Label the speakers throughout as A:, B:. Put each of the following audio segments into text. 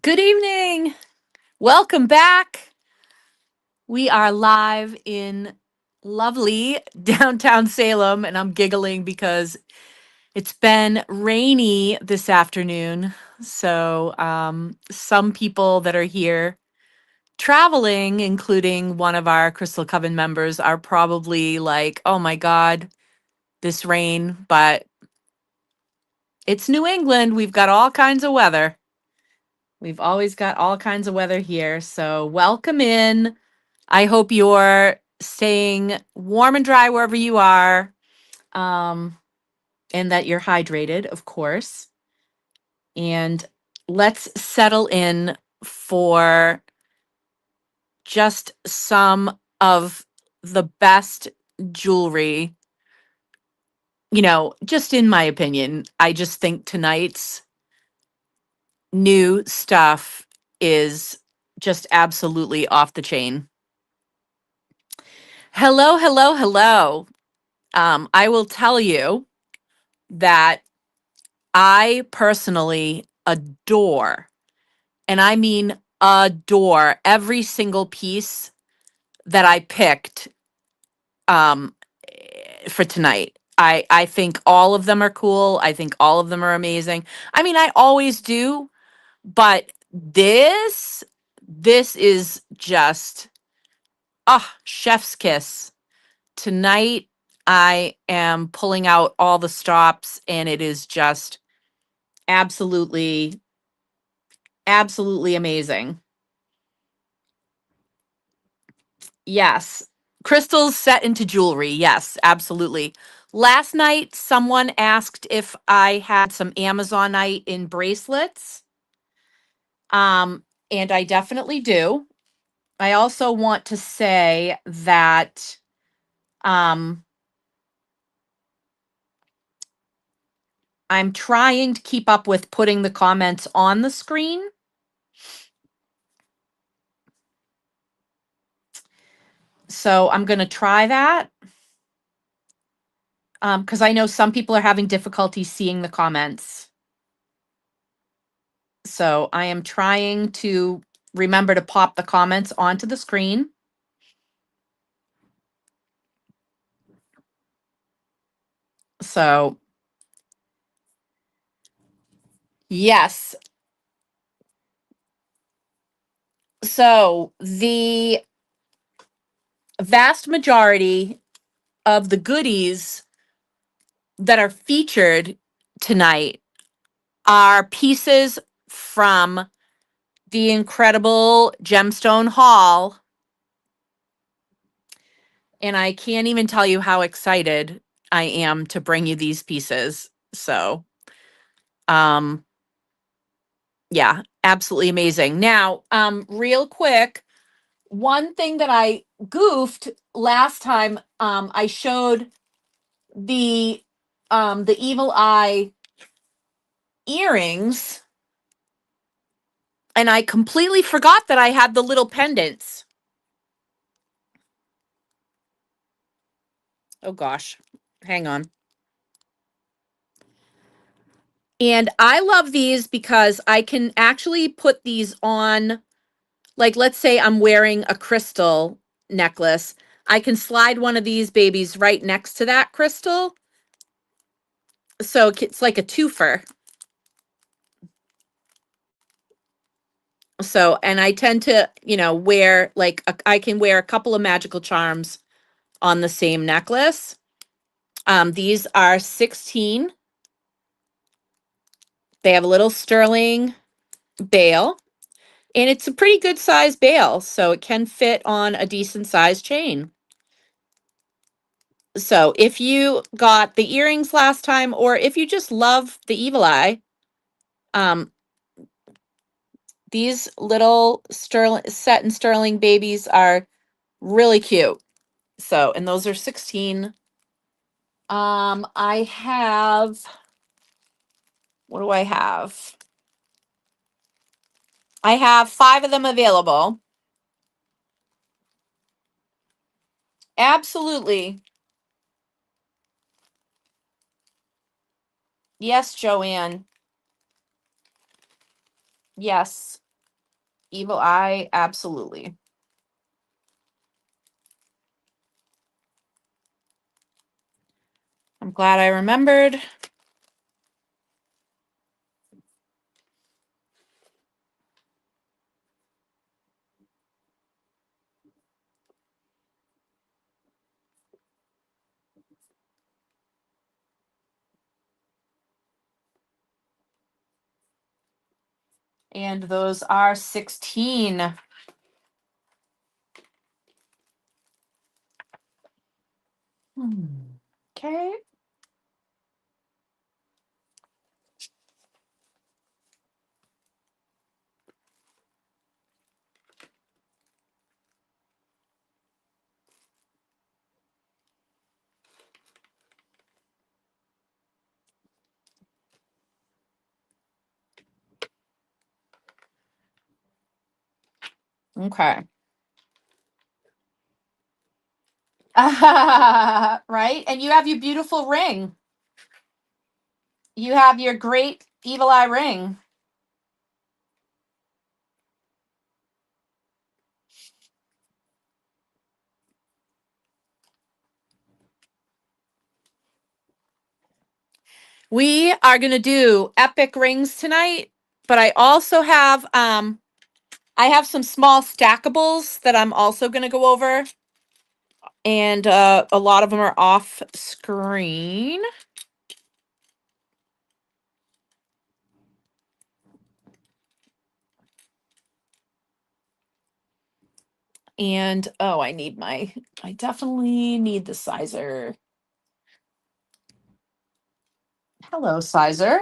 A: Good evening. Welcome back. We are live in lovely downtown Salem, and I'm giggling because it's been rainy this afternoon. So, some people that are here traveling, including one of our Crystal Coven members, are probably like, oh my God, this rain. But it's New England. We've got all kinds of weather. We've always got all kinds of weather here. So, welcome in. I hope you're staying warm and dry wherever you are, um, and that you're hydrated, of course. And let's settle in for just some of the best jewelry. Just in my opinion, I just think tonight's new stuff is just absolutely off the chain. Hello, hello, hello. I will tell you that I personally adore, and I mean adore, every single piece that I picked for tonight. I think all of them are cool. I think all of them are amazing. I mean, I always do, but this is just chef's kiss. Tonight I am pulling out all the stops, and it is just absolutely absolutely amazing. Yes. Crystals set into jewelry. Yes, absolutely. Last night, someone asked if I had some Amazonite in bracelets. And I definitely do. I also want to say that um, I'm trying to keep up with putting the comments on the screen. So I'm going to try that because I know some people are having difficulty seeing the comments. So I am trying to remember to pop the comments onto the screen. So, yes. So the vast majority of the goodies that are featured tonight are pieces from the incredible Gemstone Hall. And I can't even tell you how excited I am to bring you these pieces. So, um, yeah, absolutely amazing. Now, real quick, one thing that I goofed last time, I showed the evil eye earrings, and I completely forgot that I had the little pendants. Oh gosh, hang on. And I love these because I can actually put these on, like, let's say I'm wearing a crystal necklace. I can slide one of these babies right next to that crystal. So it's like a twofer. So, and I tend to, wear like I can wear a couple of magical charms on the same necklace. These are 16. They have a little sterling bail, and it's a pretty good size bail, so it can fit on a decent sized chain. So, if you got the earrings last time, or if you just love the evil eye, um, these little sterling set in sterling babies are really cute. So, and those are 16. I have, what do I have? I have 5 of them available. Absolutely. Yes, Joanne. Yes. Evil eye, absolutely. I'm glad I remembered. And those are 16. Okay. Okay. Right? And you have your beautiful ring. You have your great evil eye ring. We are going to do epic rings tonight, but I have some small stackables that I'm also going to go over, and a lot of them are off screen. And oh, I definitely need the sizer. Hello, sizer.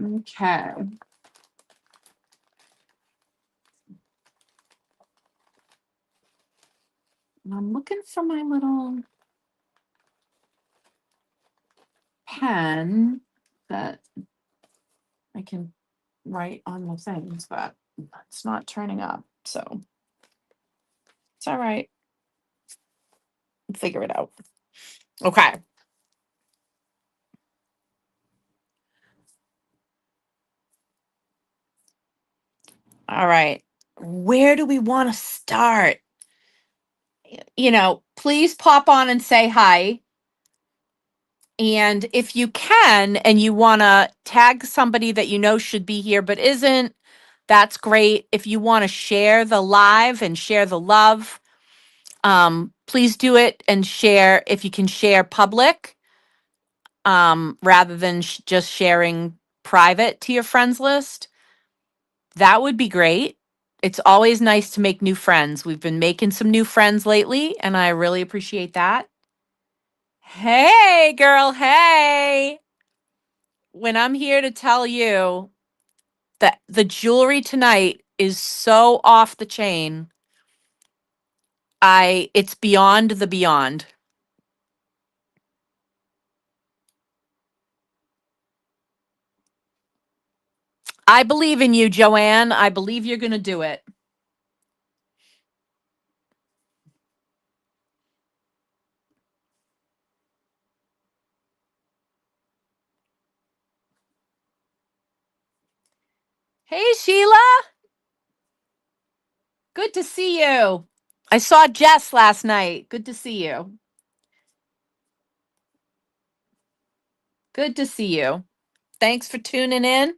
A: Okay. I'm looking for my little pen that I can write on the things, but it's not turning up. So it's all right. We'll figure it out. Okay. All right. Where do we want to start? Please pop on and say hi. And if you can, and you want to tag somebody that you know should be here but isn't, that's great. If you want to share the live and share the love, please do it and share if you can share public, rather than just sharing private to your friends list. That would be great. It's always nice to make new friends. We've been making some new friends lately, and I really appreciate that. Hey, girl, hey. When I'm here to tell you that the jewelry tonight is so off the chain, it's beyond the beyond. I believe in you, Joanne. I believe you're going to do it. Hey, Sheila. Good to see you. I saw Jess last night. Good to see you. Good to see you. Thanks for tuning in.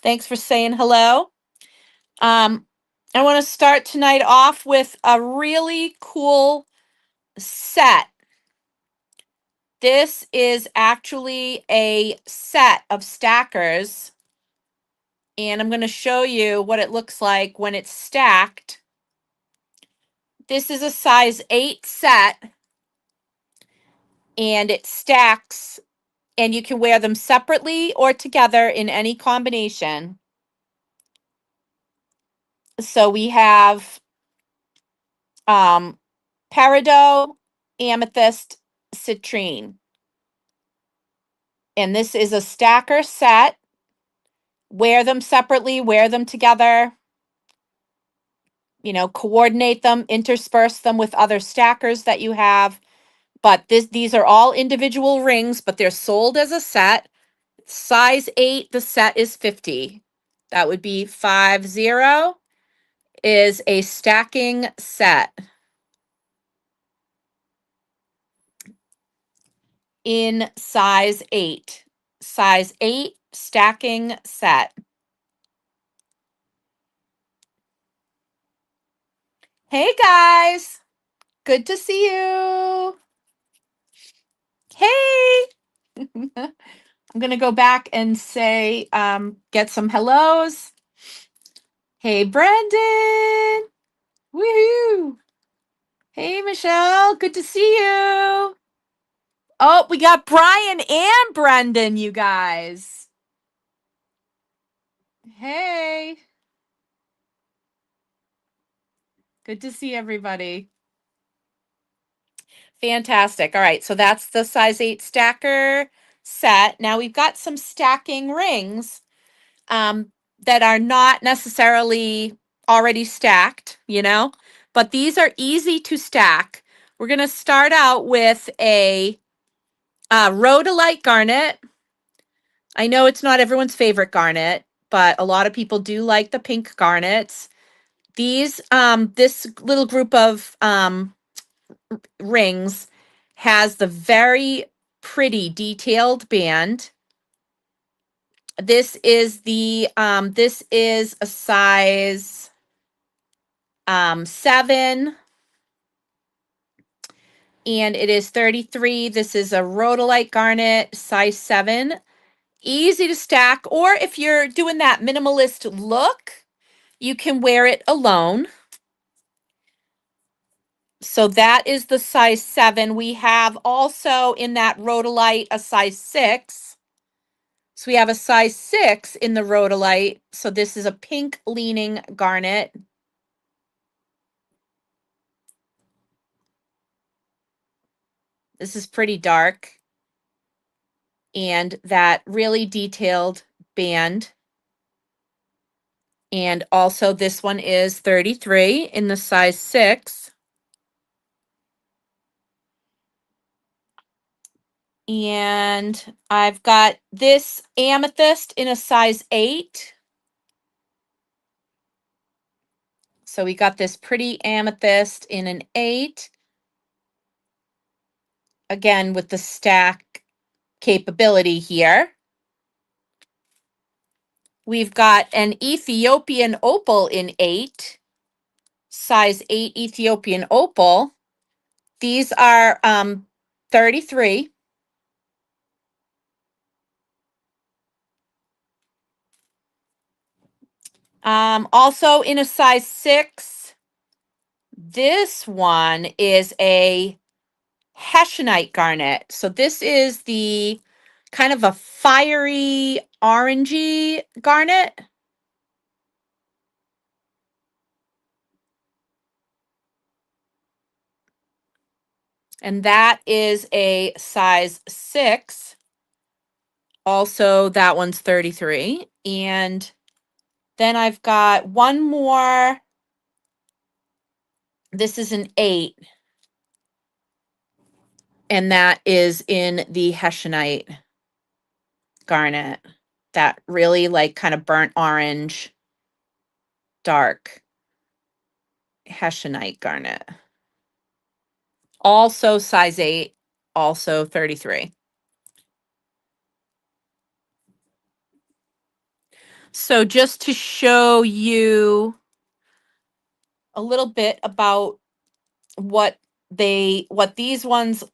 A: Thanks for saying hello. Um, I want to start tonight off with a really cool set. This is actually a set of stackers, and I'm going to show you what it looks like when it's stacked. This is a size 8 set, and it stacks, and you can wear them separately or together in any combination. So we have peridot, amethyst, citrine. And this is a stacker set. Wear them separately, wear them together, coordinate them, intersperse them with other stackers that you have. but these are all individual rings, but they're sold as a set. Size 8, the set is 50. That would be 50 is a stacking set in size 8. Size 8 stacking set. Hey guys, good to see you. Hey. I'm going to go back and say, get some hellos. Hey, Brendan. Woohoo. Hey, Michelle. Good to see you. Oh, we got Brian and Brendan, you guys. Hey. Good to see everybody. Fantastic. All right. So that's the size 8 stacker set. Now we've got some stacking rings that are not necessarily already stacked, but these are easy to stack. We're going to start out with a rhodolite garnet. I know it's not everyone's favorite garnet, but a lot of people do like the pink garnets. These, this little group of rings has the very pretty detailed band. This is this is a size 7, and it is 33. This is a rhodolite garnet, size 7. Easy to stack, or if you're doing that minimalist look, you can wear it alone. So that is the size 7. We have also in that rhodolite a size 6. So we have a size 6 in the rhodolite. So this is a pink leaning garnet. This is pretty dark. And that really detailed band. And also this one is 33 in the size 6. And I've got this amethyst in a size 8. So we got this pretty amethyst in an 8. Again, with the stack capability here. We've got an Ethiopian opal in 8, size 8 Ethiopian opal. These are 33. Also in a size 6, this one is a Hessianite garnet. So this is the kind of a fiery orangey garnet. And that is a size 6. Also, that one's 33. And then I've got one more. This is an 8. And that is in the Hessianite garnet. That really like kind of burnt orange, dark Hessianite garnet. Also size 8, also 33. So just to show you a little bit about what these ones,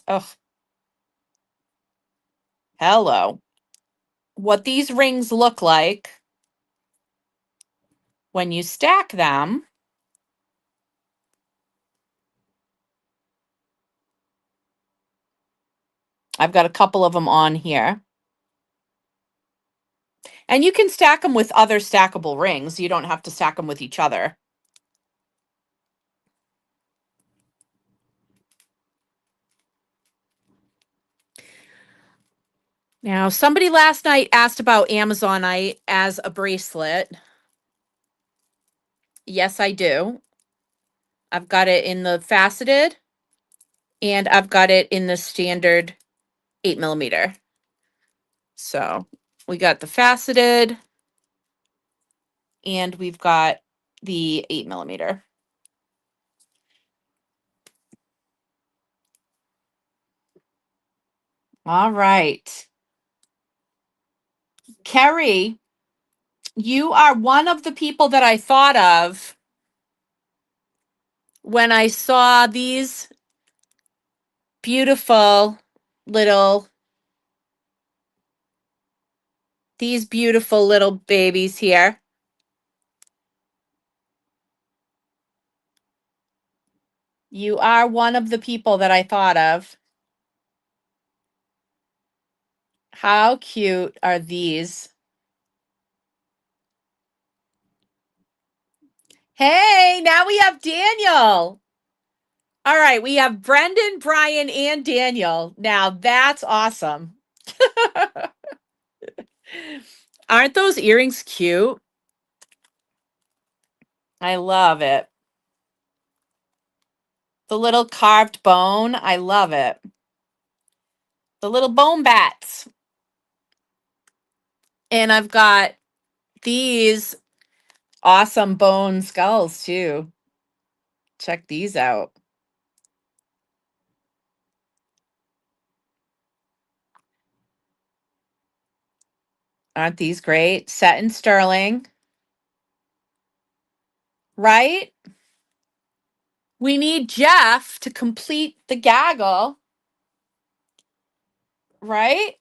A: oh, hello. What these rings look like when you stack them. I've got a couple of them on here. And you can stack them with other stackable rings. You don't have to stack them with each other. Now, somebody last night asked about Amazonite as a bracelet. Yes, I do. I've got it in the faceted And I've got it in the standard 8mm. So we got the faceted and we've got the 8mm. All right. Kerry, you are one of the people that I thought of when I saw these beautiful little babies here. You are one of the people that I thought of. How cute are these? Hey, now we have Daniel. All right, we have Brendan, Brian, and Daniel. Now that's awesome. Aren't those earrings cute? I love it. The little carved bone, I love it. The little bone bats. And I've got these awesome bone skulls too. Check these out. Aren't these great? Set in sterling. Right? We need Jeff to complete the gaggle. Right?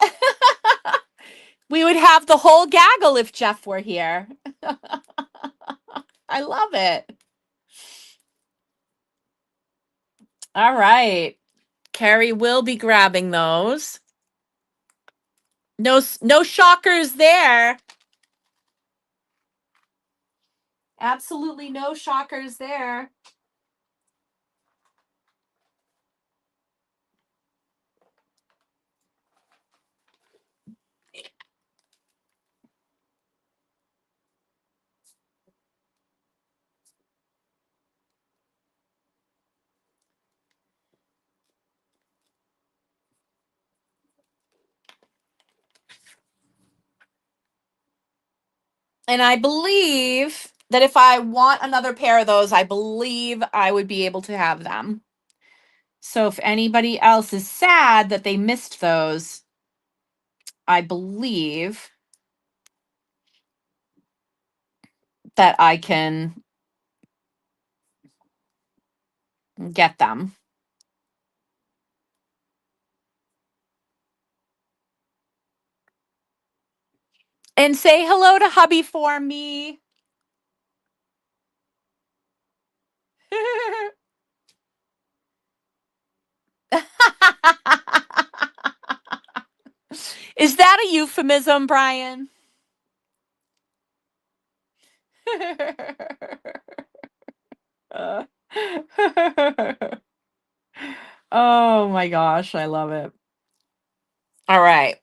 A: We would have the whole gaggle if Jeff were here. I love it. All right. Carrie will be grabbing those. No shockers there. Absolutely no shockers there. And I believe that if I want another pair of those, I believe I would be able to have them. So if anybody else is sad that they missed those, I believe that I can get them. And say hello to hubby for me. Is that a euphemism, Brian? Oh my gosh, I love it. All right.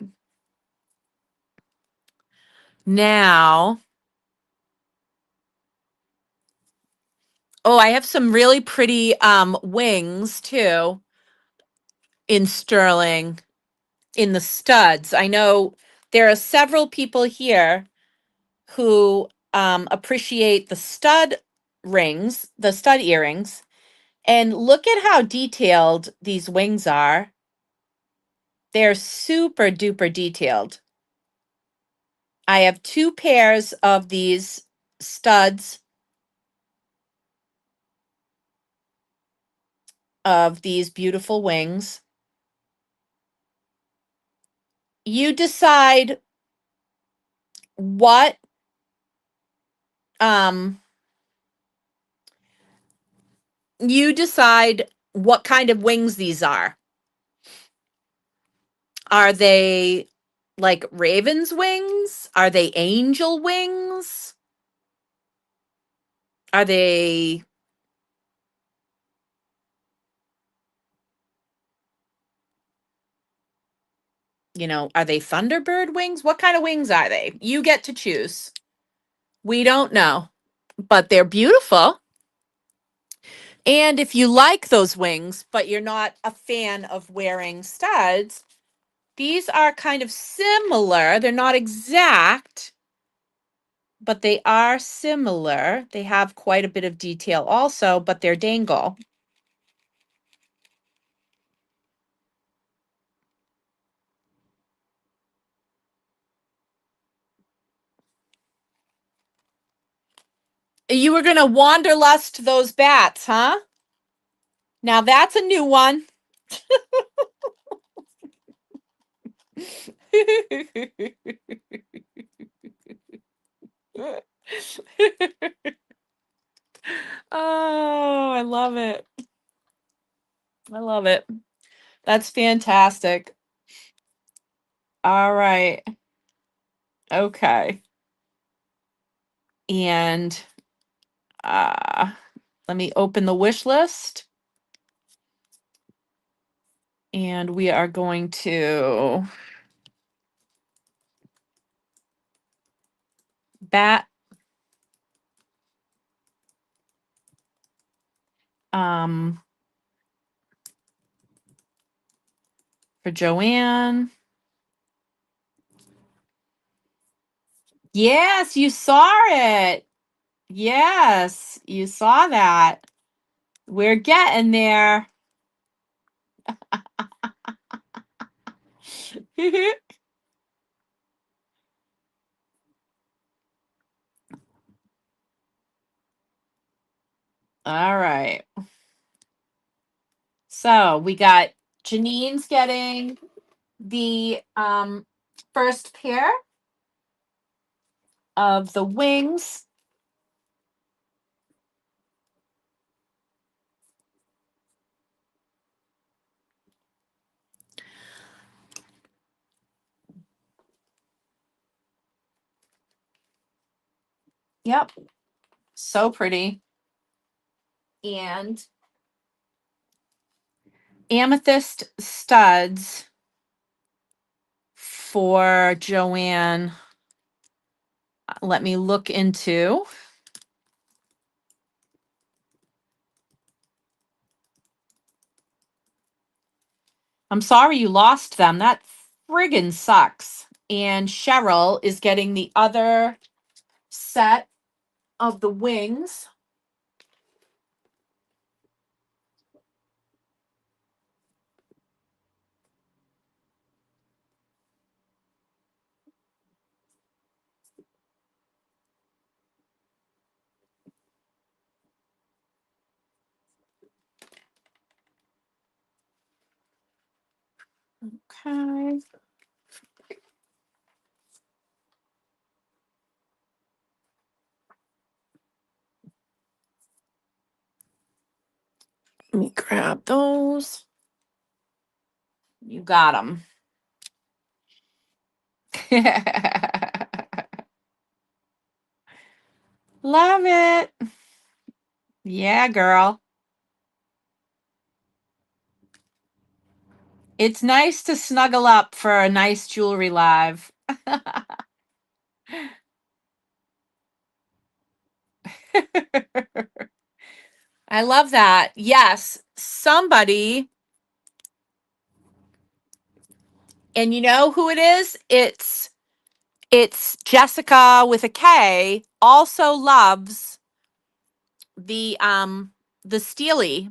A: Now, oh, I have some really pretty wings too in sterling in the studs. I know there are several people here who appreciate the stud rings, the stud earrings. And look at how detailed these wings are. They're super duper detailed. I have 2 pairs of these studs of these beautiful wings. You decide what um you decide what kind of wings these are. Are they like raven's wings? Are they angel wings? Are they are they thunderbird wings? What kind of wings are they? You get to choose. We don't know, but they're beautiful. And if you like those wings, but you're not a fan of wearing studs, these are kind of similar. They're not exact, but they are similar. They have quite a bit of detail also, but they're dangle. You were going to wanderlust those bats, huh? Now that's a new one. Oh, I love it. I love it. That's fantastic. All right. Okay. And uh let me open the wish list. And we are going to bat um for Joanne. Yes, you saw it. Yes, you saw that. We're getting there. All right. So we got Janine's getting the first pair of the wings. Yep. So pretty. And amethyst studs for Joanne. Let me look into. I'm sorry you lost them. That friggin' sucks. And Cheryl is getting the other set of the wings. Okay. Let me grab those. You got them. Love it. Yeah, girl. It's nice to snuggle up for a nice jewelry live. I love that. Yes, somebody, and you know who it is? It's Jessica with a K, also loves the Steely.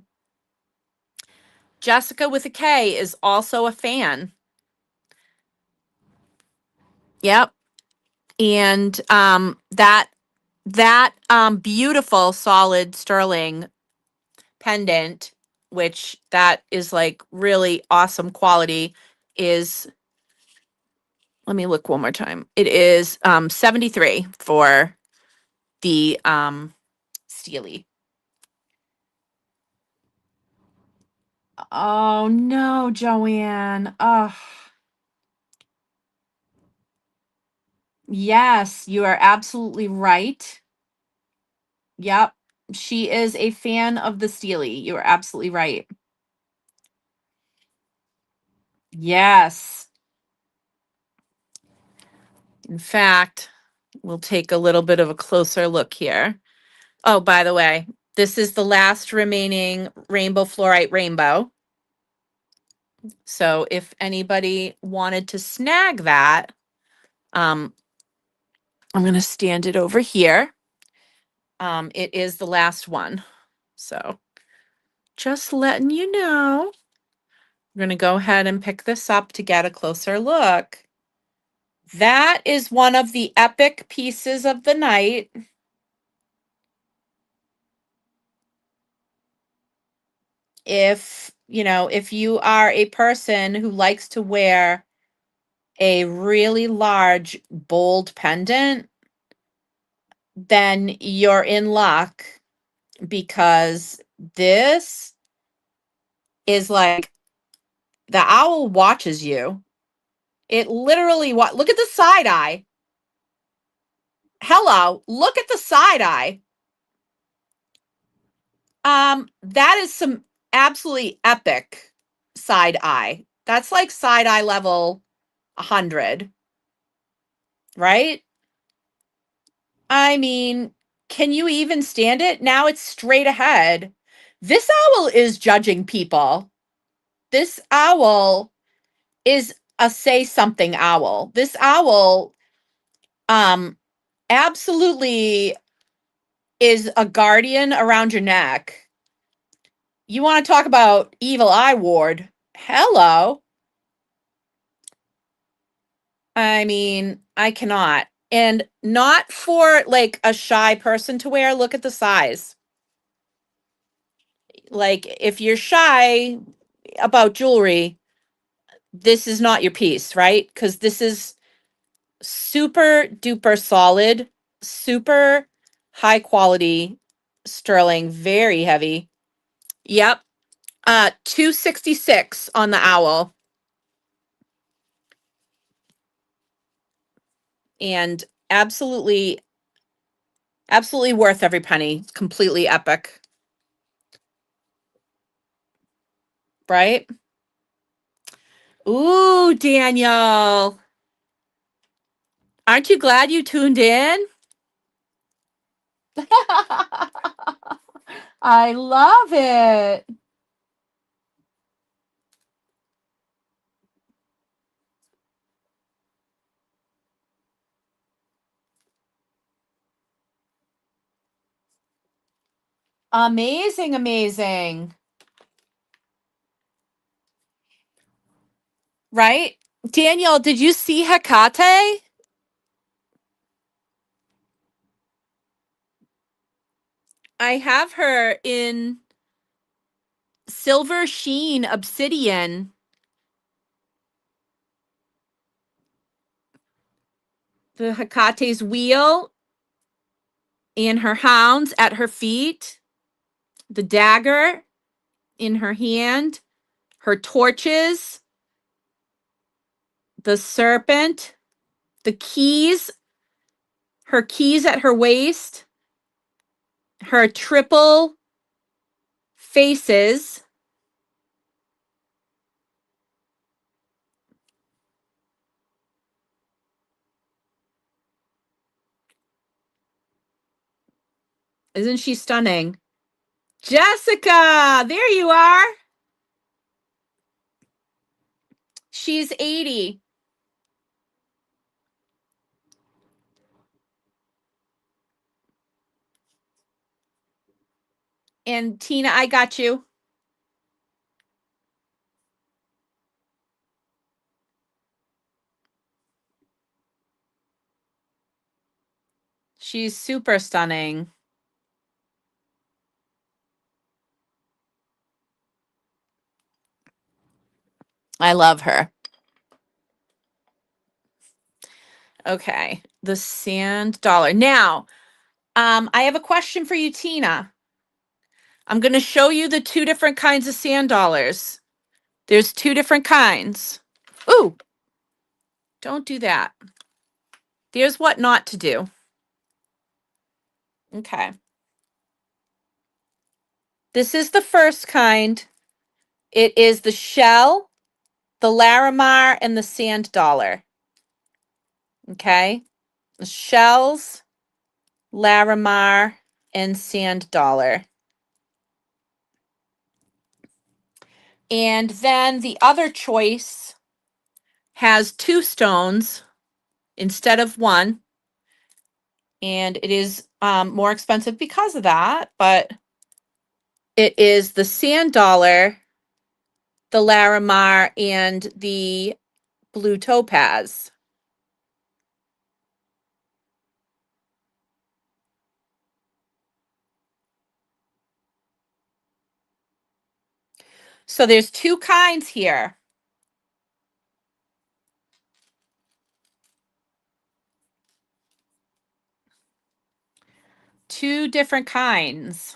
A: Jessica with a K is also a fan. Yep. And that beautiful solid sterling pendant, which that is like really awesome quality, is, let me look one more time. It is 73 for the Steely. Oh no, Joanne. Oh, yes, you are absolutely right. Yep. She is a fan of the Steely. You are absolutely right. Yes. In fact, we'll take a little bit of a closer look here. Oh, by the way, This is the last remaining rainbow fluorite rainbow. So if anybody wanted to snag that, I'm going to stand it over here. It is the last one. So just letting you know. We're going to go ahead and pick this up to get a closer look. That is one of the epic pieces of the night. If, if you are a person who likes to wear a really large, bold pendant, then you're in luck because this is like the owl watches you. It literally, look at the side eye. Hello, look at the side eye. That is some absolutely epic side eye. That's like side eye level 100, right? I mean, can you even stand it? Now it's straight ahead. This owl is judging people. This owl is a say something owl. This owl absolutely is a guardian around your neck. You want to talk about evil eye ward? Hello. I mean, I cannot. And not for like a shy person to wear. Look at the size. Like, if you're shy about jewelry, this is not your piece, right? Because this is super duper solid, super high quality sterling, very heavy. Yep. 266 on the owl. And absolutely worth every penny. Completely epic. Right? Ooh, Daniel. Aren't you glad you tuned in? I love it. Amazing, amazing. Right? Daniel, did you see Hecate? I have her in silver sheen obsidian. The Hecate's wheel and her hounds at her feet, the dagger in her hand, her torches, the serpent, the keys, her keys at her waist, her triple faces. Isn't she stunning? Jessica, there you are. She's 80. And Tina, I got you. She's super stunning. I love her. Okay, the sand dollar. Now, I have a question for you, Tina. I'm going to show you the two different kinds of sand dollars. There's two different kinds. Ooh, don't do that. There's what not to do. Okay. This is the first kind. It is the shell, the Larimar, and the sand dollar. Okay. The shells, Larimar, and sand dollar. And then the other choice has two stones instead of one. And it is more expensive because of that, but it is the sand dollar, the Larimar, and the blue topaz. So there's two kinds here. Two different kinds.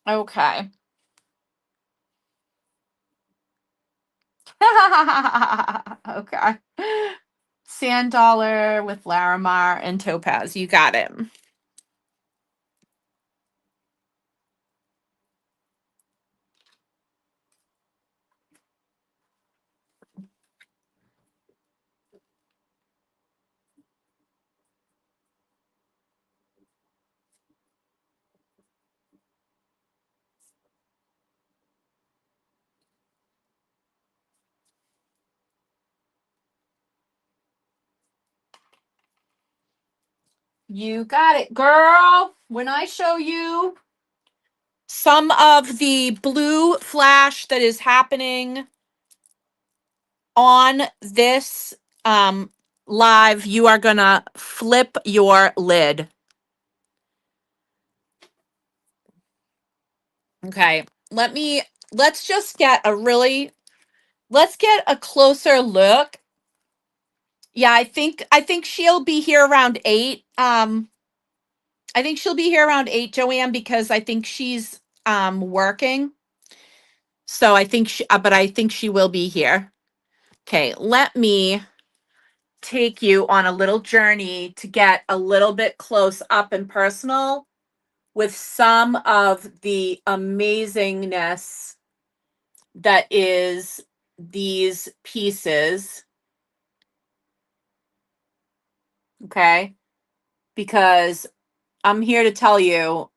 A: Okay. Okay. Sand dollar with Larimar and topaz. You got it. You got it, girl. When I show you some of the blue flash that is happening on this live, you are gonna flip your lid. Okay, let's just get let's get a closer look. Yeah, I think she'll be here around 8. I think she'll be here around 8, Joanne, because I think she's working. So I think but I think she will be here. Okay, let me take you on a little journey to get a little bit close up and personal with some of the amazingness that is these pieces. Okay, because I'm here to tell you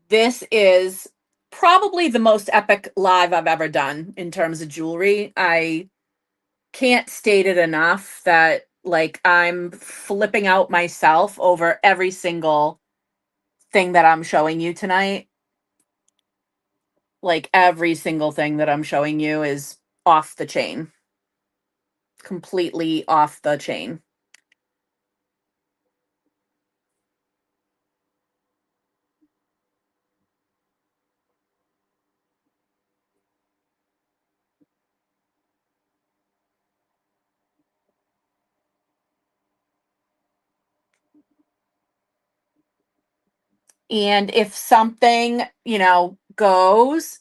A: this is probably the most epic live I've ever done in terms of jewelry. I can't state it enough that like I'm flipping out myself over every single thing that I'm showing you tonight. Like every single thing that I'm showing you is off the chain. Completely off the chain. And if something, goes,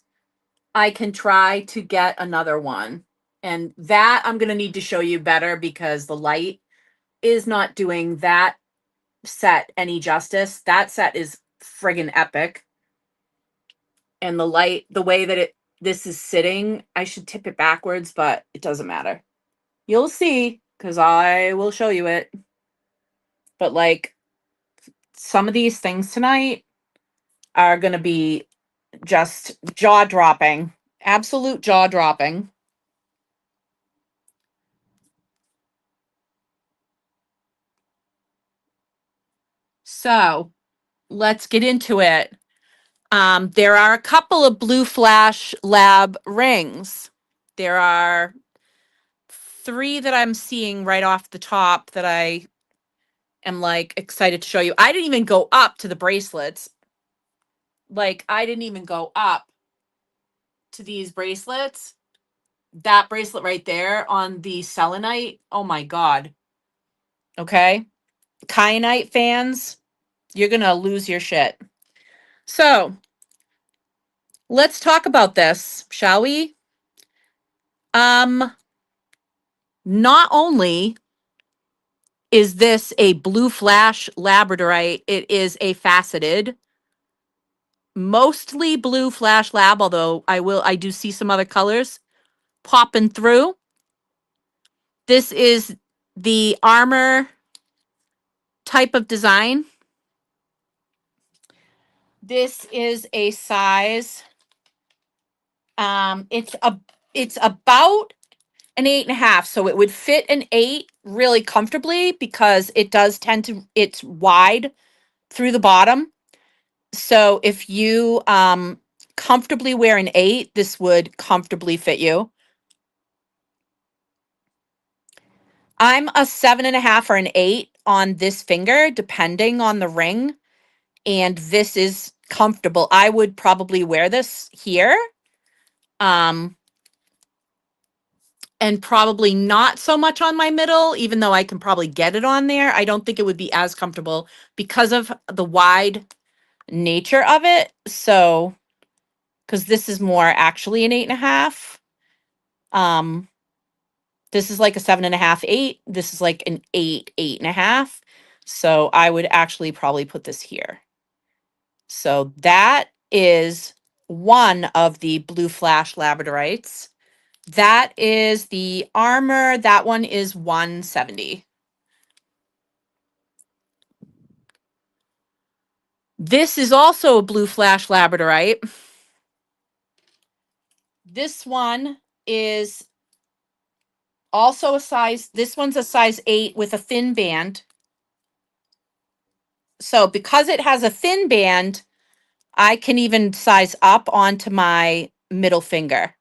A: I can try to get another one. And that I'm going to need to show you better because the light is not doing that set any justice. That set is friggin' epic. And the light, the way that this is sitting, I should tip it backwards, but it doesn't matter. You'll see because I will show you it. But like some of these things tonight are going to be just jaw dropping, absolute jaw dropping. So let's get into it. There are a couple of Blue Flash Lab rings. There are 3 that I'm seeing right off the top that I am like excited to show you. I didn't even go up to the bracelets. Like I didn't even go up to these bracelets. That bracelet right there on the selenite. Oh my God. Okay. Kyanite fans, you're going to lose your shit. So let's talk about this, shall we? Not only is this a blue flash labradorite, it is a faceted, mostly blue flash lab, although I do see some other colors popping through. This is the armor type of design. This is a size, it's about an 8.5, so it would fit an 8 really comfortably because it does tend to, it's wide through the bottom. So if you comfortably wear an 8, this would comfortably fit you. I'm a 7.5 or an 8 on this finger, depending on the ring. And this is comfortable. I would probably wear this here. And probably not so much on my middle, even though I can probably get it on there. I don't think it would be as comfortable because of the wide nature of it. So, because this is more actually an 8.5. This is like a 7.5, 8. This is like an 8, 8.5. So I would actually probably put this here. So that is one of the blue flash labradorites. That is the armor. That one is 170. This is also a blue flash labradorite. This one is also a size, this one's a size 8 with a thin band. So because it has a thin band, I can even size up onto my middle finger.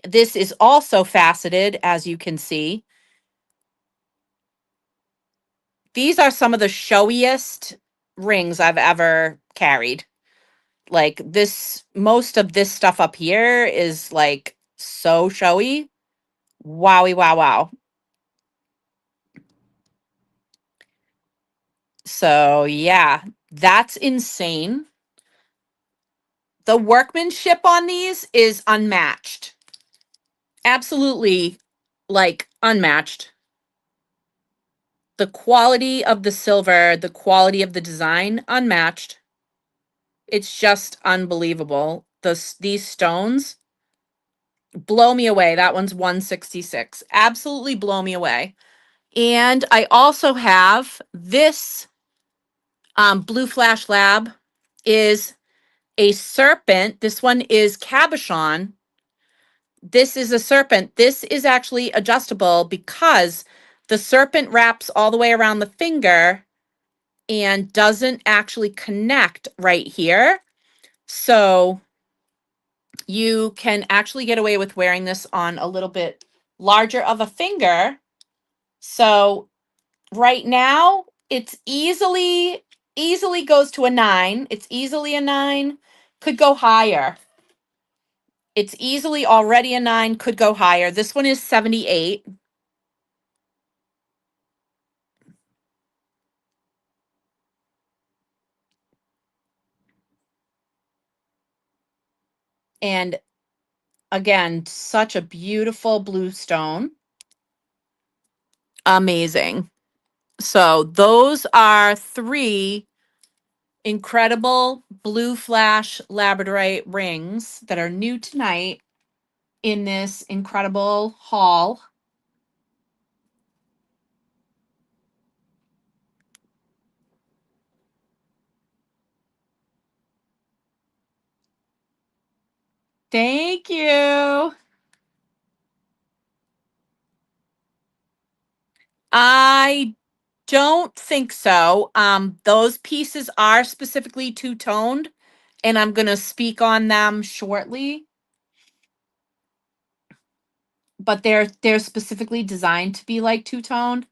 A: This is also faceted, as you can see. These are some of the showiest rings I've ever carried. Like this, most of this stuff up here is like so showy. Wowie, wow, wow. So yeah, that's insane. The workmanship on these is unmatched. Absolutely, like unmatched. The quality of the silver, the quality of the design, unmatched. It's just unbelievable. These stones blow me away. That one's 166. Absolutely blow me away. And I also have this Blue Flash Lab is a serpent. This one is cabochon. This is a serpent. This is actually adjustable because the serpent wraps all the way around the finger and doesn't actually connect right here. So you can actually get away with wearing this on a little bit larger of a finger. So right now it's easily goes to a 9. It's easily a 9, could go higher. It's easily already a 9, could go higher. This one is 78. And again, such a beautiful blue stone. Amazing. So those are 3 incredible blue flash labradorite rings that are new tonight in this incredible haul. Thank you. I don't think so. Those pieces are specifically two-toned, and I'm going to speak on them shortly. But they're specifically designed to be like two-toned.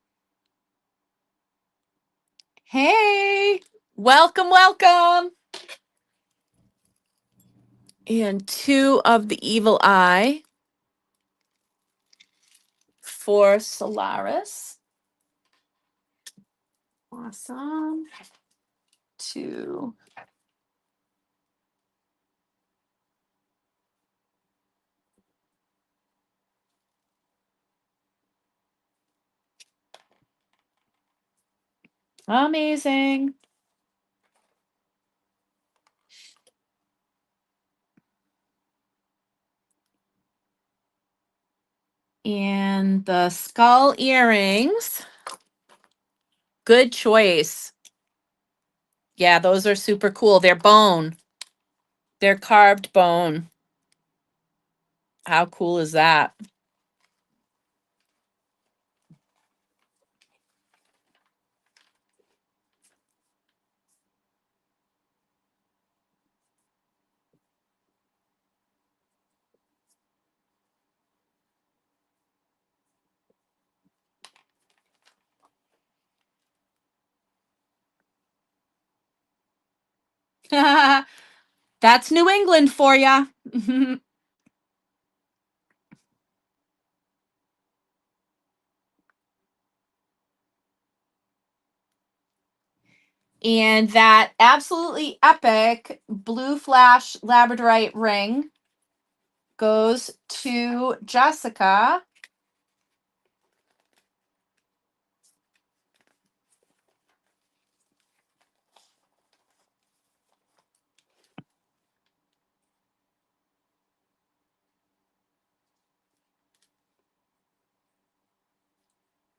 A: Hey, welcome, welcome. And 2 of the evil eye for Solaris. Awesome. 2. Amazing. And the skull earrings. Good choice. Yeah, those are super cool. They're bone. They're carved bone. How cool is that? That's New England for ya. And that absolutely epic blue flash labradorite ring goes to Jessica.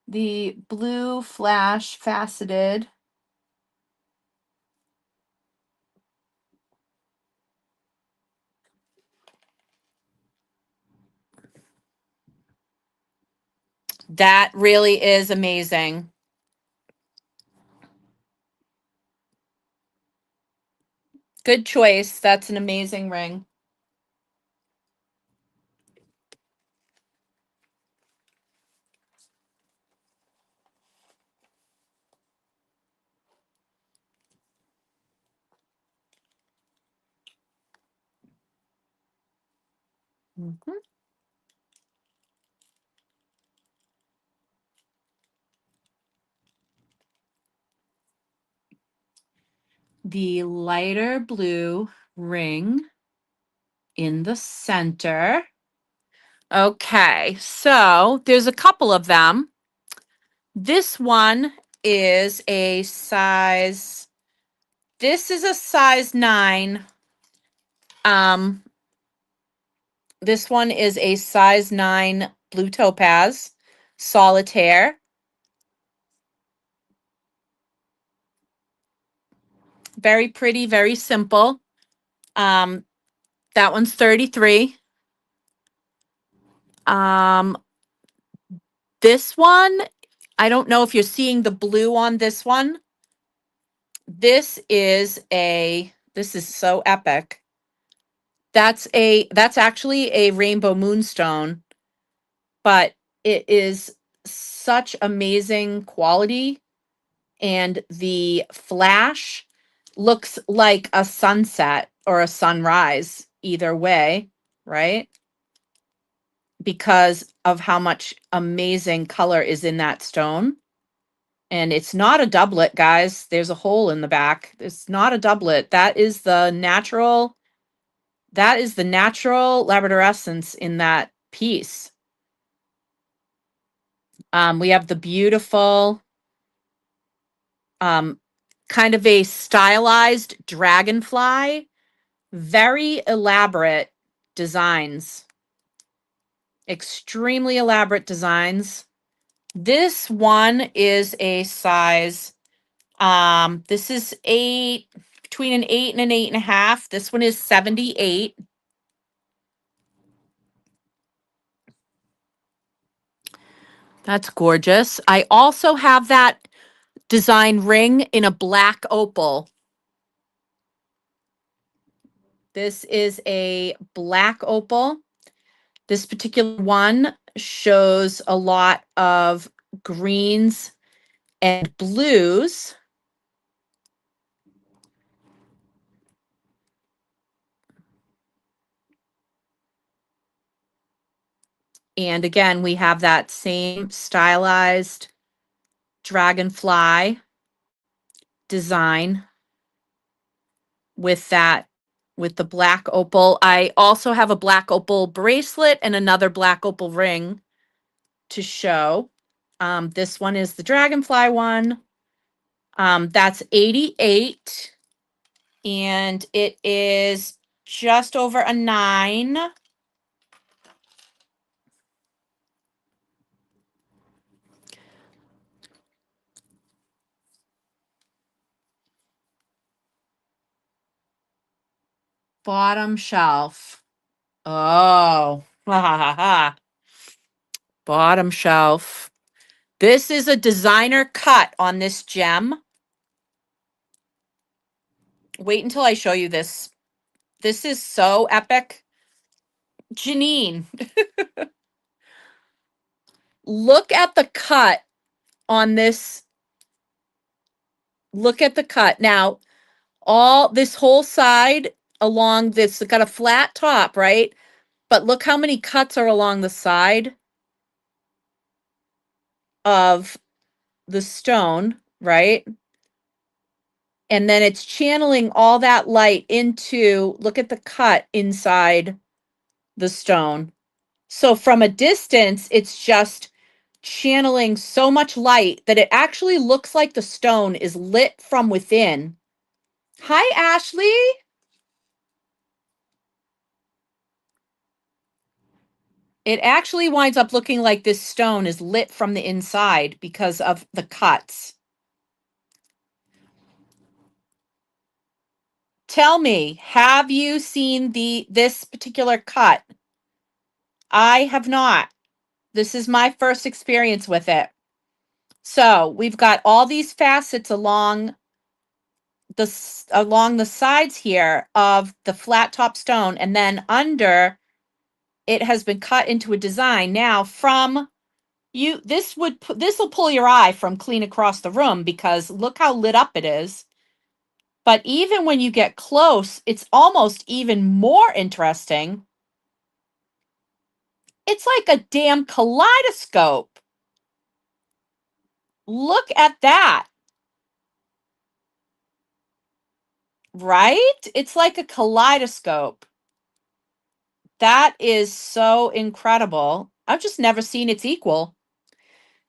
A: The blue flash faceted. That really is amazing. Good choice. That's an amazing ring. Mhm. The lighter blue ring in the center. Okay, so there's a couple of them. This one is a size, this is a size 9. Um, this one is a size 9 blue topaz solitaire. Very pretty, very simple. Um, that one's 33. Um, this one, I don't know if you're seeing the blue on this one. This is so epic. That's actually a rainbow moonstone, but it is such amazing quality, and the flash looks like a sunset or a sunrise either way, right? Because of how much amazing color is in that stone. And it's not a doublet, guys. There's a hole in the back. It's not a doublet. That is the natural labradorescence in that piece. We have the beautiful, um, kind of a stylized dragonfly, very elaborate designs, extremely elaborate designs. This one is a size, this is between an 8 and an 8.5. This one is 78. That's gorgeous. I also have that design ring in a black opal. This is a black opal. This particular one shows a lot of greens and blues. And again, we have that same stylized dragonfly. design with with the black opal. I also have a black opal bracelet and another black opal ring to show. This one is the dragonfly one. That's 88 and it is just over a 9. Bottom shelf. Oh, ha ha ha ha. Bottom shelf. This is a designer cut on this gem. Wait until I show you this. This is so epic. Janine, look at the cut on this. Look at the cut. Now, all this whole side along this, it's got a flat top, right? But look how many cuts are along the side of the stone, right? And then it's channeling all that light into, look at the cut inside the stone. So from a distance, it's just channeling so much light that it actually looks like the stone is lit from within. Hi, Ashley. It actually winds up looking like this stone is lit from the inside because of the cuts. Tell me, have you seen this particular cut? I have not. This is my first experience with it. So we've got all these facets along the sides here of the flat top stone, and then under it has been cut into a design. Now from you, this will pull your eye from clean across the room because look how lit up it is. But even when you get close, it's almost even more interesting. It's like a damn kaleidoscope. Look at that. Right? It's like a kaleidoscope. That is so incredible. I've just never seen its equal.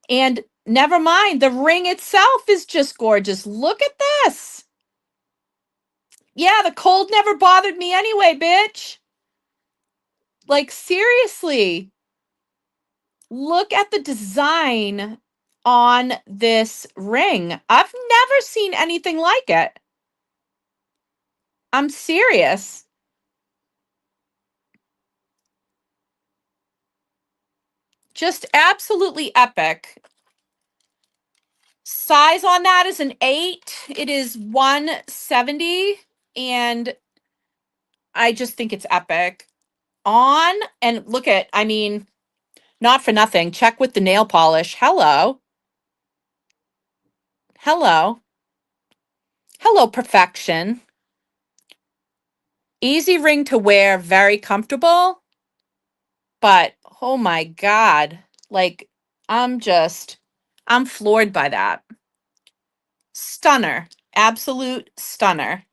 A: And never mind, the ring itself is just gorgeous. Look at this. Yeah, the cold never bothered me anyway, bitch. Like, seriously. Look at the design on this ring. I've never seen anything like it. I'm serious. Just absolutely epic. Size on that is an 8. It is 170 and I just think it's epic. On and look at, I mean, not for nothing. Check with the nail polish. Hello. Hello. Hello, perfection. Easy ring to wear, very comfortable. But oh my God, like I'm floored by that. Stunner, absolute stunner.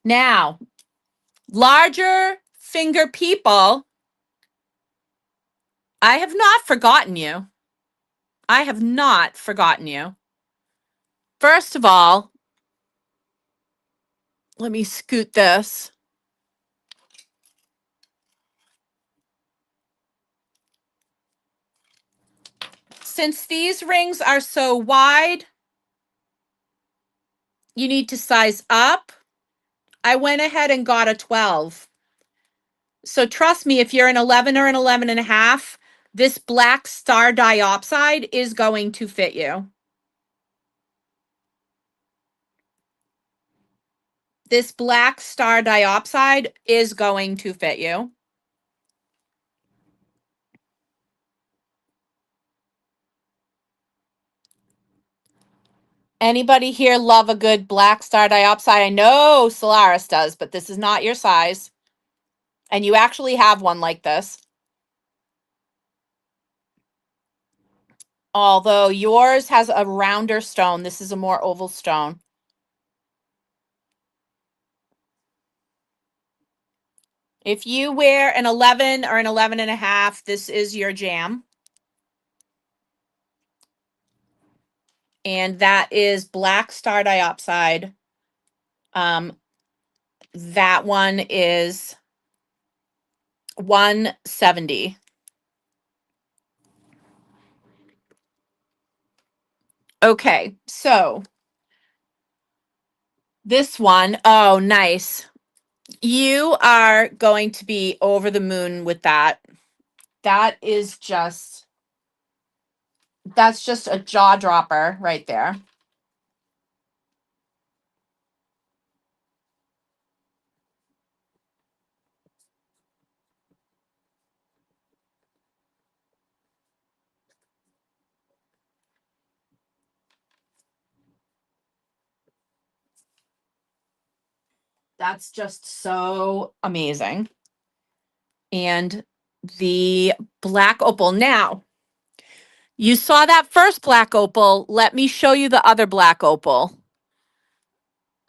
A: Now, larger finger people, I have not forgotten you. I have not forgotten you. First of all, let me scoot this. Since these rings are so wide, you need to size up. I went ahead and got a 12. So trust me, if you're an 11 or an 11 and a half, this black star diopside is going to fit you. This black star diopside is going to fit you. Anybody here love a good black star diopside? I know Solaris does, but this is not your size. And you actually have one like this. Although yours has a rounder stone, this is a more oval stone. If you wear an 11 or an 11 and a half, this is your jam. And that is black star diopside. That one is 170. Okay, so this one, oh, nice. You are going to be over the moon with that. That is just, that's just a jaw dropper right there. That's just so amazing. And the black opal. Now, you saw that first black opal. Let me show you the other black opal.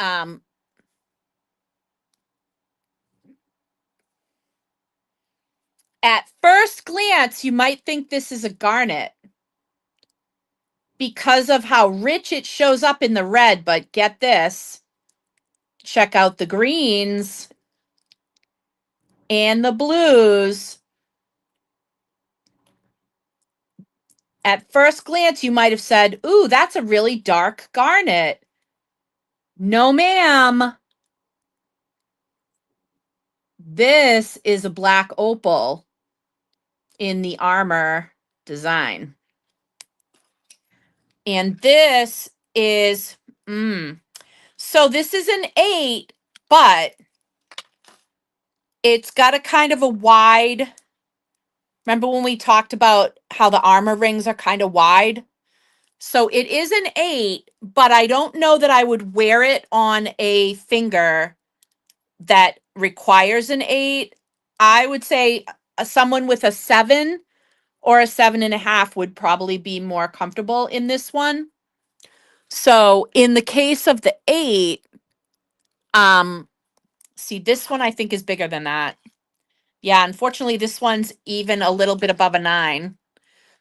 A: Um, at first glance, you might think this is a garnet because of how rich it shows up in the red, but get this. Check out the greens and the blues. At first glance, you might have said, ooh, that's a really dark garnet. No, ma'am. This is a black opal in the armor design. And this is, so this is an 8, but it's got a kind of a wide, remember when we talked about how the armor rings are kind of wide? So it is an 8, but I don't know that I would wear it on a finger that requires an 8. I would say someone with a 7 or a 7.5 would probably be more comfortable in this one. So in the case of the 8, see, this one I think is bigger than that. Yeah, unfortunately, this one's even a little bit above a 9.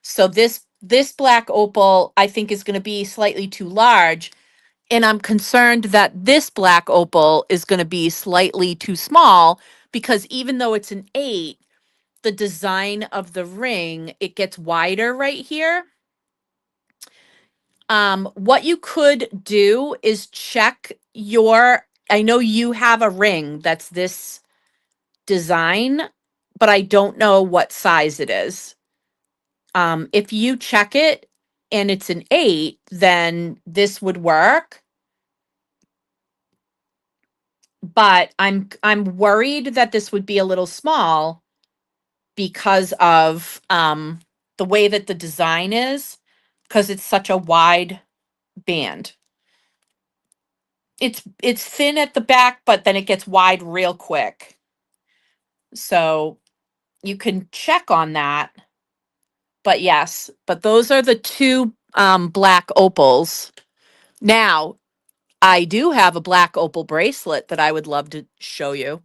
A: So this black opal I think is going to be slightly too large, and I'm concerned that this black opal is going to be slightly too small because even though it's an 8, the design of the ring, it gets wider right here. What you could do is check your, I know you have a ring that's this design, but I don't know what size it is. If you check it and it's an 8, then this would work. But I'm worried that this would be a little small because of the way that the design is, because it's such a wide band. It's thin at the back, but then it gets wide real quick. So you can check on that. But yes, but those are the two black opals. Now, I do have a black opal bracelet that I would love to show you.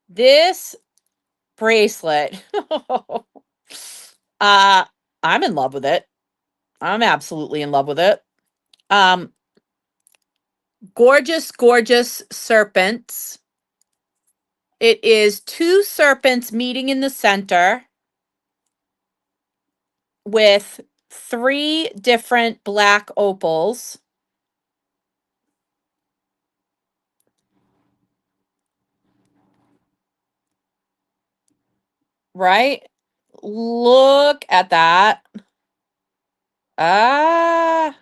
A: This bracelet, I'm in love with it. I'm absolutely in love with it. Um, gorgeous, gorgeous serpents. It is 2 serpents meeting in the center with 3 different black opals. Right? Look at that. Ah,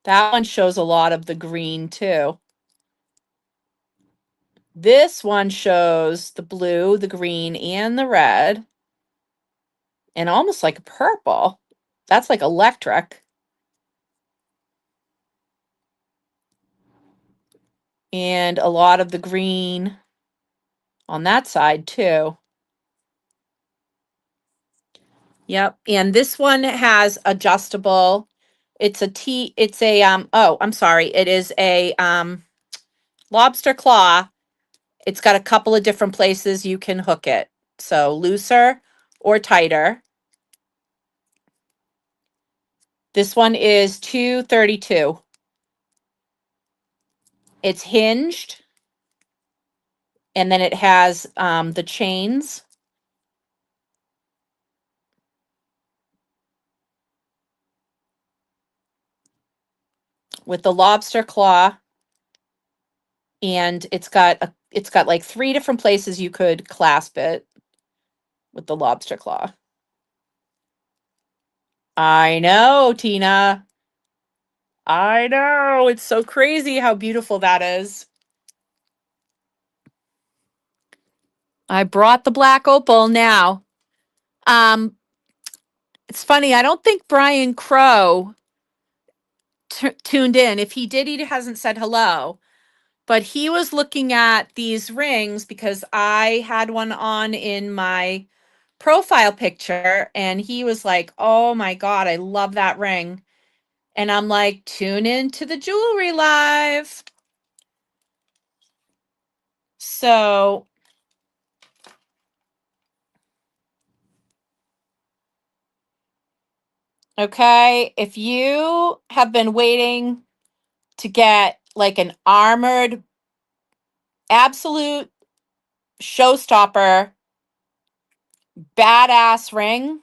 A: that one shows a lot of the green too. This one shows the blue, the green, and the red, and almost like a purple. That's like electric. and a lot of the green on that side too. Yep. And this one has adjustable. It's a oh, I'm sorry. It is a lobster claw. It's got a couple of different places you can hook it. So looser or tighter. This one is 232. It's hinged, and then it has the chains. With the lobster claw, and it's got like three different places you could clasp it with the lobster claw. I know, Tina. I know. It's so crazy how beautiful that is. I brought the black opal now. Um, it's funny. I don't think Brian Crow tuned in. If he did, he hasn't said hello. But he was looking at these rings because I had one on in my profile picture, and he was like, "Oh my God, I love that ring." And I'm like, "Tune in to the jewelry live." So, okay, if you have been waiting to get like an armored, absolute showstopper, badass ring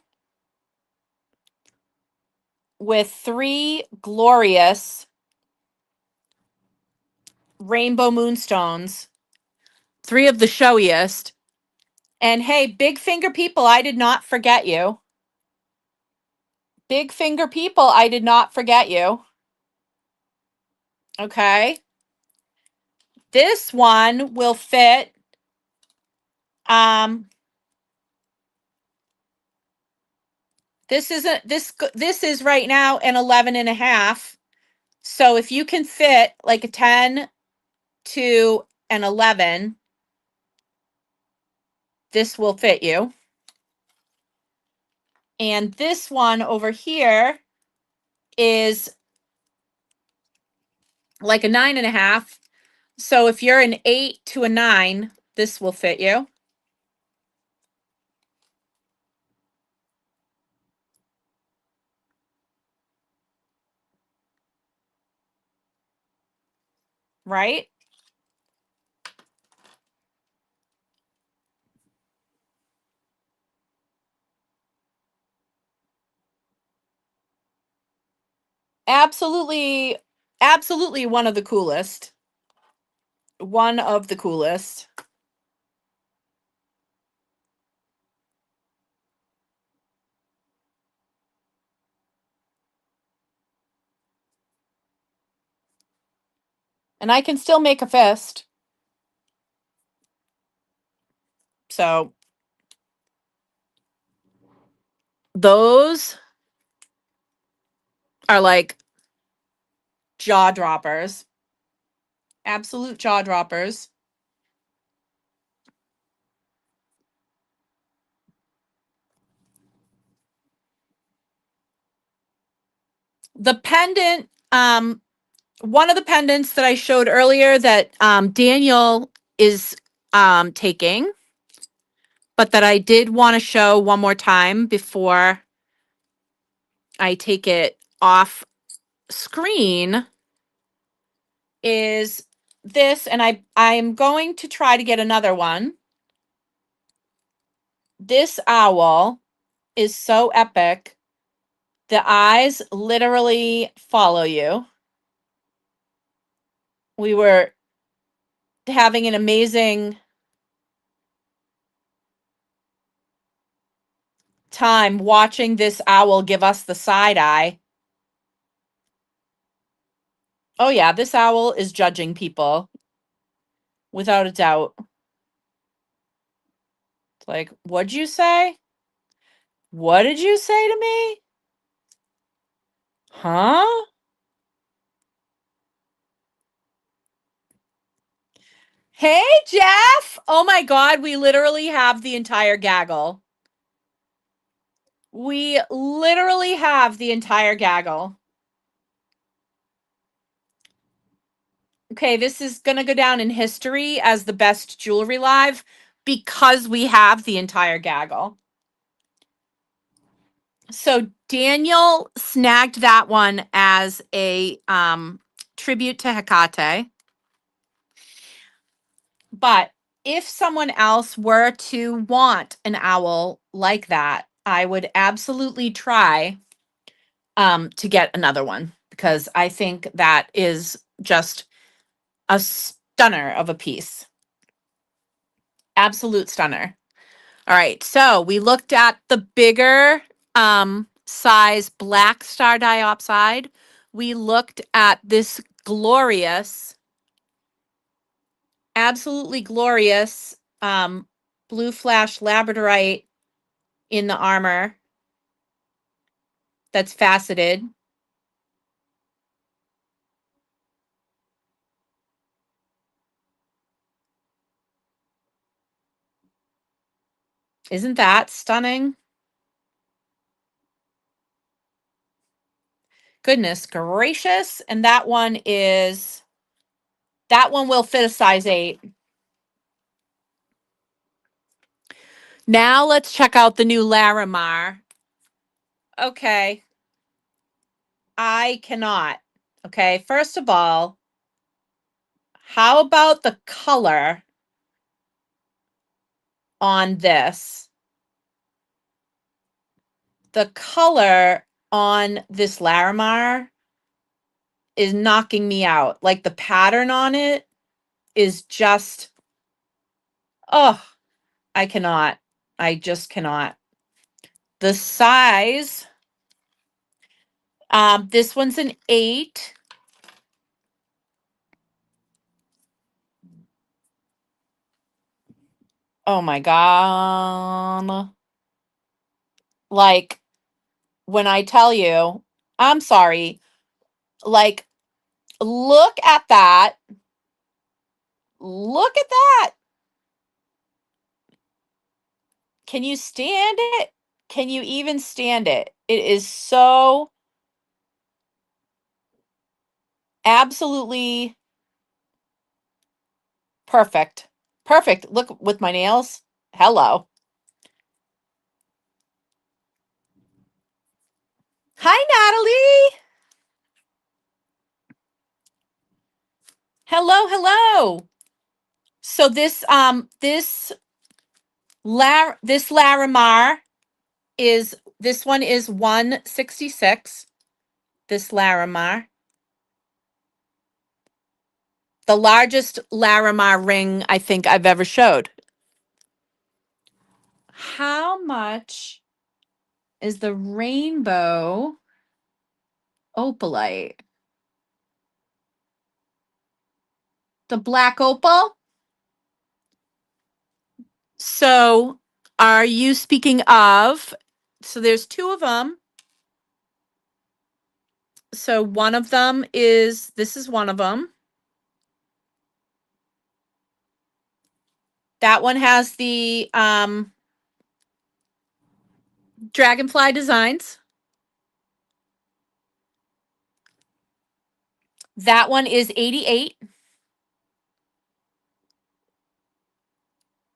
A: with three glorious rainbow moonstones, three of the showiest. And hey, big finger people, I did not forget you. Big finger people, I did not forget you. Okay. This one will fit. Um, this isn't this is right now an 11 and a half. So if you can fit like a 10 to an 11, this will fit you. And this one over here is like a 9.5. So if you're an 8 to a 9, this will fit you. Right? Absolutely, absolutely one of the coolest. One of the coolest. And I can still make a fist. So those are like jaw droppers. Absolute jaw droppers. The pendant, one of the pendants that I showed earlier that Daniel is taking, but that I did want to show one more time before I take it off screen is this, and I'm going to try to get another one. This owl is so epic. The eyes literally follow you. We were having an amazing time watching this owl give us the side eye. Oh yeah, this owl is judging people without a doubt. It's like, what'd you say? What did you say to me? Huh? Hey, Jeff. Oh my God, we literally have the entire gaggle. We literally have the entire gaggle. Okay, this is going to go down in history as the best jewelry live because we have the entire gaggle. So Daniel snagged that one as a tribute to Hecate. But if someone else were to want an owl like that, I would absolutely try to get another one because I think that is just a stunner of a piece. Absolute stunner. All right, so we looked at the bigger size black star diopside. We looked at this glorious, absolutely glorious blue flash labradorite in the armor that's faceted. Isn't that stunning? Goodness gracious. And that one will fit a size 8. Now let's check out the new Larimar. Okay. I cannot. Okay. First of all, how about the color on this? The color on this Larimar is knocking me out. Like the pattern on it is just, oh, I cannot. I just cannot. The size, this one's an 8. Oh my God. Like, when I tell you, I'm sorry, like, look at that. Look at that. Can you stand it? Can you even stand it? It is so absolutely perfect. Perfect. Look with my nails. Hello. Hi, Natalie. Hello, hello. So this Larimar is this one is 166. This Larimar. The largest Larimar ring I think I've ever showed. How much is the rainbow opalite? The black opal? So, are you speaking of? So, there's two of them. So, one of them is this is one of them. That one has the dragonfly designs. That one is 88.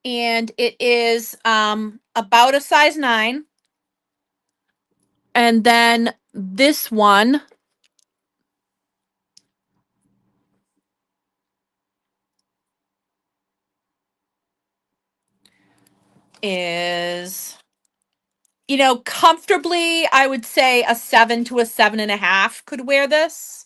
A: And it is about a size 9. And then this one is, comfortably, I would say a 7 to a 7.5 could wear this.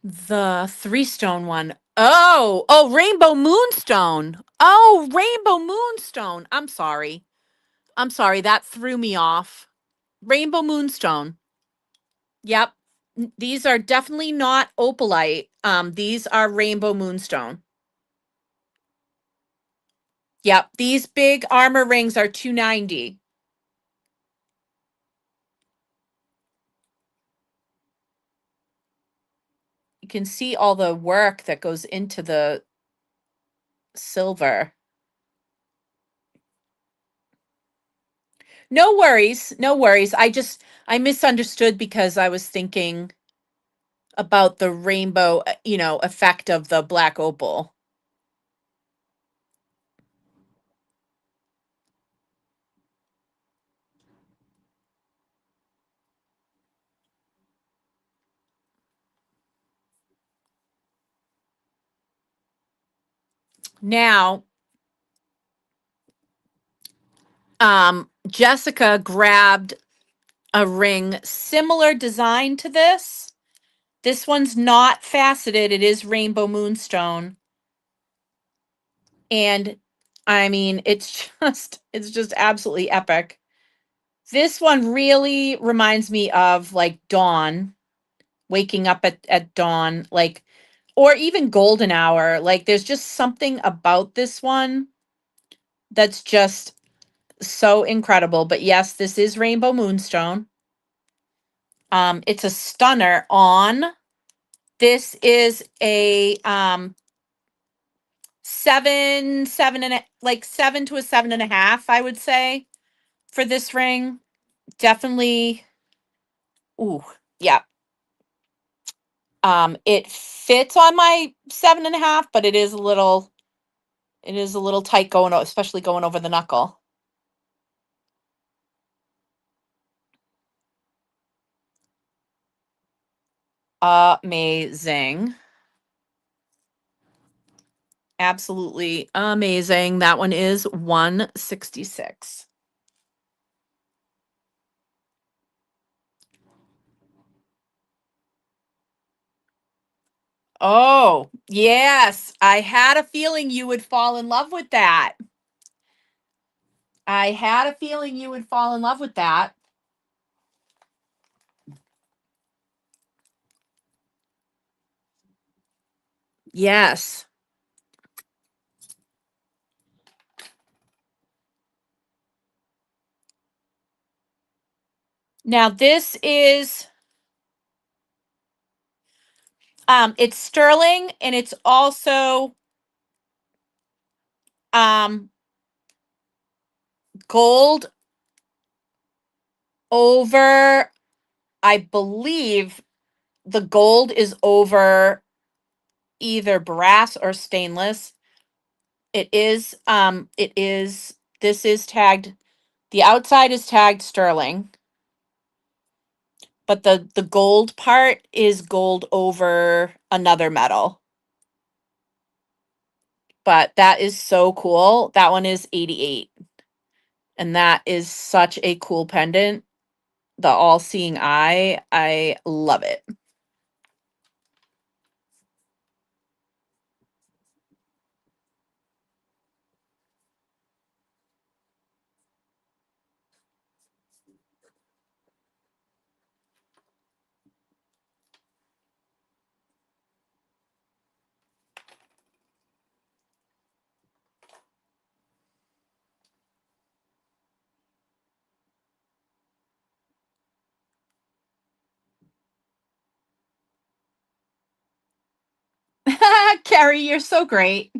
A: The 3-stone one. Oh, Rainbow Moonstone. Oh, Rainbow Moonstone. I'm sorry. That threw me off. Rainbow Moonstone. Yep. These are definitely not opalite. These are rainbow moonstone. Yep, these big armor rings are 290. You can see all the work that goes into the silver. No worries, no worries. I misunderstood because I was thinking about the rainbow, effect of the black opal. Now, Jessica grabbed a ring similar design to this. This one's not faceted, it is rainbow moonstone. And I mean, it's just absolutely epic. This one really reminds me of like dawn, waking up at dawn, like, or even golden hour. Like there's just something about this one that's just so incredible. But yes, this is rainbow moonstone. It's a stunner on. This is a 7 to a 7.5, I would say, for this ring. Definitely. Ooh, yeah. It fits on my 7.5, but it is a little tight especially going over the knuckle. Amazing. Absolutely amazing. That one is 166. Oh, yes. I had a feeling you would fall in love with that. I had a feeling you would fall in love with that. Yes. Now this is it's sterling and it's also um gold over, I believe the gold is over either brass or stainless. This is tagged, the outside is tagged sterling, but the gold part is gold over another metal. But that is so cool. That one is 88. And that is such a cool pendant. The all-seeing eye. I love it. Carrie, you're so great.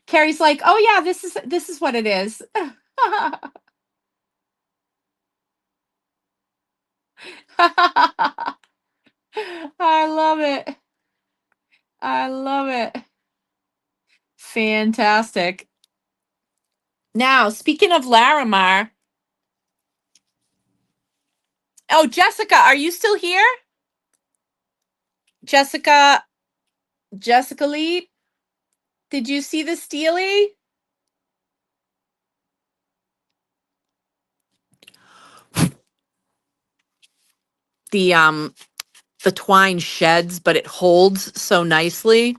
A: Carrie's like, "Oh yeah, this is what it is." I love it. I love it. Fantastic. Now, speaking of Larimar, oh, Jessica, are you still here? Jessica, Jessica Lee, did you see the Steely? The the twine sheds, but it holds so nicely.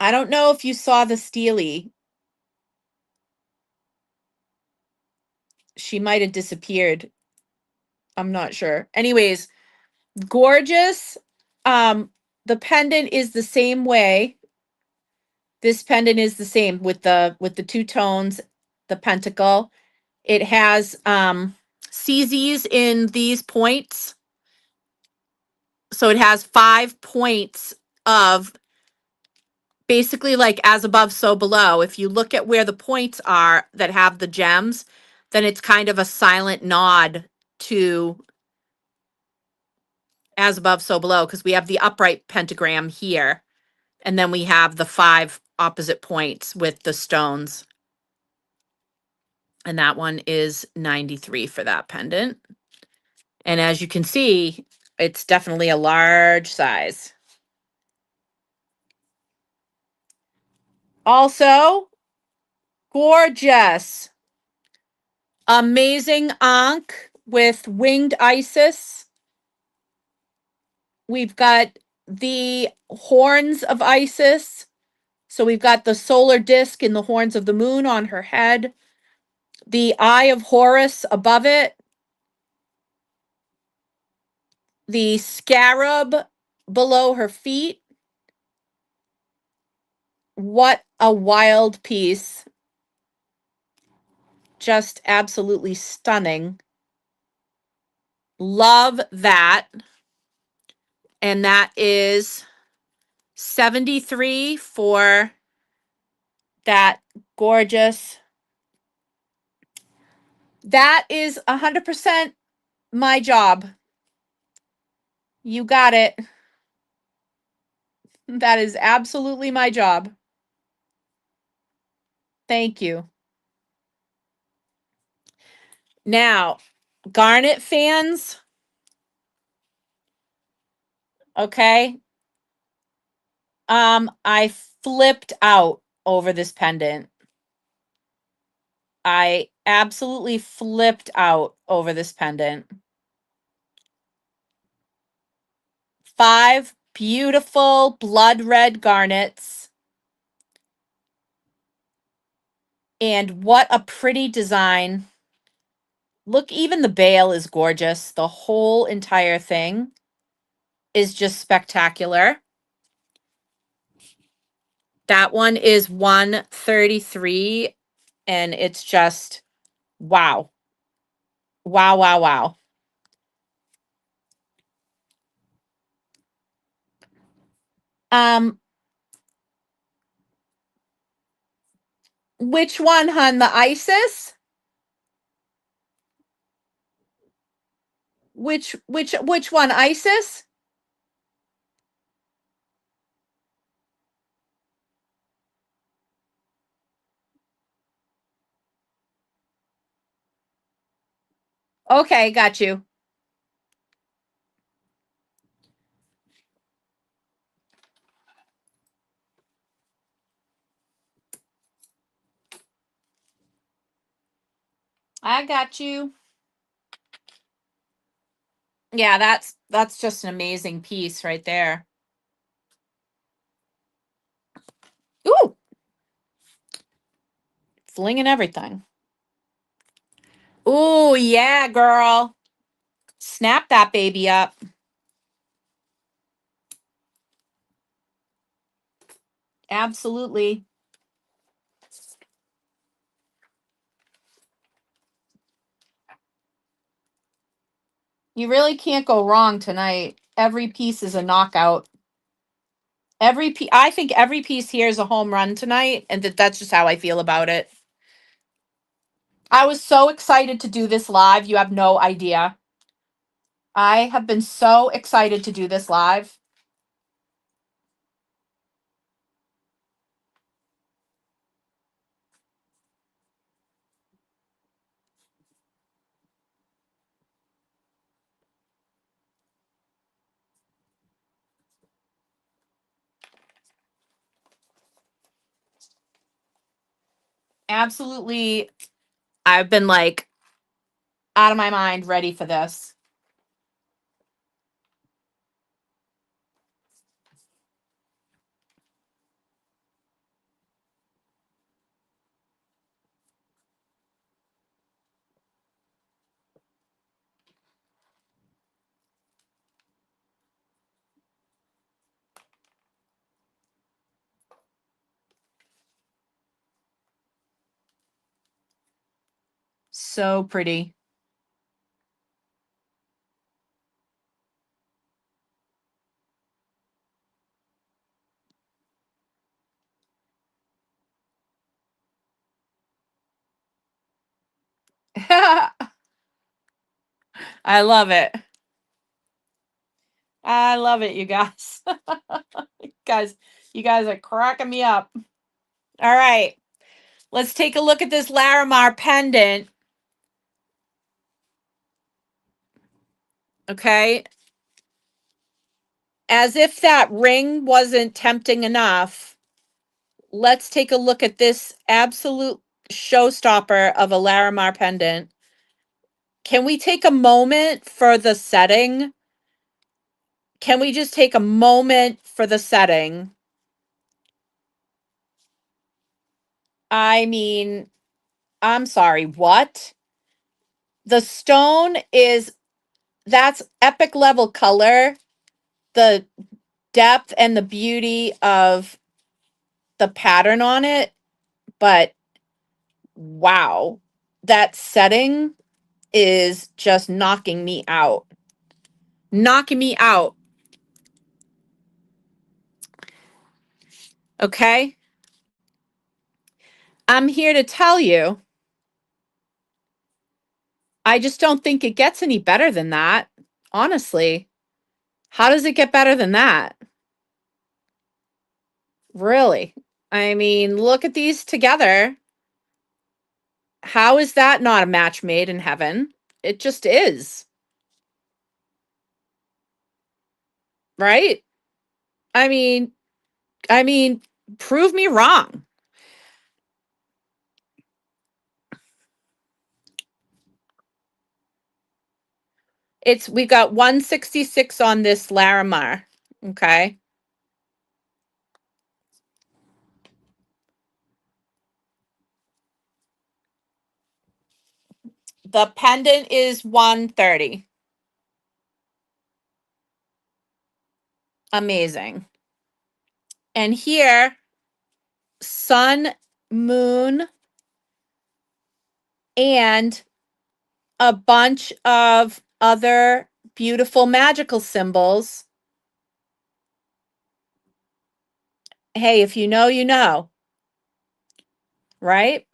A: I don't know if you saw the Steely. She might have disappeared. I'm not sure. Anyways, gorgeous. The pendant is the same way. This pendant is the same with the two tones, the pentacle. It has CZs in these points. So it has 5 points of basically like as above, so below. If you look at where the points are that have the gems, then it's kind of a silent nod to as above, so below, because we have the upright pentagram here. And then we have the 5 opposite points with the stones. And that one is 93 for that pendant. And as you can see, it's definitely a large size. Also, gorgeous. Amazing Ankh with winged Isis. We've got the horns of Isis. So we've got the solar disk and the horns of the moon on her head. The eye of Horus above it. The scarab below her feet. What a wild piece. Just absolutely stunning. Love that. And that is 73 for that gorgeous. That is 100% my job. You got it. That is absolutely my job. Thank you. Now, garnet fans. Okay. I flipped out over this pendant. I absolutely flipped out over this pendant. 5 beautiful blood red garnets. And what a pretty design. Look, even the bail is gorgeous. The whole entire thing is just spectacular. That one is 133 and it's just wow. Wow, wow, wow. Um which one, hun? The Isis? Which one? Isis? Okay, got you. I got you. Yeah, that's just an amazing piece right there. Ooh, flinging everything. Ooh, yeah, girl. Snap that baby up. Absolutely. You really can't go wrong tonight. Every piece is a knockout. I think every piece here is a home run tonight, and that's just how I feel about it. I was so excited to do this live. You have no idea. I have been so excited to do this live. Absolutely. I've been like out of my mind ready for this. So pretty. I love it. I love it, you guys. guys, you guys are cracking me up. All right. Let's take a look at this Larimar pendant. Okay. As if that ring wasn't tempting enough, let's take a look at this absolute showstopper of a Larimar pendant. Can we take a moment for the setting? Can we just take a moment for the setting? I mean, I'm sorry, what? The stone is, that's epic level color. The depth and the beauty of the pattern on it, but wow, that setting is just knocking me out. Knocking me out. Okay? I'm here to tell you, I just don't think it gets any better than that. Honestly. How does it get better than that? Really? I mean, look at these together. How is that not a match made in heaven? It just is. Right? I mean, I mean, prove me wrong. We got 166 on this Larimar. Okay. The pendant is 130. Amazing. And here, sun, moon, and a bunch of other beautiful magical symbols. Hey, if you know, you know. Right?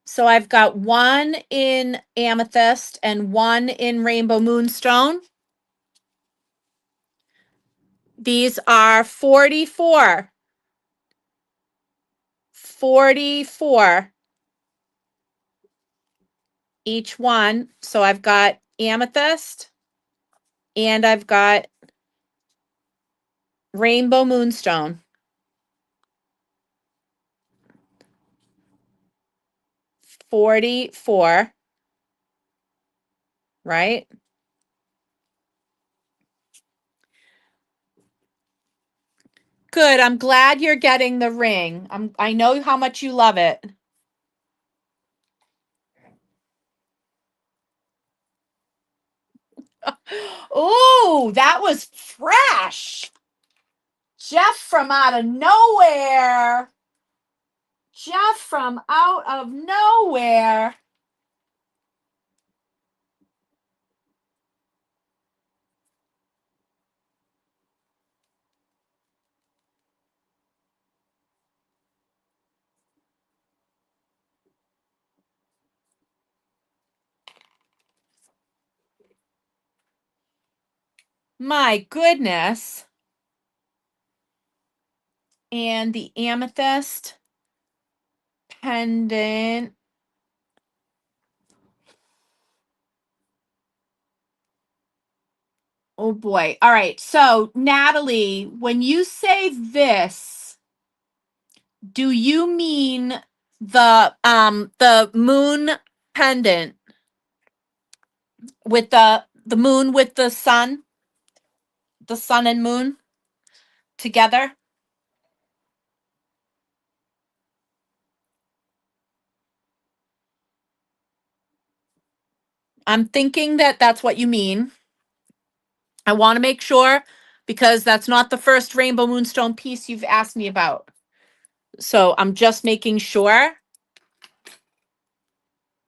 A: So I've got one in amethyst and one in rainbow moonstone. These are 44. 44 each one. So I've got amethyst and I've got rainbow moonstone. 44, right? Good. I'm glad you're getting the ring. I know how much you love it. Oh, that was fresh. Jeff from out of nowhere. Jeff from out of nowhere. My goodness. And the amethyst pendant. Oh boy. All right. So, Natalie, when you say this, do you mean the moon pendant with the moon with the sun and moon together? I'm thinking that that's what you mean. I want to make sure because that's not the first rainbow moonstone piece you've asked me about. So I'm just making sure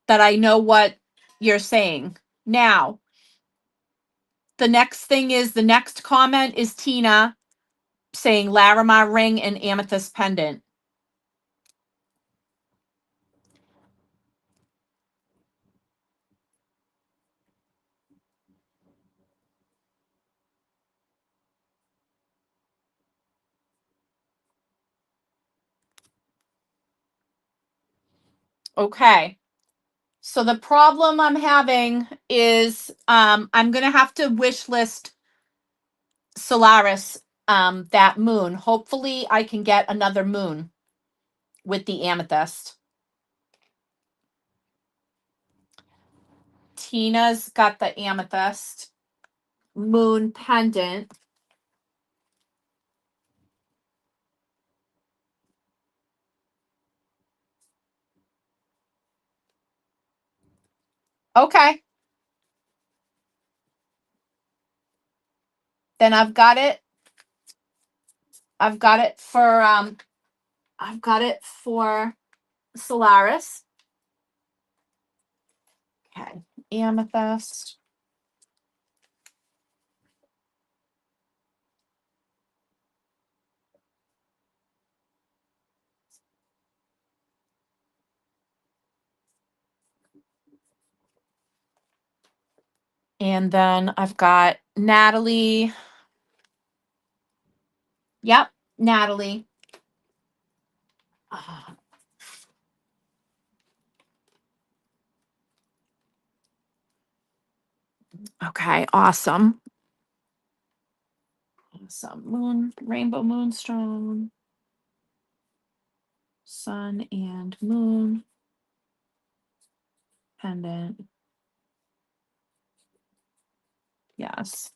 A: that I know what you're saying. Now, the next comment is Tina saying Larimar ring and amethyst pendant. Okay. So the problem I'm having is I'm going to have to wish list Solaris that moon. Hopefully I can get another moon with the amethyst. Tina's got the amethyst moon pendant. Okay. Then I've got it. I've got it for Solaris. Okay. Amethyst. And then I've got Natalie. Yep, Natalie. Ah, okay, awesome. Awesome. Moon, rainbow moonstone, sun and moon pendant. Yes.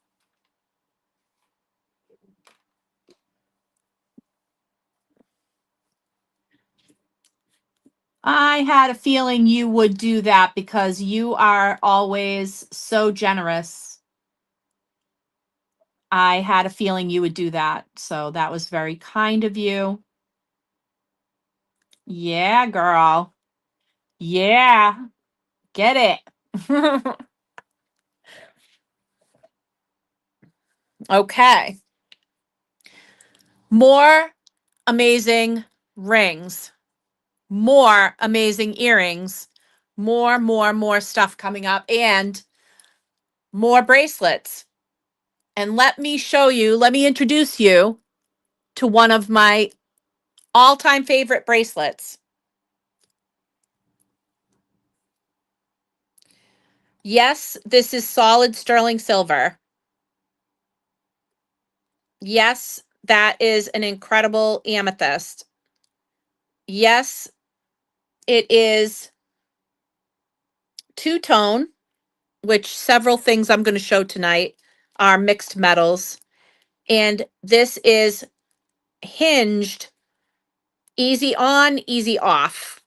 A: I had a feeling you would do that because you are always so generous. I had a feeling you would do that. So that was very kind of you. Yeah, girl. Yeah. Get it. Okay. More amazing rings, more amazing earrings, more stuff coming up, and more bracelets. And let me introduce you to one of my all time favorite bracelets. Yes, this is solid sterling silver. Yes, that is an incredible amethyst. Yes, it is two tone, which several things I'm going to show tonight are mixed metals. And this is hinged, easy on, easy off.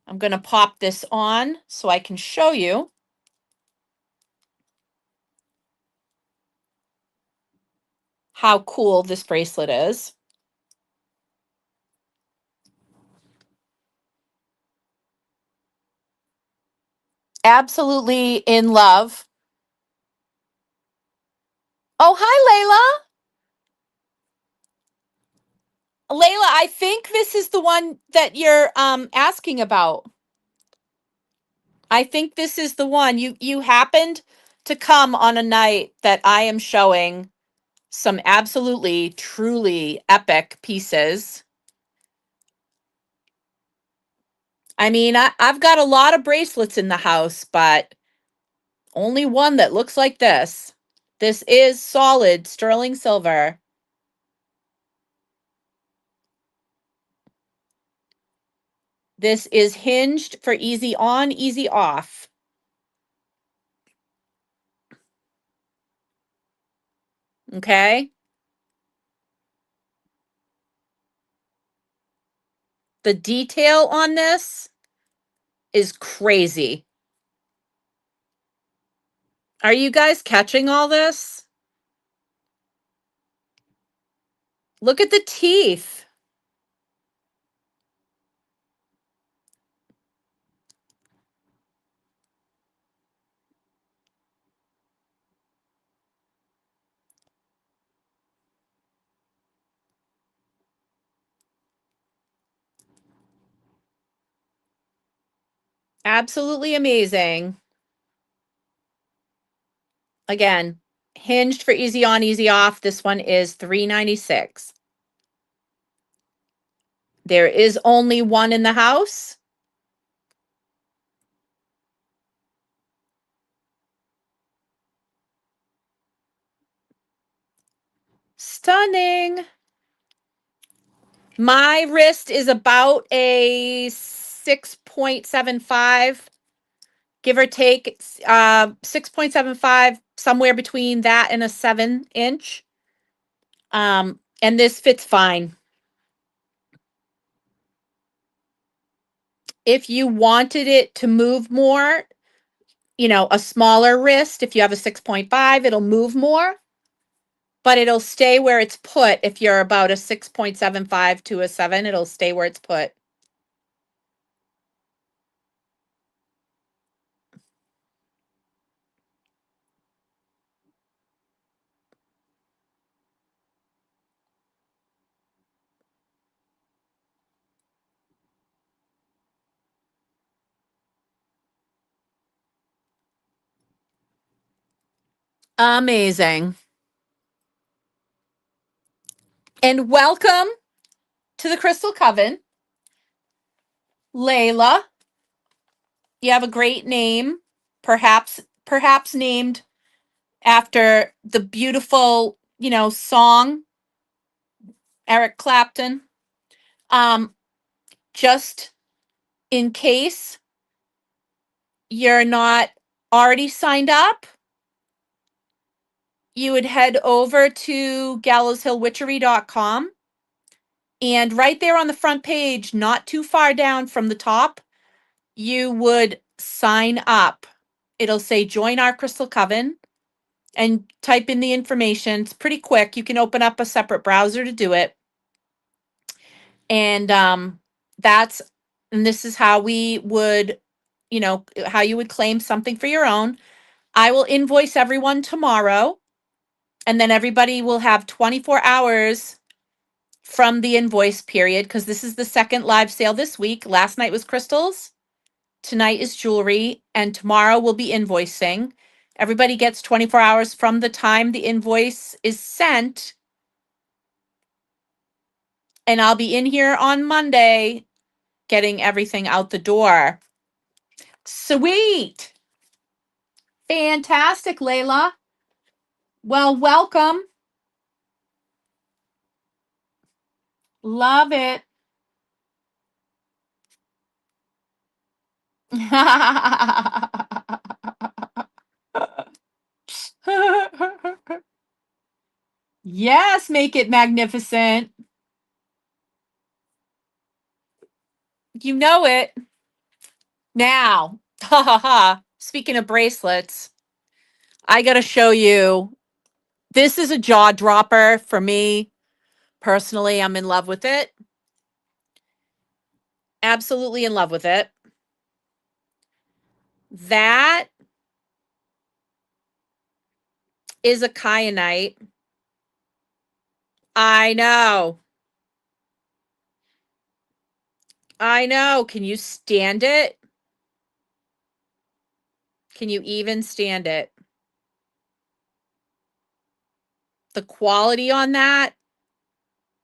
A: I'm going to pop this on so I can show you how cool this bracelet is. Absolutely in love. Oh, hi, Layla. Layla, I think this is the one that you're asking about. I think this is the one. You happened to come on a night that I am showing some absolutely truly epic pieces. I mean, I've got a lot of bracelets in the house, but only one that looks like this. This is solid sterling silver. This is hinged for easy on, easy off. Okay. The detail on this is crazy. Are you guys catching all this? Look at the teeth. Absolutely amazing. Again, hinged for easy on, easy off. This one is $3.96. There is only one in the house. Stunning. My wrist is about a 6.75, give or take. It's 6.75, somewhere between that and a 7 inch. And this fits fine. If you wanted it to move more, a smaller wrist, if you have a 6.5, it'll move more, but it'll stay where it's put. If you're about a 6.75 to a 7, it'll stay where it's put. Amazing. And welcome to the Crystal Coven, Layla. You have a great name, perhaps named after the beautiful, song, Eric Clapton. Just in case you're not already signed up, you would head over to gallowshillwitchery.com, and right there on the front page, not too far down from the top, you would sign up. It'll say join our Crystal Coven, and type in the information. It's pretty quick. You can open up a separate browser to do it. And this is how we would, how you would claim something for your own. I will invoice everyone tomorrow, and then everybody will have 24 hours from the invoice period, because this is the second live sale this week. Last night was crystals, tonight is jewelry, and tomorrow will be invoicing. Everybody gets 24 hours from the time the invoice is sent, and I'll be in here on Monday getting everything out the door. Sweet. Fantastic, Layla. Well, welcome. Love it. Yes, make it magnificent. You know it. Now, ha ha ha. Speaking of bracelets, I got to show you. This is a jaw dropper for me. Personally, I'm in love with it. Absolutely in love with it. That is a kyanite. I know. I know. Can you stand it? Can you even stand it? The quality on that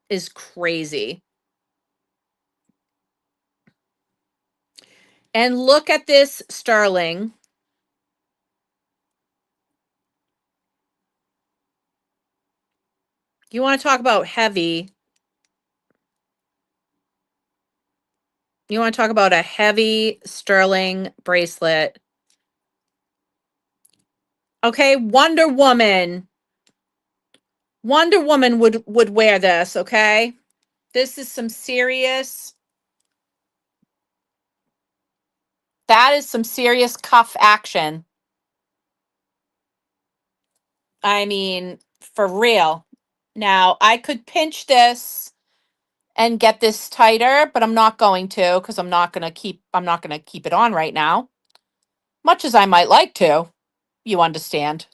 A: is crazy. And look at this sterling. You want to talk about heavy? You want to talk about a heavy sterling bracelet? Okay, Wonder Woman. Wonder Woman would wear this, okay? This is some serious. That is some serious cuff action. I mean, for real. Now, I could pinch this and get this tighter, but I'm not going to because I'm not going to keep it on right now. Much as I might like to, you understand.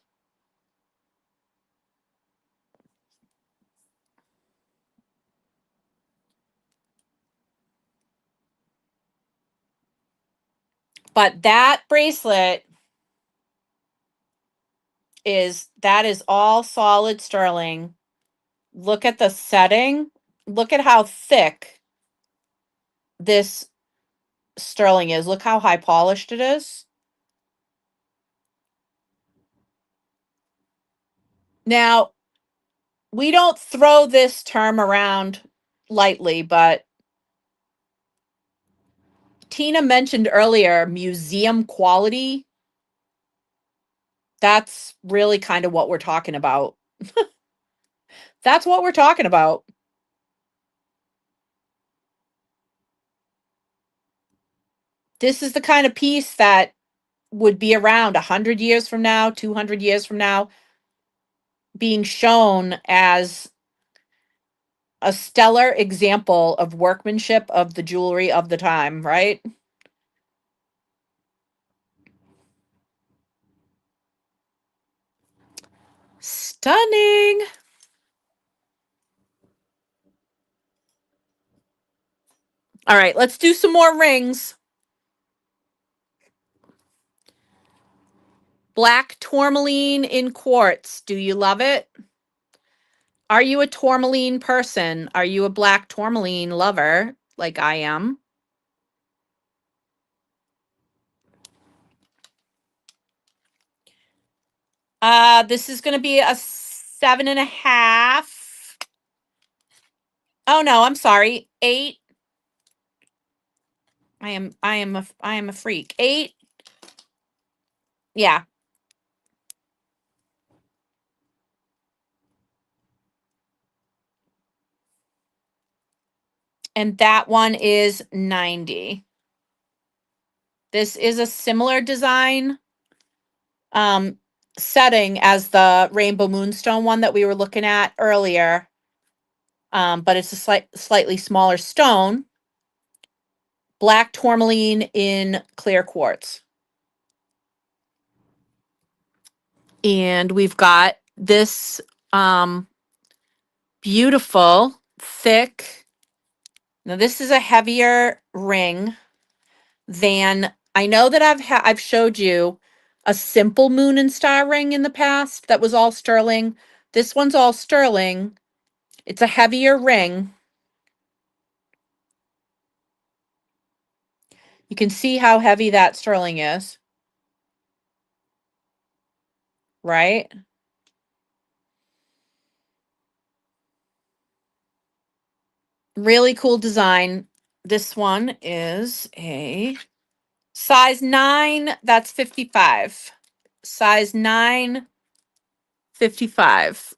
A: But that bracelet is all solid sterling. Look at the setting. Look at how thick this sterling is. Look how high polished it is. Now, we don't throw this term around lightly, but Tina mentioned earlier museum quality. That's really kind of what we're talking about. That's what we're talking about. This is the kind of piece that would be around 100 years from now, 200 years from now, being shown as a stellar example of workmanship of the jewelry of the time, right? Stunning. All right, let's do some more rings. Black tourmaline in quartz. Do you love it? Are you a tourmaline person? Are you a black tourmaline lover like I am? This is going to be a 7.5. Oh no, I'm sorry. 8. I am a freak. 8. Yeah. And that one is 90. This is a similar design um setting as the rainbow moonstone one that we were looking at earlier. But it's a slightly smaller stone. Black tourmaline in clear quartz. And we've got this beautiful, thick. Now this is a heavier ring than I know that I've showed you a simple moon and star ring in the past that was all sterling. This one's all sterling. It's a heavier ring. You can see how heavy that sterling is, right? Really cool design. This one is a size 9, that's 55. Size 9, 55.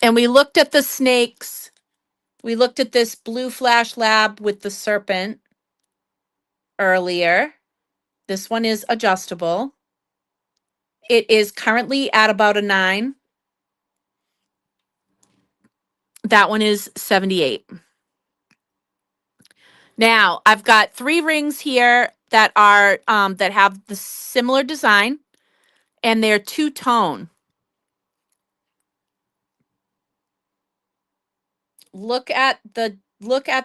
A: And we looked at the snakes. We looked at this blue flash lab with the serpent earlier. This one is adjustable. It is currently at about a 9. That one is 78. Now, I've got 3 rings here that are that have the similar design, and they're two-tone. Look at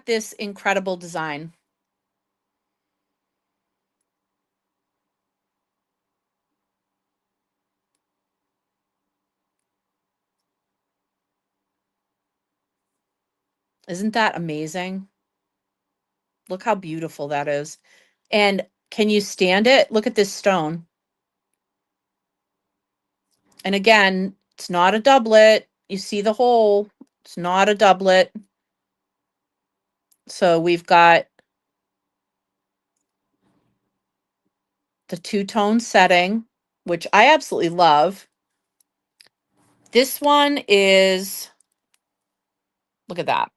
A: this incredible design. Isn't that amazing? Look how beautiful that is. And can you stand it? Look at this stone. And again, it's not a doublet. You see the hole. It's not a doublet. So we've got the two-tone setting, which I absolutely love. This one is, look at that.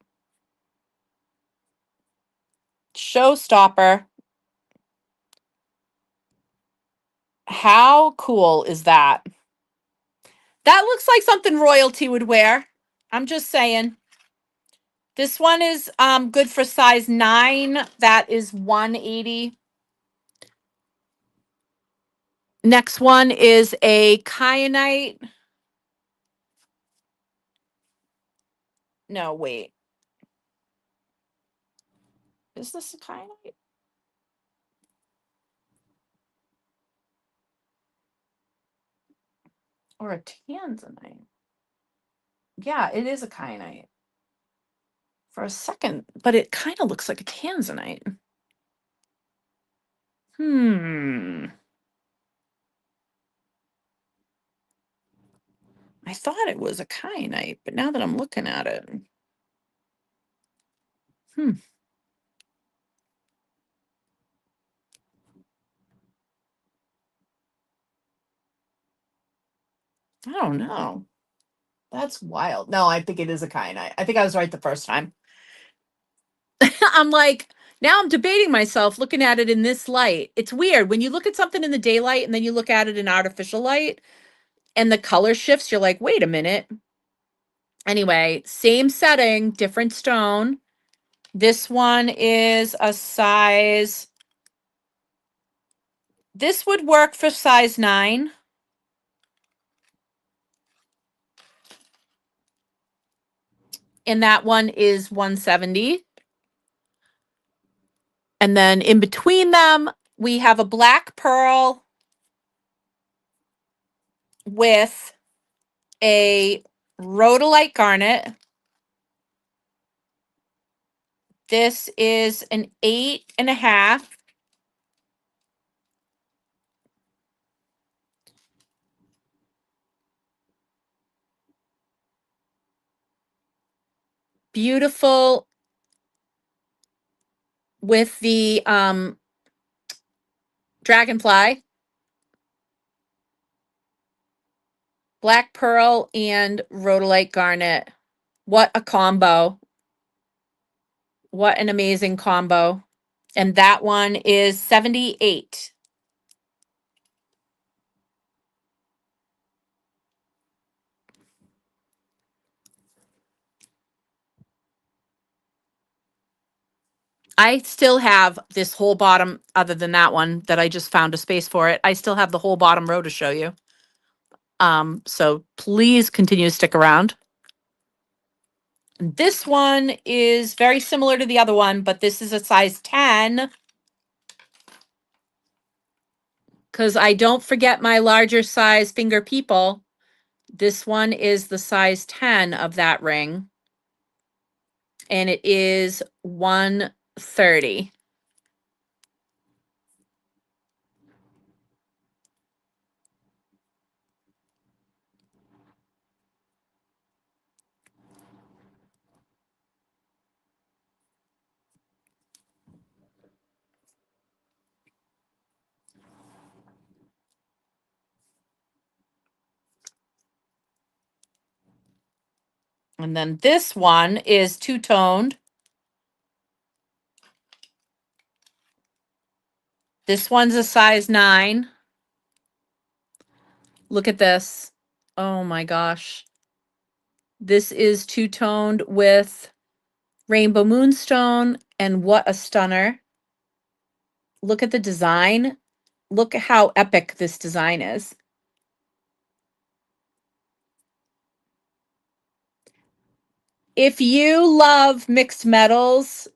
A: Showstopper. How cool is that? That looks like something royalty would wear. I'm just saying. This one is good for size 9. That is 180. Next one is a kyanite. No, wait. Is this a kyanite? Or a tanzanite? Yeah, it is a kyanite. For a second, but it kind of looks like a tanzanite. I thought it was a kyanite, but now that I'm looking at it, hmm, I don't know. That's wild. No, I think it is a kyanite. I think I was right the first time. I'm like, now I'm debating myself looking at it in this light. It's weird when you look at something in the daylight and then you look at it in artificial light and the color shifts. You're like, wait a minute. Anyway, same setting, different stone. This one is a size. This would work for size 9. And that one is 170. And then in between them, we have a black pearl with a rhodolite garnet. This is an 8.5. Beautiful with the dragonfly, black pearl, and rhodolite garnet. What a combo. What an amazing combo. And that one is 78. I still have this whole bottom, other than that one that I just found a space for it. I still have the whole bottom row to show you. So please continue to stick around. This one is very similar to the other one, but this is a size 10. Because I don't forget my larger size finger people. This one is the size 10 of that ring. And it is 130. And then this one is two-toned. This one's a size 9. Look at this. Oh my gosh. This is two-toned with rainbow moonstone, and what a stunner. Look at the design. Look at how epic this design is. If you love mixed metals,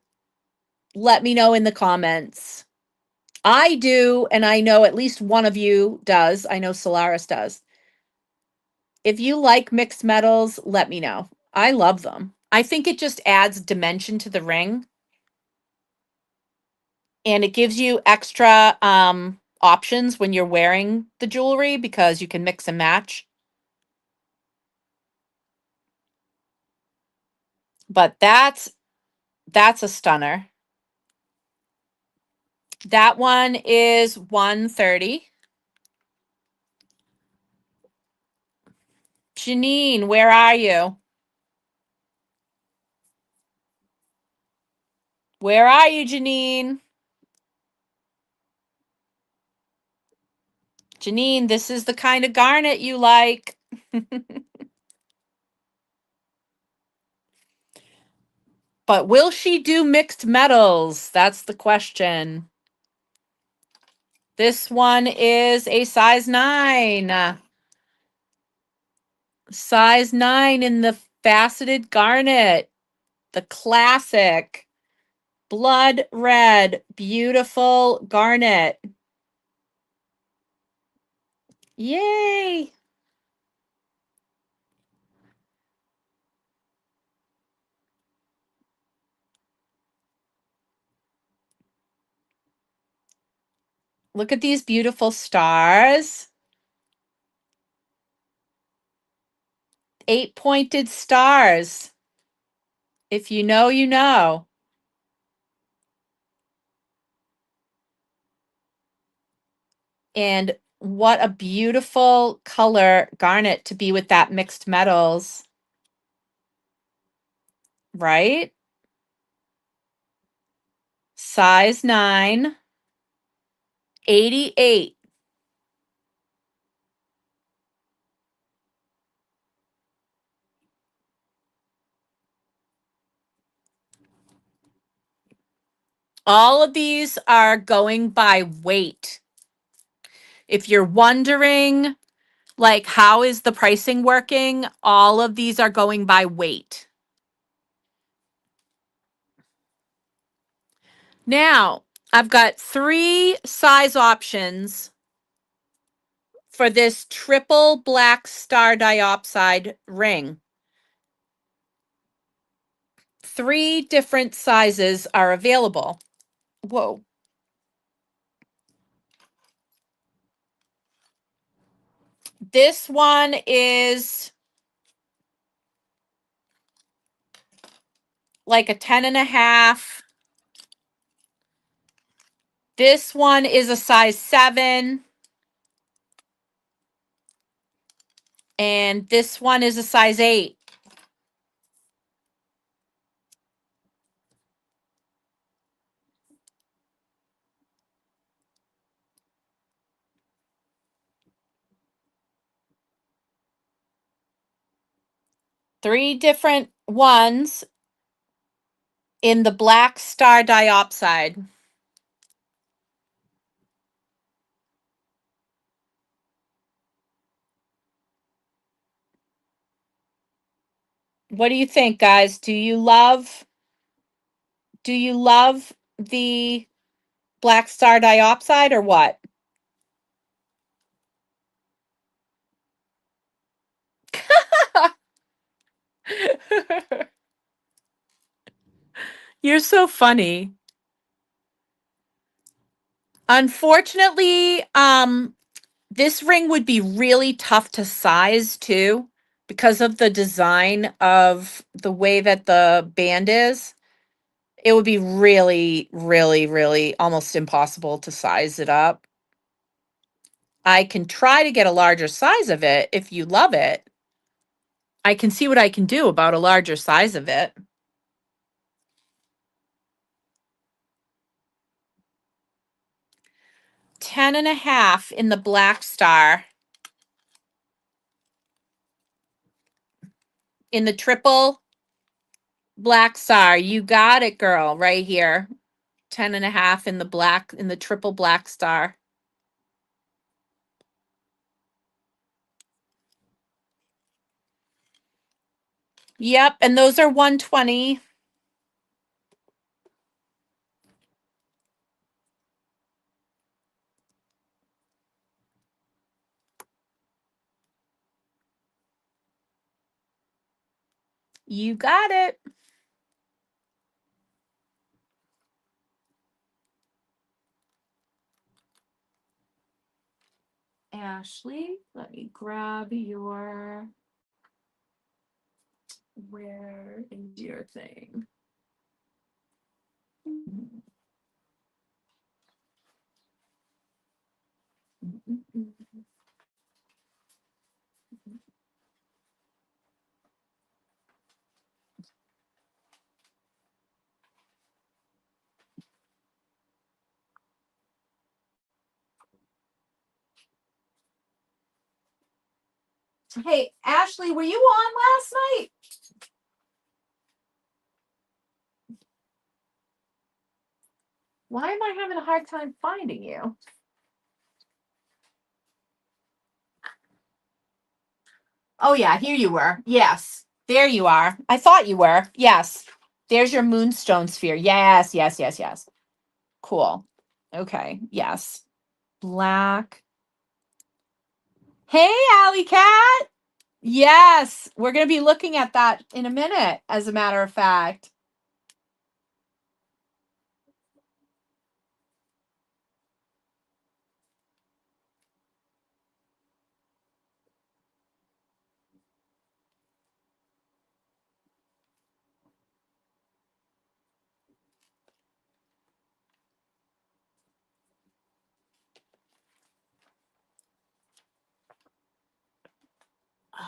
A: let me know in the comments. I do, and I know at least one of you does. I know Solaris does. If you like mixed metals, let me know. I love them. I think it just adds dimension to the ring, and it gives you extra options when you're wearing the jewelry because you can mix and match. But that's a stunner. That one is 130. Janine, where are you? Where are you, Janine? Janine, this is the kind of garnet you like. But will she do mixed metals? That's the question. This one is a size 9. Size 9 in the faceted garnet. The classic blood red, beautiful garnet. Yay! Look at these beautiful stars. 8-pointed stars. If you know, you know. And what a beautiful color garnet to be with that mixed metals, right? Size 9, 88. All of these are going by weight. If you're wondering, like, how is the pricing working? All of these are going by weight. Now, I've got 3 size options for this triple black star diopside ring. 3 different sizes are available. Whoa. This one is like a 10.5. This one is a size 7. And this one is a size 8. Three different ones in the black star diopside. What do you think, guys? Do you love the black star diopside or what? You're so funny. Unfortunately, this ring would be really tough to size too because of the design of the way that the band is. It would be really, really, really almost impossible to size it up. I can try to get a larger size of it if you love it. I can see what I can do about a larger size of it. 10.5 in the black star. In the triple black star. You got it, girl, right here. 10.5 in the triple black star. Yep, and those are 120. You got it. Ashley, let me grab where is your thing? Hey, Ashley, were you on last night? Why am I having a hard time finding you? Oh, yeah, here you were. Yes. There you are. I thought you were. Yes. There's your moonstone sphere. Yes, yes, yes, yes. Cool. Okay. Yes. Black. Hey, Alley Cat. Yes. We're going to be looking at that in a minute, as a matter of fact.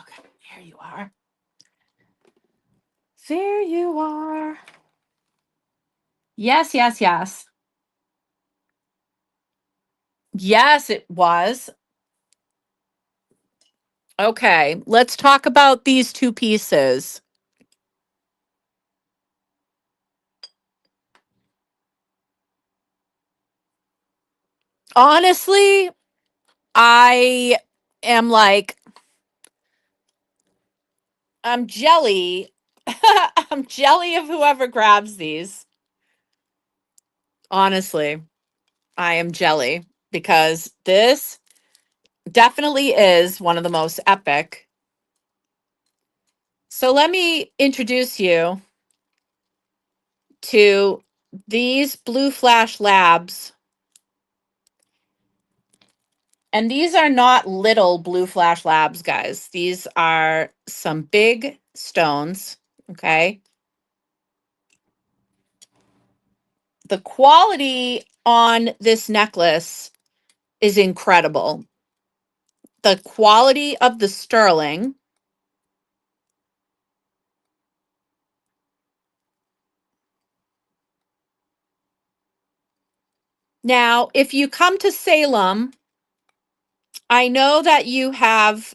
A: Okay. There you are. There you are. Yes, yes, yes. Yes, it was. Okay. Let's talk about these two pieces. Honestly, I am like, I'm jelly. I'm jelly of whoever grabs these. Honestly, I am jelly because this definitely is one of the most epic. So let me introduce you to these Blue Flash Labs. And these are not little Blue Flash Labs, guys. These are some big stones, okay? The quality on this necklace is incredible. The quality of the sterling. Now, if you come to Salem, I know that you have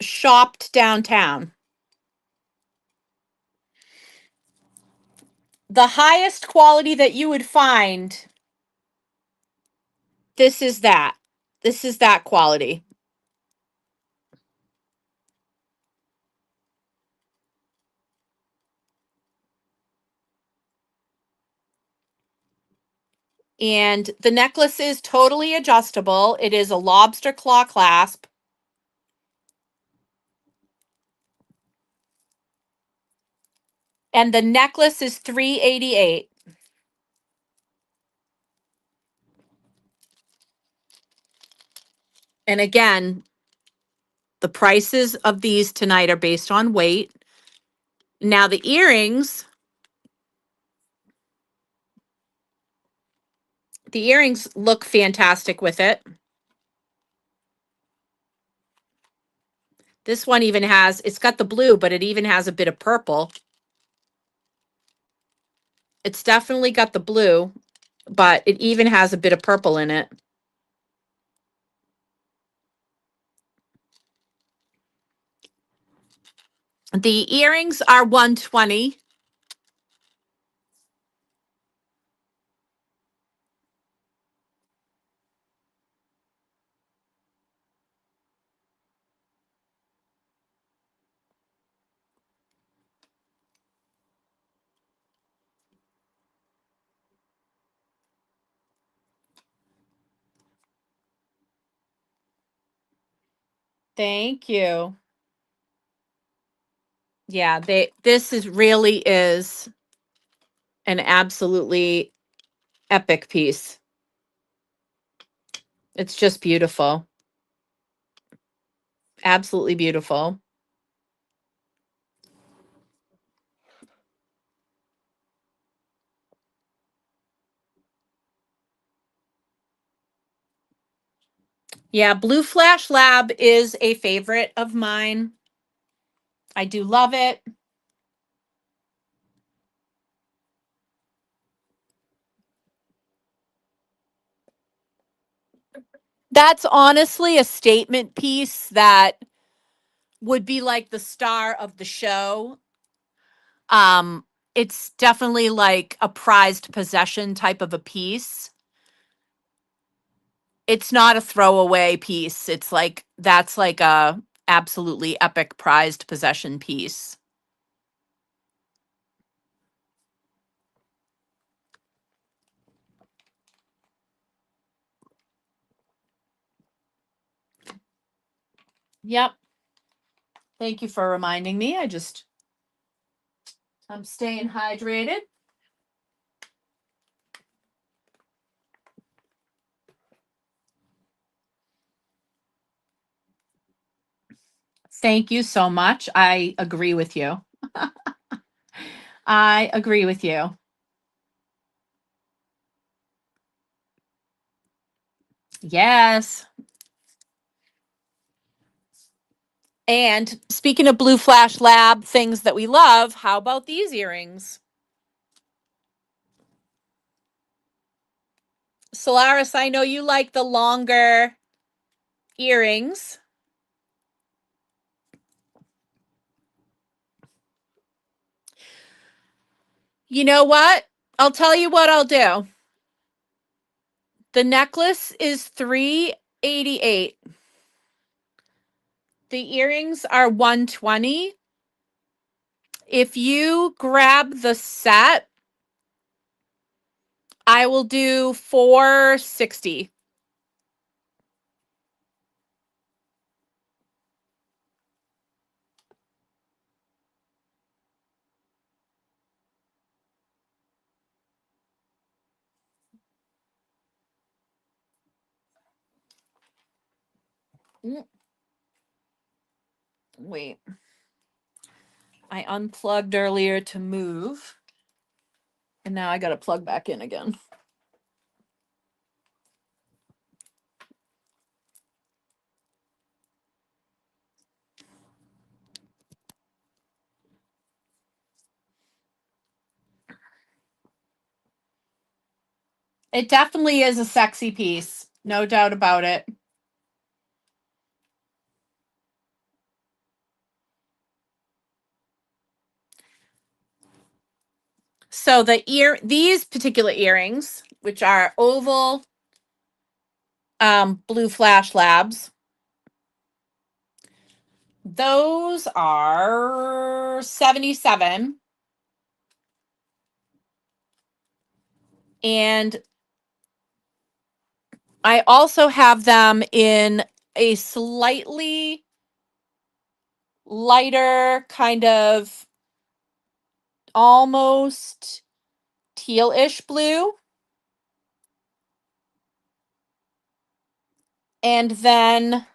A: shopped downtown. The highest quality that you would find, this is that. This is that quality. And the necklace is totally adjustable. It is a lobster claw clasp. And the necklace is $388. And again, the prices of these tonight are based on weight. Now the earrings look fantastic with it. This one even has, it's got the blue, but it even has a bit of purple. It's definitely got the blue, but it even has a bit of purple in it. The earrings are $120. Thank you. Yeah, this is really is an absolutely epic piece. It's just beautiful. Absolutely beautiful. Yeah, Blue Flash Lab is a favorite of mine. I do love it. That's honestly a statement piece that would be like the star of the show. it's definitely like a prized possession type of a piece. It's not a throwaway piece. It's like that's like a absolutely epic prized possession piece. Yep. Thank you for reminding me. I'm staying hydrated. Thank you so much. I agree with you. I agree with you. Yes. And speaking of Blue Flash Lab things that we love, how about these earrings? Solaris, I know you like the longer earrings. You know what? I'll tell you what I'll do. The necklace is $388. The earrings are $120. If you grab the set, I will do $460. Wait. I unplugged earlier to move, and now I got to plug back in again. It definitely is a sexy piece. No doubt about it. So these particular earrings, which are oval Blue Flash Labs, those are 77. And I also have them in a slightly lighter kind of almost teal-ish blue. And then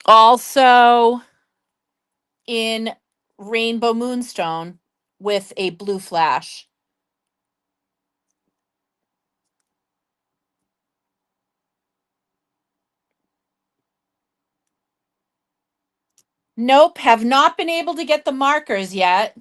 A: also in Rainbow Moonstone with a blue flash. Nope, have not been able to get the markers yet.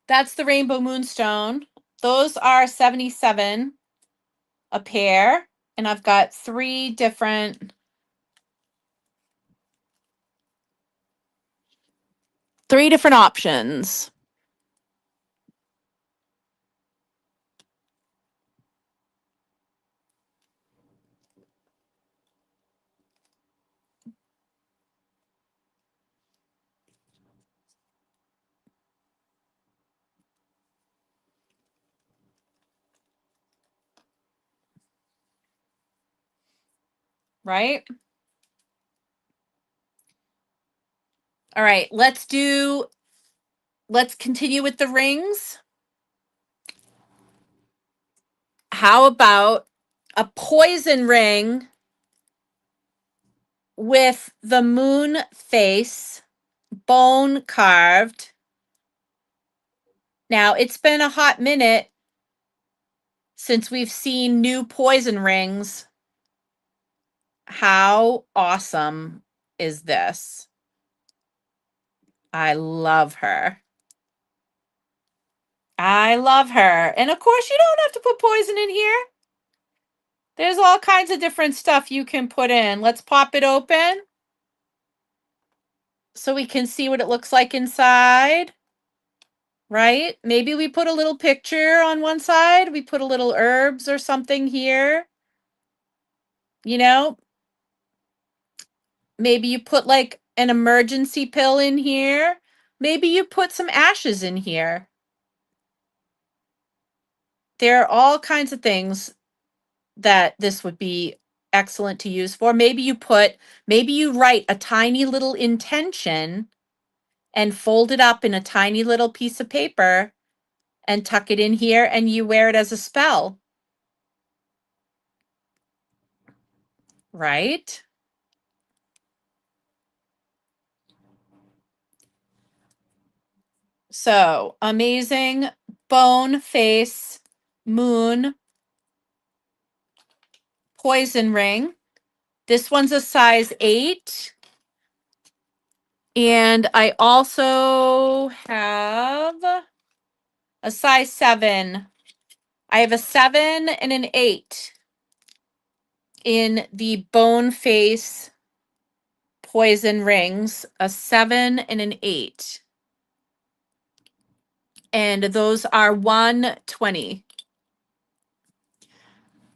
A: That's the Rainbow Moonstone. Those are 77 a pair. And I've got three different options. Right? All right, let's continue with the rings. How about a poison ring with the moon face bone carved? Now, it's been a hot minute since we've seen new poison rings. How awesome is this? I love her. I love her. And of course, you don't have to put poison in here. There's all kinds of different stuff you can put in. Let's pop it open so we can see what it looks like inside. Right? Maybe we put a little picture on one side. We put a little herbs or something here. You know, maybe you put like an emergency pill in here. Maybe you put some ashes in here. There are all kinds of things that this would be excellent to use for. Maybe you write a tiny little intention and fold it up in a tiny little piece of paper and tuck it in here and you wear it as a spell. Right? So, amazing bone face moon poison ring. This one's a size 8. And I also have a size 7. I have a 7 and an 8 in the bone face poison rings, a 7 and an 8. And those are 120.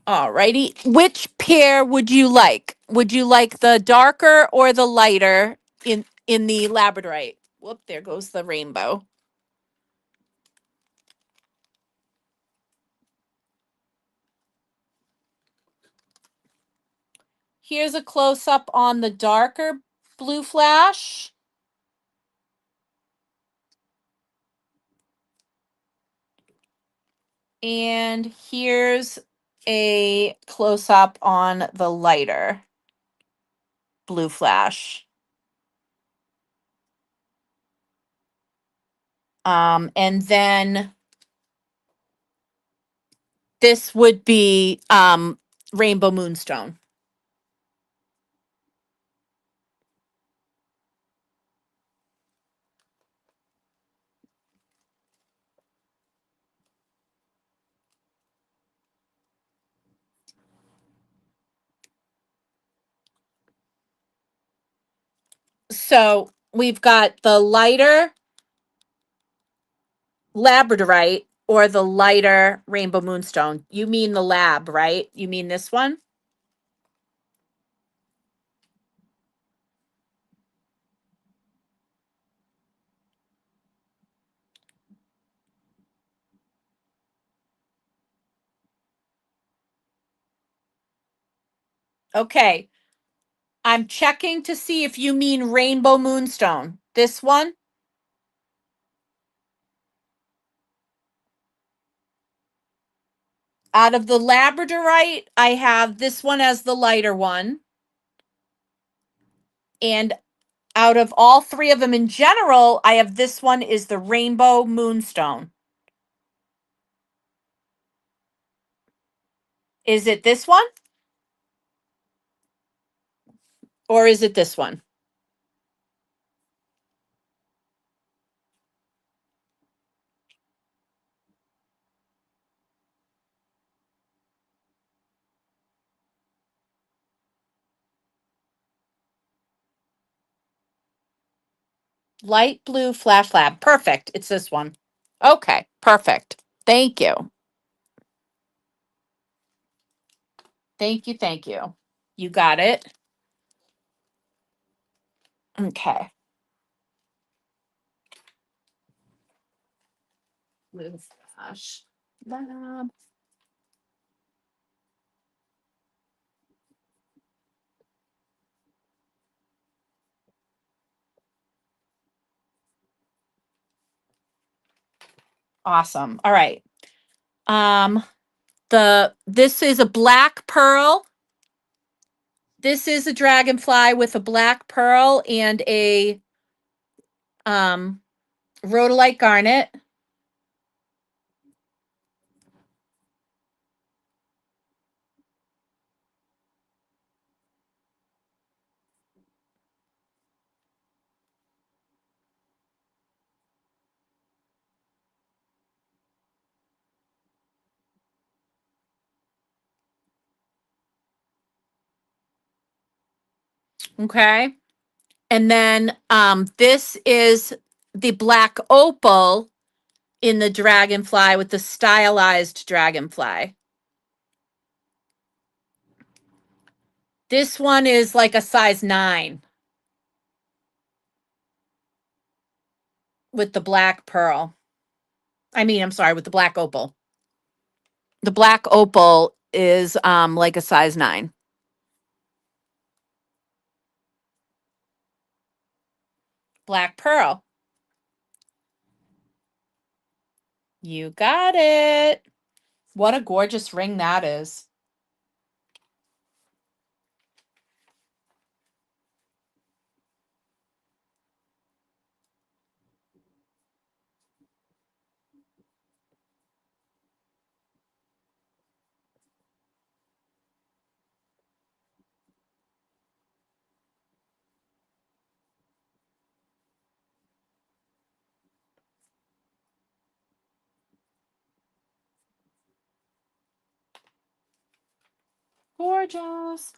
A: Alrighty. Which pair would you like? Would you like the darker or the lighter in the labradorite? Whoop, there goes the rainbow. Here's a close up on the darker blue flash. And here's a close up on the lighter blue flash. And then this would be rainbow moonstone. So we've got the lighter labradorite or the lighter rainbow moonstone. You mean the lab, right? You mean this one? Okay. I'm checking to see if you mean rainbow moonstone. This one? Out of the labradorite, I have this one as the lighter one. And out of all 3 of them in general, I have this one is the rainbow moonstone. Is it this one? Or is it this one? Light blue flash lab. Perfect. It's this one. Okay, perfect. Thank you. Thank you. Thank you. You got it. Okay. Blue flash lab. Awesome. All right. Um, this is a black pearl. This is a dragonfly with a black pearl and a rhodolite garnet. Okay. And then this is the black opal in the dragonfly with the stylized dragonfly. This one is like a size 9 with the black pearl. I'm sorry, with the black opal. The black opal is like a size 9. Black pearl. You got it. What a gorgeous ring that is. Gorgeous.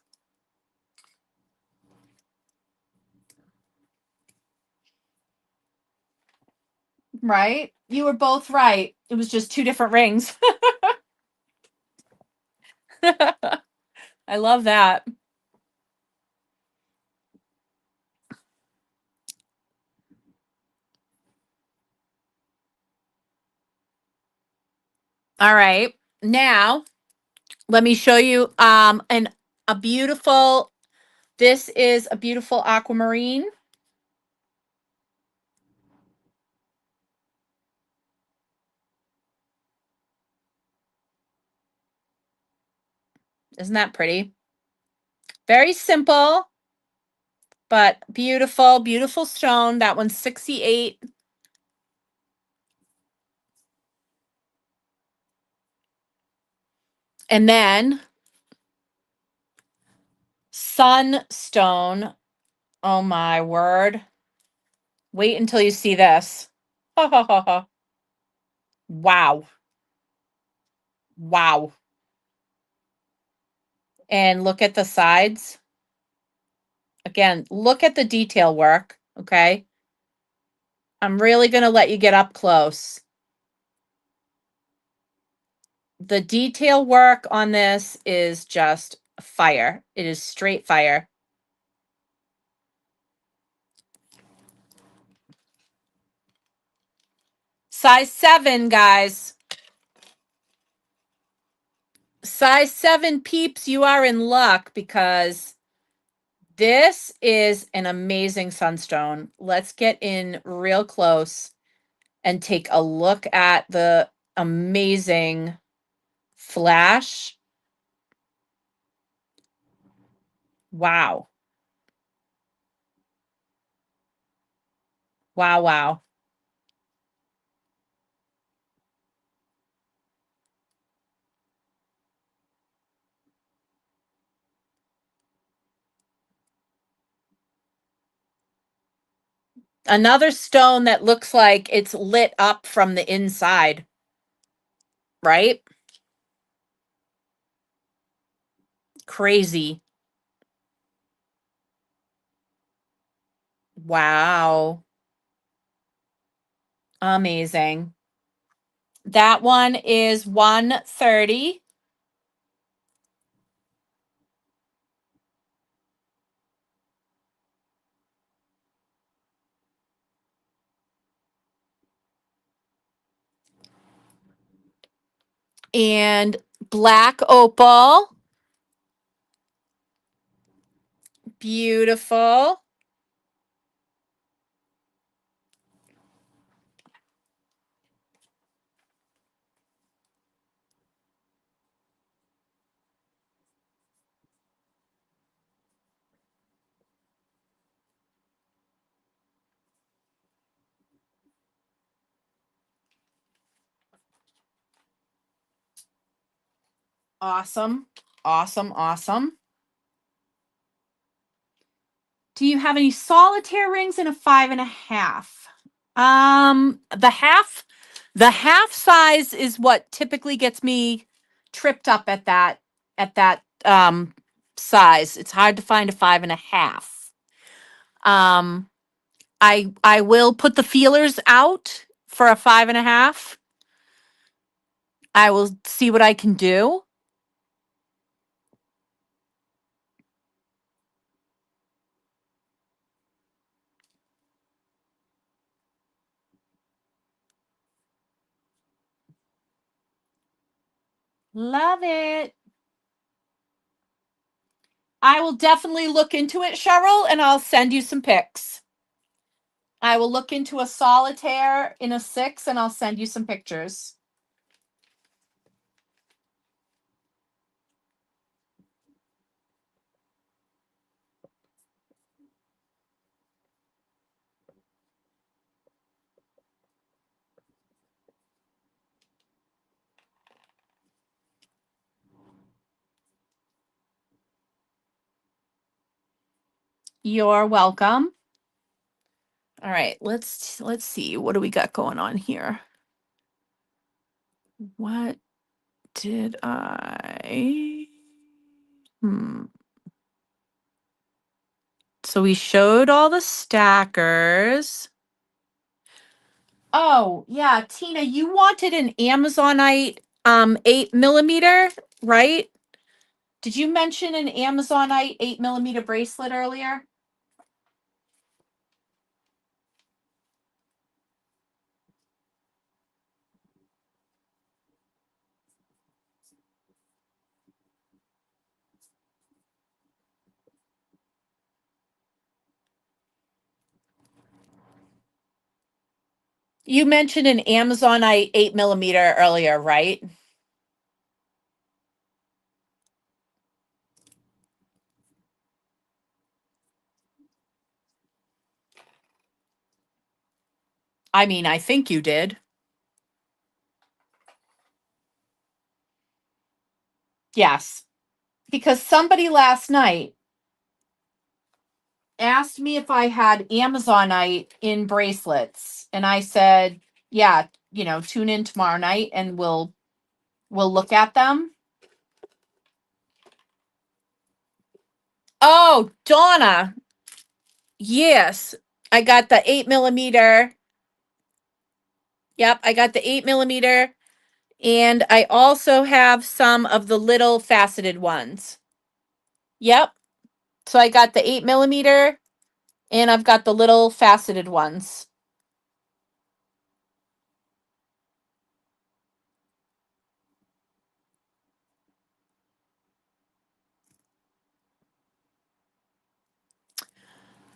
A: Right? You were both right. It was just 2 different rings. I love that. All right. Now, let me show you a beautiful, this is a beautiful aquamarine. Isn't that pretty? Very simple, but beautiful, beautiful stone. That one's 68. And then sunstone. Oh my word. Wait until you see this. Wow. Wow. And look at the sides. Again, look at the detail work. Okay. I'm really going to let you get up close. The detail work on this is just fire. It is straight fire. Size 7, guys. Size 7 peeps, you are in luck because this is an amazing sunstone. Let's get in real close and take a look at the amazing flash. Wow. Wow, wow. Another stone that looks like it's lit up from the inside, right? Crazy. Wow. Amazing. That one is 130. And black opal. Beautiful. Awesome. Awesome. Awesome. Do you have any solitaire rings in a 5.5? The half size is what typically gets me tripped up at that size. It's hard to find a 5.5. Um, I will put the feelers out for a 5.5. I will see what I can do. Love it. I will definitely look into it, Cheryl, and I'll send you some pics. I will look into a solitaire in a 6 and I'll send you some pictures. You're welcome. All right, let's see. What do we got going on here? What did I So we showed all the stackers. Oh, yeah, Tina, you wanted an Amazonite 8mm, right? Did you mention an Amazonite 8mm bracelet earlier? You mentioned an Amazonite 8mm earlier, right? I mean, I think you did. Yes. Because somebody last night asked me if I had Amazonite in bracelets. And I said, yeah, tune in tomorrow night and we'll look at them. Oh, Donna. Yes. I got the 8mm. Yep, I got the 8mm. And I also have some of the little faceted ones. Yep. So I got the 8mm and I've got the little faceted ones.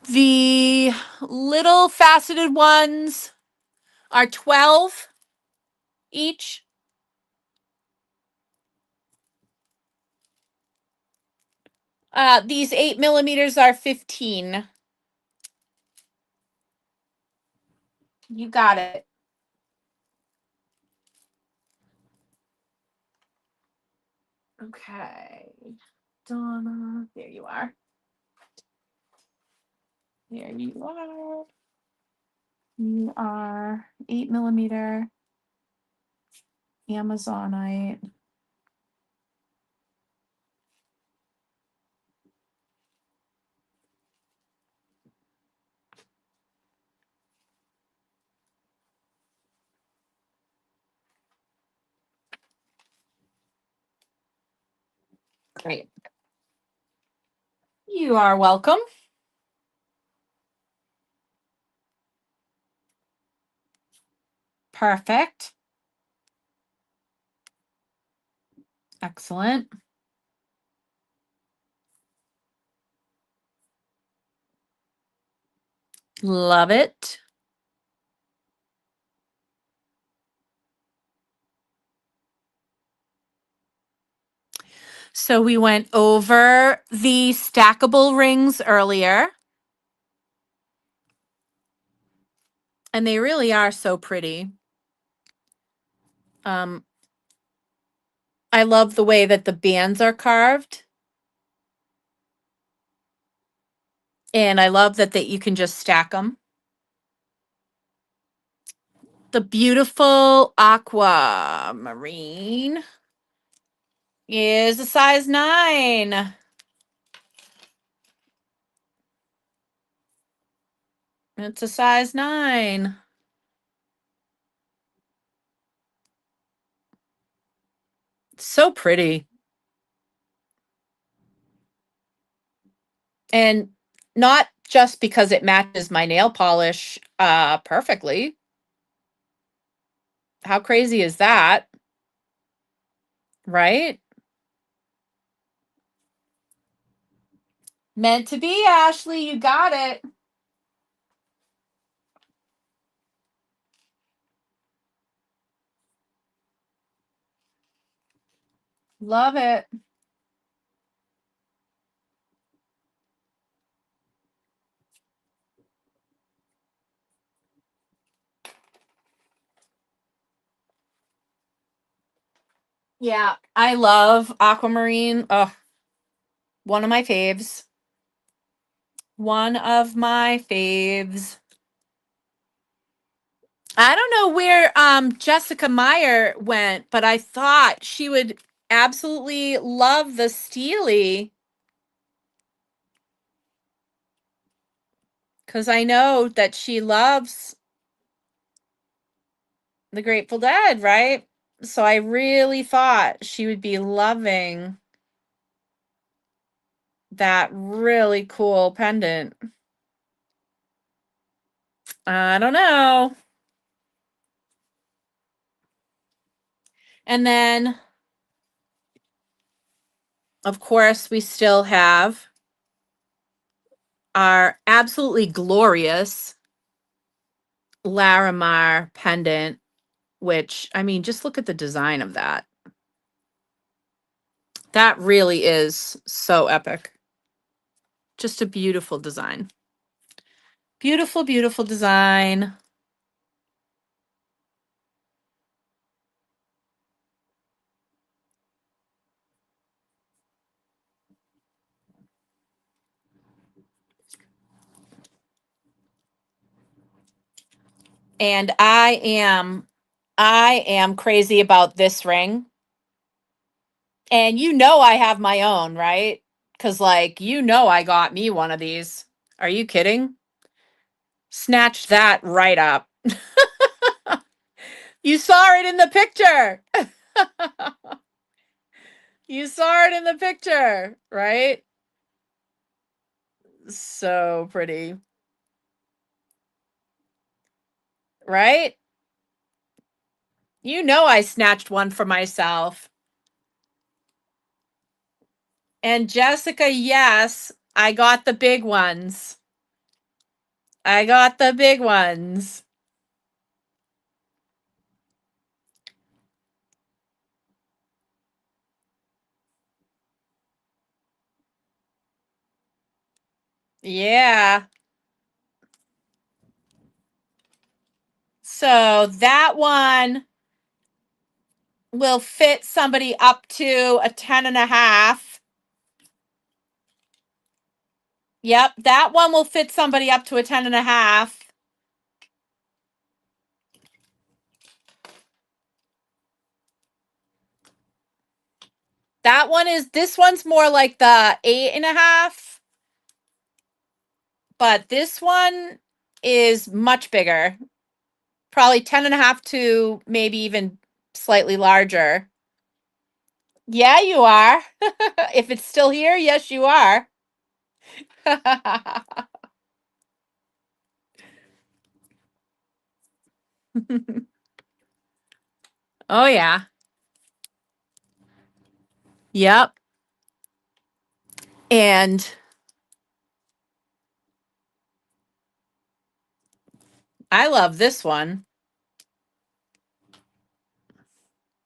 A: The little faceted ones are 12 each. These 8mm are 15. You got it. Okay. Donna, there you are. There you are. You are 8mm Amazonite. Great. You are welcome. Perfect. Excellent. Love it. So we went over the stackable rings earlier. And they really are so pretty. I love the way that the bands are carved. And I love that you can just stack them. The beautiful aquamarine is a size 9. It's a size 9. So pretty. And not just because it matches my nail polish perfectly. How crazy is that? Right? Meant to be, Ashley. You got it. Love it. Yeah, I love aquamarine. Oh, one of my faves. One of my faves. I don't know where Jessica Meyer went, but I thought she would absolutely love the Steely because I know that she loves the Grateful Dead, right? So I really thought she would be loving that really cool pendant. I don't know. And then, of course, we still have our absolutely glorious Larimar pendant, which, I mean, just look at the design of that. That really is so epic. Just a beautiful design. Beautiful, beautiful design. And I am crazy about this ring. And you know I have my own, right? Cuz like, you know I got me one of these. Are you kidding? Snatched that right up. You saw it in the picture. You saw it in the picture, right? So pretty, right? You know I snatched one for myself. And Jessica, yes, I got the big ones. I got the big ones. Yeah. So that one will fit somebody up to a 10 and a half. Yep, that one will fit somebody up to a 10 and a half. This one's more like the 8.5, but this one is much bigger. Probably 10 and a half to maybe even slightly larger. Yeah, you are. If it's still here, yes, you are. Oh, yeah. Yep. And I love this one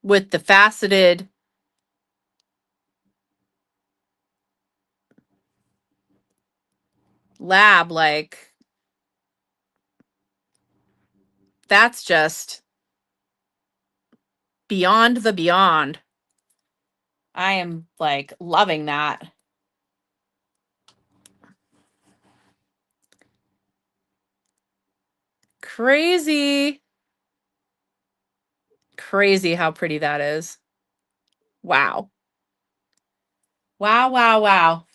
A: with the faceted lab. Like, that's just beyond the beyond. I am like loving that. Crazy. Crazy how pretty that is. Wow. Wow, wow, wow.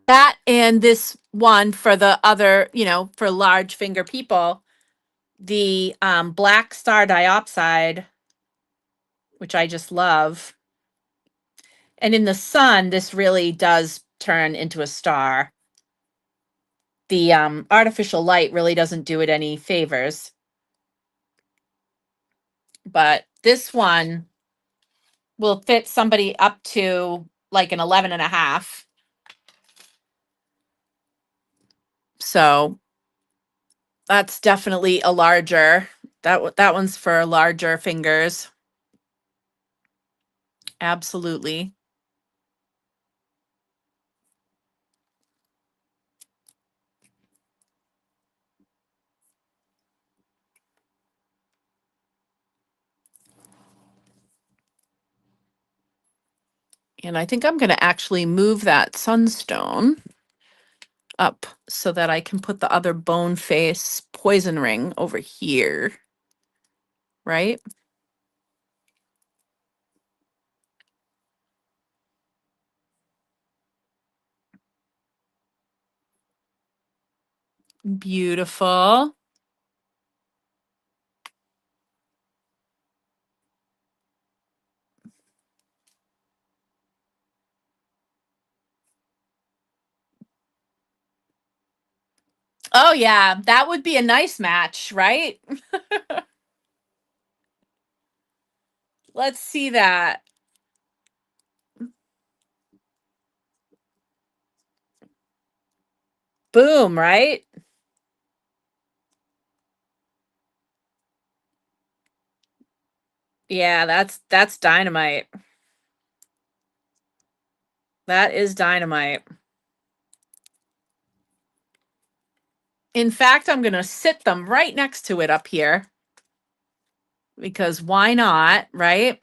A: That and this one for the other, for large finger people, the black star diopside, which I just love. And in the sun, this really does turn into a star. The artificial light really doesn't do it any favors. But this one will fit somebody up to like an 11 and a half. So that's definitely a larger. That one's for larger fingers. Absolutely. And I think I'm going to actually move that sunstone up so that I can put the other bone face poison ring over here. Right? Beautiful. Oh, yeah. That would be a nice match, right? Let's see that. Boom, right? Yeah, that's dynamite. That is dynamite. In fact, I'm going to sit them right next to it up here because why not, right?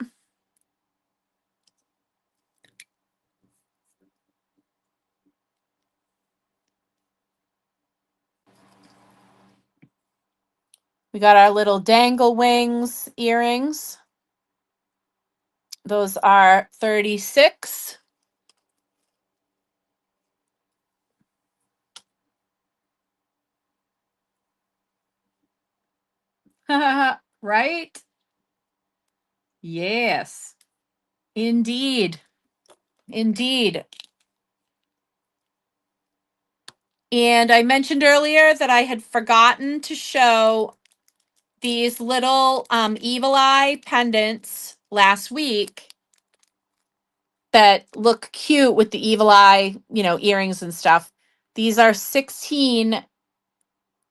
A: We got our little dangle wings earrings. Those are 36. Right? Yes. Indeed. Indeed. And I mentioned earlier that I had forgotten to show these little evil eye pendants last week that look cute with the evil eye, earrings and stuff. These are 16.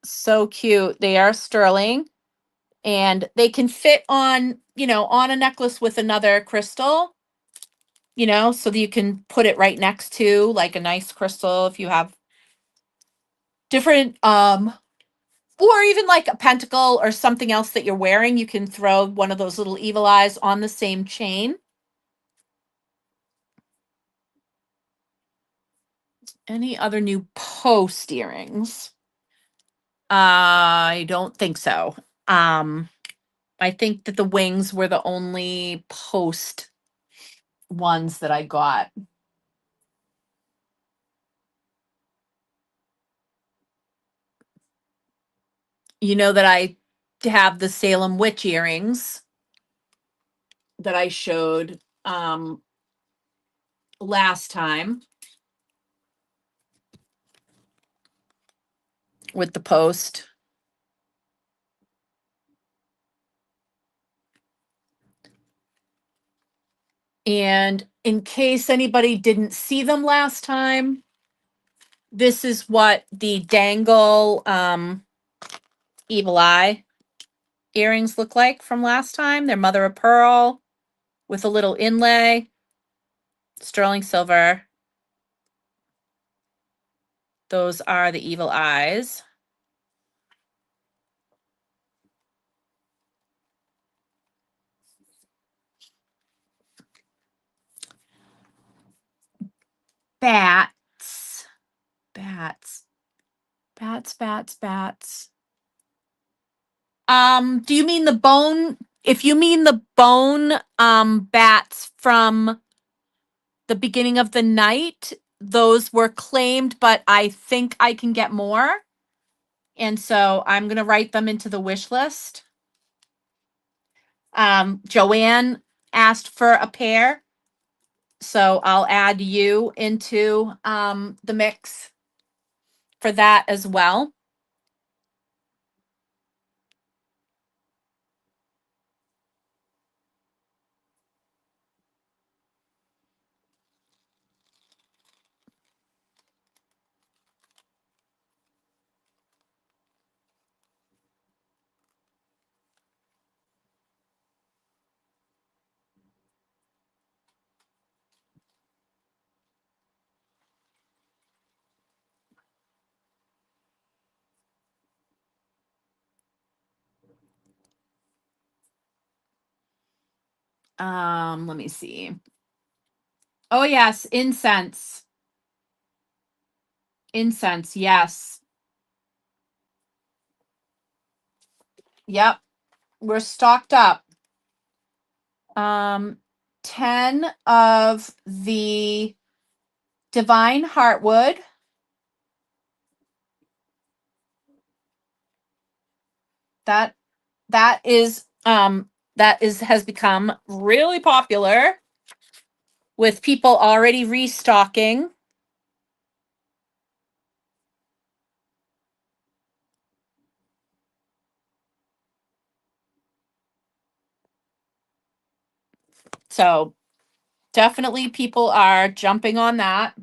A: So cute. They are sterling and they can fit on a necklace with another crystal, so that you can put it right next to like a nice crystal if you have different or even like a pentacle or something else that you're wearing, you can throw one of those little evil eyes on the same chain. Any other new post earrings? I don't think so. I think that the wings were the only post ones that I got. You know that I have the Salem witch earrings that I showed last time with the post. And in case anybody didn't see them last time, this is what the dangle evil eye earrings look like from last time. They're mother of pearl with a little inlay, sterling silver. Those are the evil eyes. Bats. Bats. Bats, bats, bats. Do you mean the bone? If you mean the bone bats from the beginning of the night, those were claimed, but I think I can get more. And so I'm going to write them into the wish list. Joanne asked for a pair. So I'll add you into the mix for that as well. Let me see. Oh yes, incense. Incense, yes. Yep, we're stocked up. 10 of the divine heartwood. That that is has become really popular with people already restocking. So definitely people are jumping on that.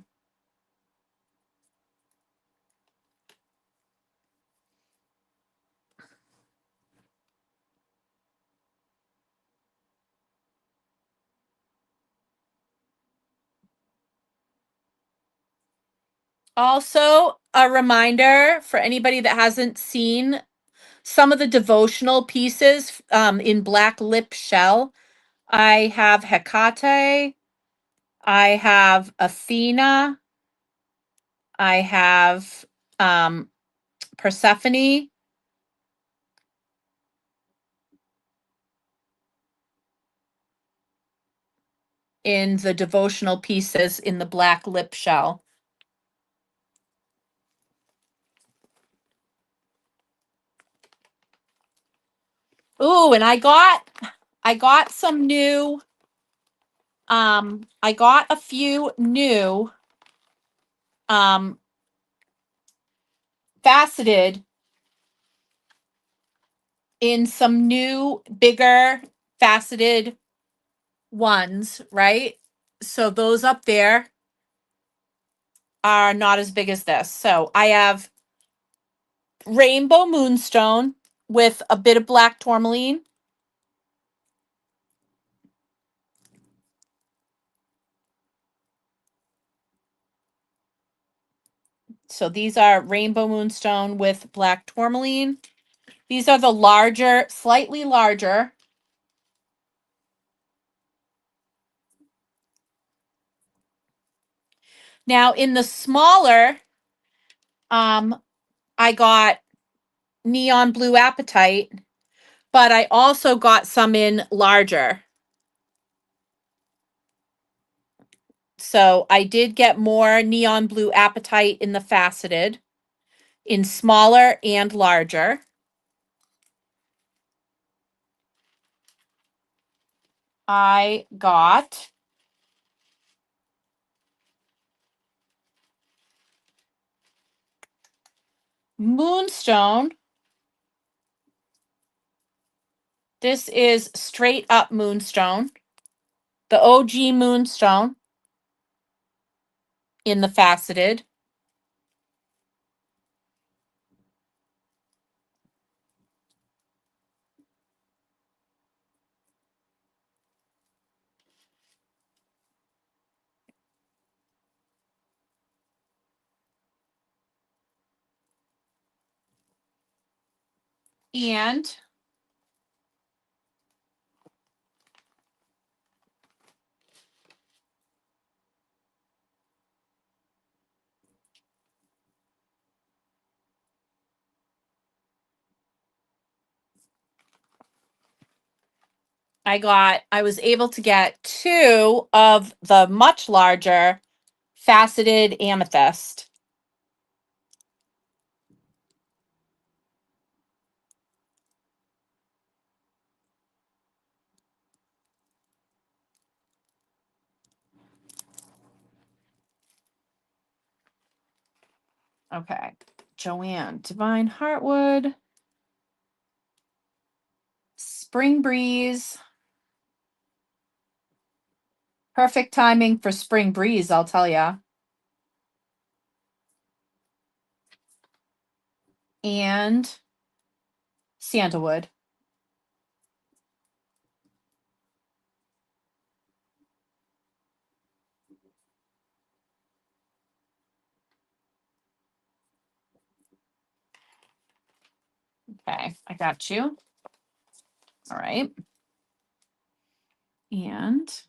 A: Also, a reminder for anybody that hasn't seen some of the devotional pieces in black lip shell. I have Hecate, I have Athena, I have Persephone, in the devotional pieces in the black lip shell. Ooh, and I got some new I got a few new faceted in some new bigger faceted ones, right? So those up there are not as big as this. So I have rainbow moonstone with a bit of black tourmaline. So these are rainbow moonstone with black tourmaline. These are the larger, slightly larger. Now in the smaller, I got neon blue apatite, but I also got some in larger. So I did get more neon blue apatite in the faceted, in smaller and larger. I got moonstone. This is straight up moonstone, the OG moonstone in the faceted. And I was able to get two of the much larger faceted amethyst. Okay. Joanne, Divine Heartwood, Spring Breeze. Perfect timing for Spring Breeze, I'll tell ya. And Sandalwood. Okay, I got you. All right. And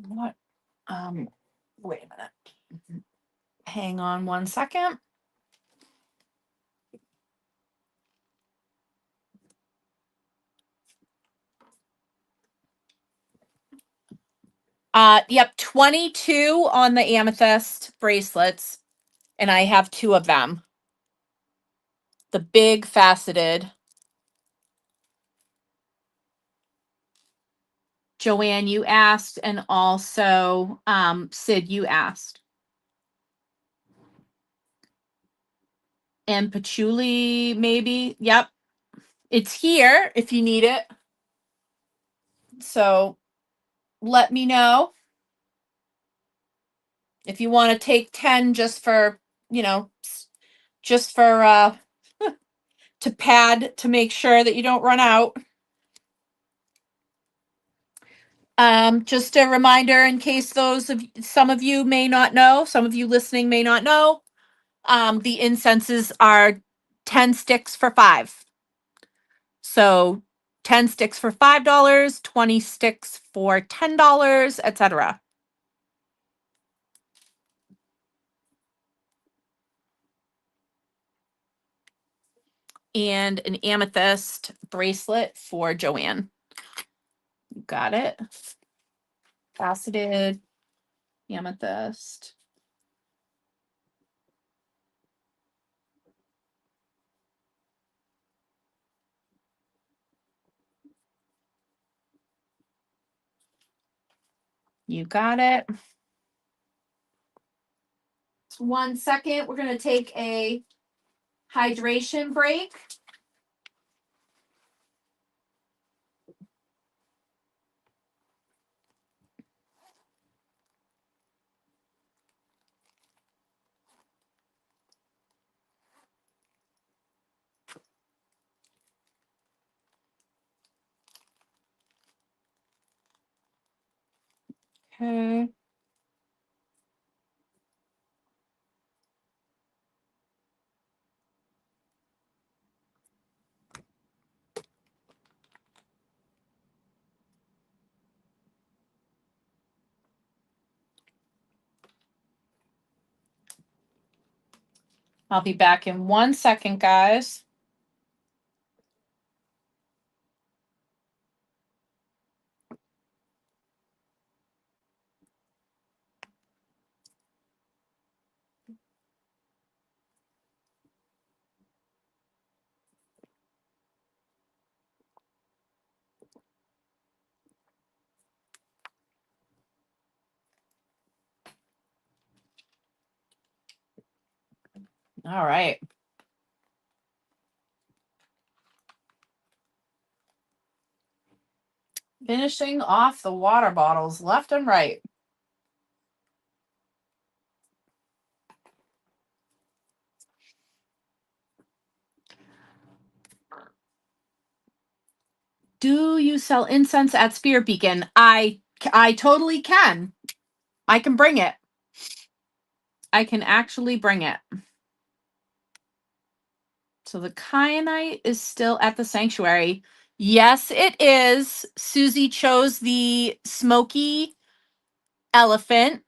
A: what? Wait a minute. Hang on one second. Yep, 22 on the amethyst bracelets, and I have two of them. The big faceted. Joanne, you asked, and also Sid, you asked. And patchouli, maybe. Yep. It's here if you need it. So let me know if you want to take 10 just for, just for to pad to make sure that you don't run out. Just a reminder in case some of you may not know, some of you listening may not know, the incenses are 10 sticks for $5. So 10 sticks for $5, 20 sticks for $10, etc. And an amethyst bracelet for Joanne. You got it. Faceted amethyst. You got it. 1 second. We're going to take a hydration break. Okay. I'll be back in 1 second, guys. All right. Finishing off the water bottles left and right. Do you sell incense at Spear Beacon? I totally can. I can bring it. I can actually bring it. So the kyanite is still at the sanctuary. Yes, it is. Susie chose the smoky elephant.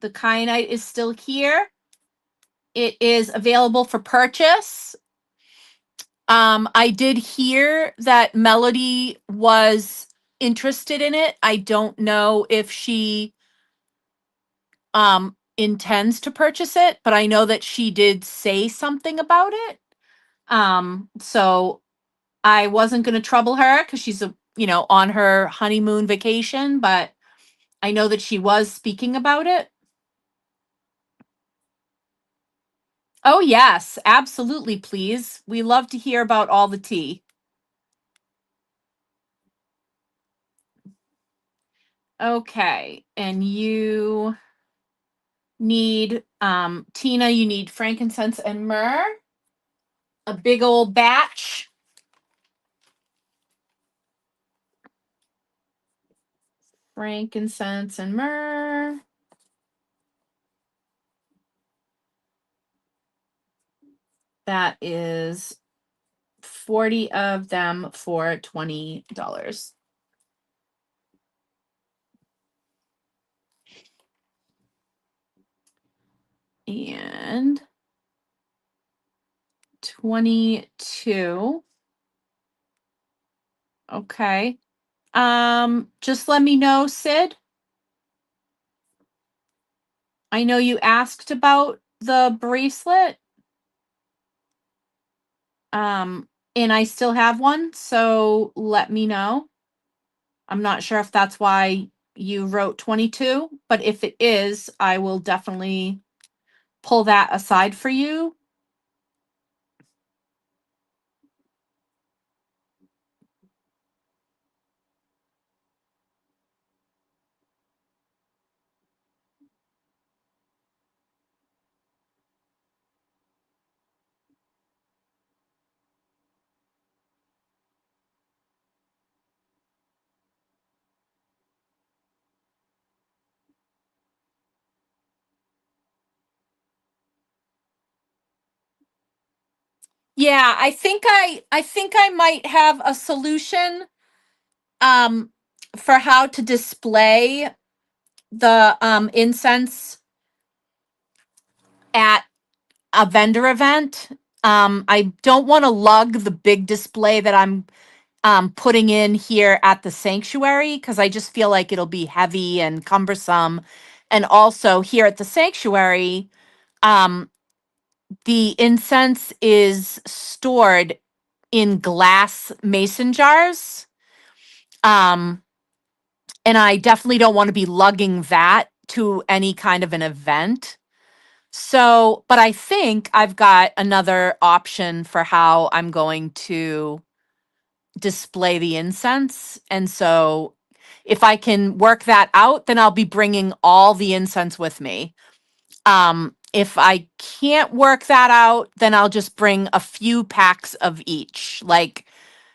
A: The kyanite is still here. It is available for purchase. I did hear that Melody was interested in it. I don't know if she intends to purchase it, but I know that she did say something about it. So I wasn't going to trouble her because she's on her honeymoon vacation, but I know that she was speaking about it. Oh yes, absolutely, please. We love to hear about all the tea. Okay, and you need Tina, you need frankincense and myrrh, a big old batch. Frankincense and myrrh. That is 40 of them for $20. And 22. Okay. Just let me know, Sid. I know you asked about the bracelet. And I still have one, so let me know. I'm not sure if that's why you wrote 22, but if it is, I will definitely pull that aside for you. Yeah, I think I might have a solution um for how to display the incense at a vendor event. I don't want to lug the big display that I'm putting in here at the sanctuary because I just feel like it'll be heavy and cumbersome. And also here at the sanctuary, um, the incense is stored in glass mason jars. Um, and I definitely don't want to be lugging that to any kind of an event. So, but I think I've got another option for how I'm going to display the incense. And so if I can work that out, then I'll be bringing all the incense with me. If I can't work that out, then I'll just bring a few packs of each, like,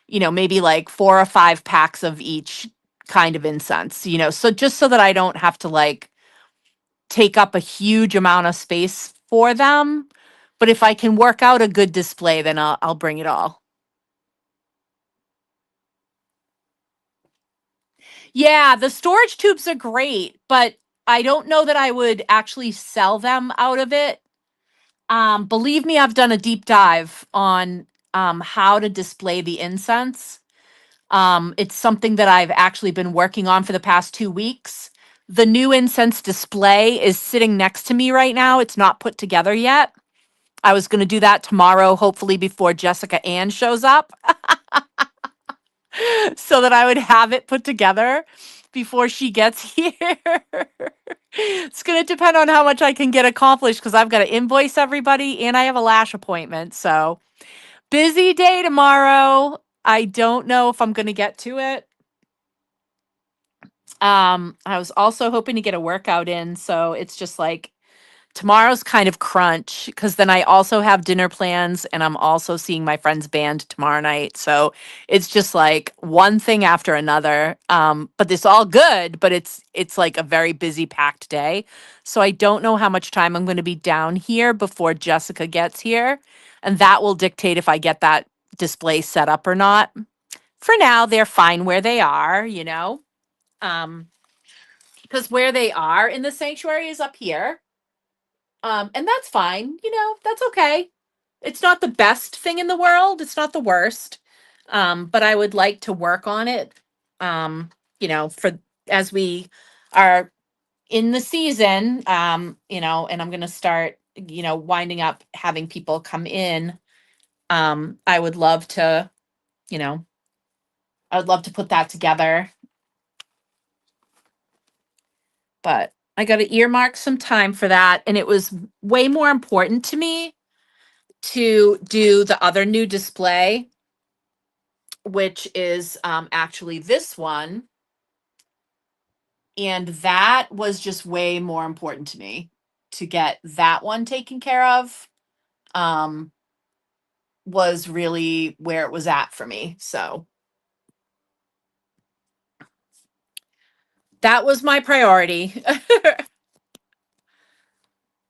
A: maybe like 4 or 5 packs of each kind of incense, so just so that I don't have to like take up a huge amount of space for them. But if I can work out a good display, then I'll bring it all. Yeah, the storage tubes are great, but I don't know that I would actually sell them out of it. Believe me, I've done a deep dive on how to display the incense. It's something that I've actually been working on for the past 2 weeks. The new incense display is sitting next to me right now. It's not put together yet. I was going to do that tomorrow, hopefully before Jessica Ann shows up, so that I would have it put together before she gets here. It's going to depend on how much I can get accomplished because I've got to invoice everybody and I have a lash appointment. So busy day tomorrow. I don't know if I'm going to get to it. I was also hoping to get a workout in, so it's just like Tomorrow's kind of crunch because then I also have dinner plans and I'm also seeing my friend's band tomorrow night. So it's just like one thing after another. But it's all good, but it's like a very busy, packed day. So I don't know how much time I'm going to be down here before Jessica gets here, and that will dictate if I get that display set up or not. For now, they're fine where they are, um, because where they are in the sanctuary is up here. And that's fine, that's okay. It's not the best thing in the world. It's not the worst. But I would like to work on it. For as we are in the season, and I'm going to start, winding up having people come in. I would love to, you know, I would love to put that together, but I got to earmark some time for that. And it was way more important to me to do the other new display, which is actually this one. And that was just way more important to me to get that one taken care of. Um, was really where it was at for me. So that was my priority.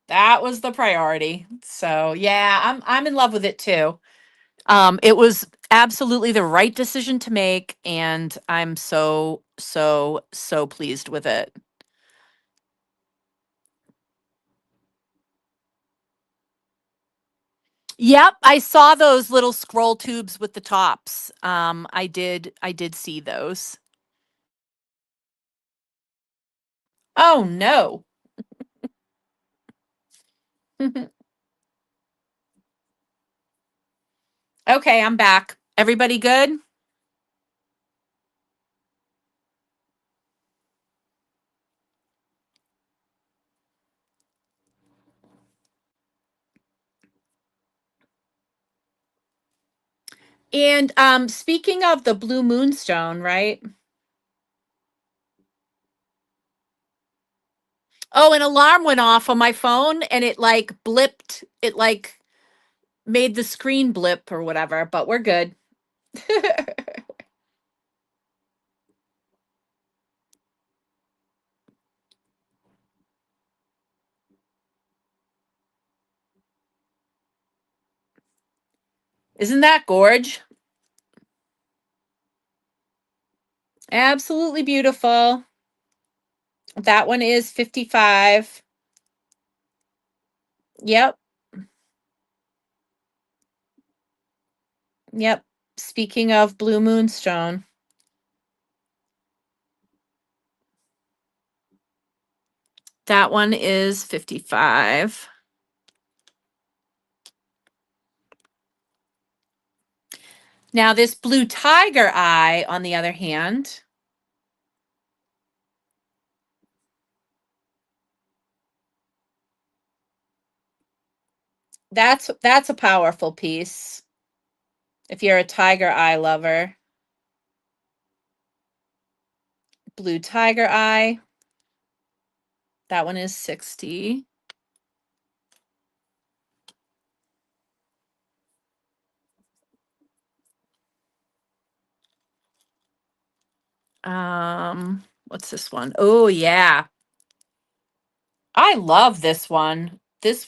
A: That was the priority. So yeah, I'm in love with it too. It was absolutely the right decision to make, and I'm so, so, so pleased with it. Yep, I saw those little scroll tubes with the tops. I did see those. Oh no. Okay, I'm back. Everybody good? And speaking of the blue moonstone, right? Oh, an alarm went off on my phone and it like blipped. It like made the screen blip or whatever, but we're good. Isn't that gorge? Absolutely beautiful. That one is 55. Yep. Yep. Speaking of blue moonstone, that one is 55. Now, this blue tiger eye, on the other hand, that's a powerful piece. If you're a tiger eye lover, blue tiger eye, that one is 60. What's this one? Oh yeah. I love this one. This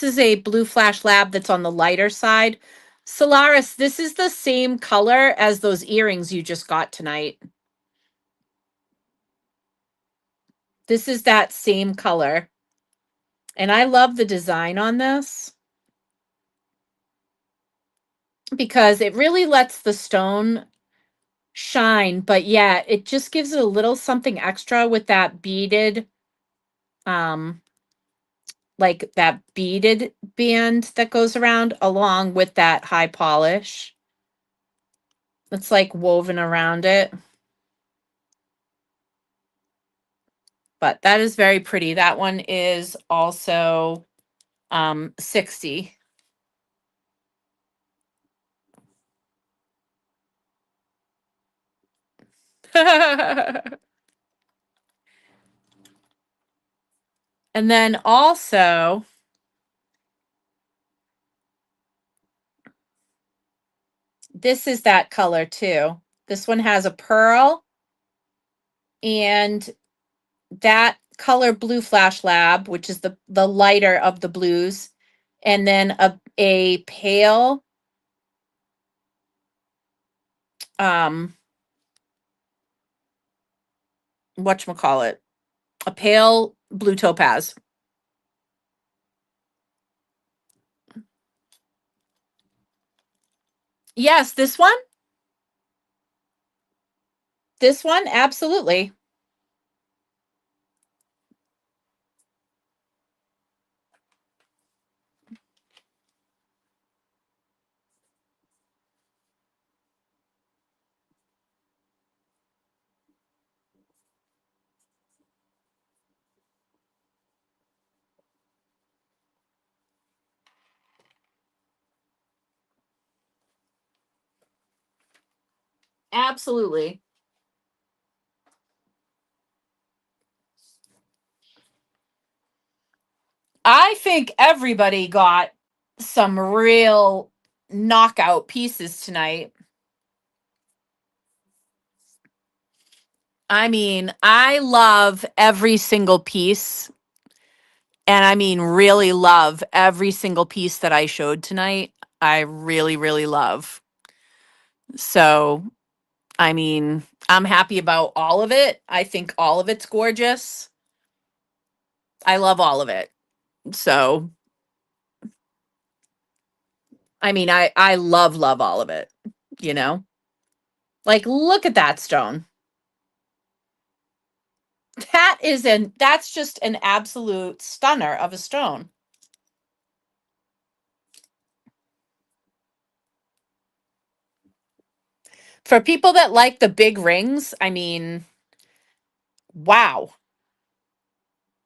A: is a blue flash lab that's on the lighter side. Solaris, this is the same color as those earrings you just got tonight. This is that same color. And I love the design on this because it really lets the stone shine, but yeah, it just gives it a little something extra with that beaded, um, like that beaded band that goes around along with that high polish. It's like woven around it. But that is very pretty. That one is also 60. And then also, this is that color too. This one has a pearl and that color blue flash lab, which is the lighter of the blues, and then a pale um whatchamacallit, a pale blue topaz. Yes, this one. This one, absolutely. Absolutely. I think everybody got some real knockout pieces tonight. I mean, I love every single piece. And I mean, really love every single piece that I showed tonight. I really, really love. So, I mean, I'm happy about all of it. I think all of it's gorgeous. I love all of it. So, I mean, I love all of it, you know? Like look at that stone. That's just an absolute stunner of a stone. For people that like the big rings, I mean, wow.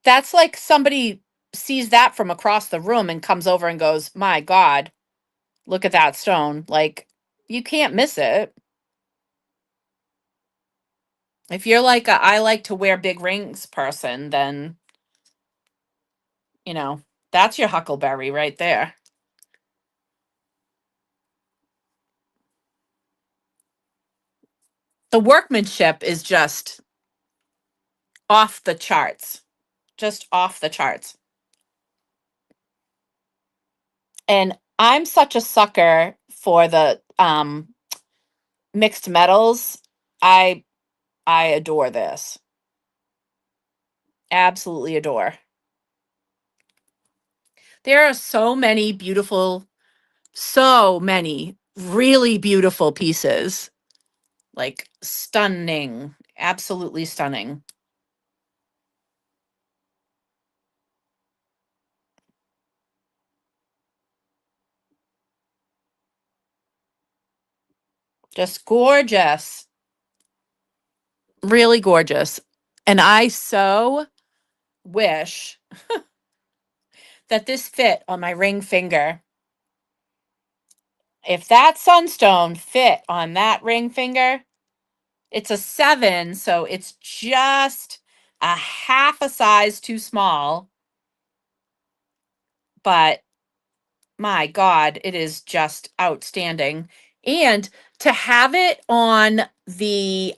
A: That's like somebody sees that from across the room and comes over and goes, "My God, look at that stone." Like you can't miss it. If you're like a I like to wear big rings person, then, you know, that's your huckleberry right there. The workmanship is just off the charts. Just off the charts. And I'm such a sucker for the mixed metals. I I adore this. Absolutely adore. There are so many really beautiful pieces. Like stunning, absolutely stunning. Just gorgeous. Really gorgeous. And I so wish that this fit on my ring finger. If that sunstone fit on that ring finger, it's a 7, so it's just a half a size too small, but my God, it is just outstanding. And to have it on the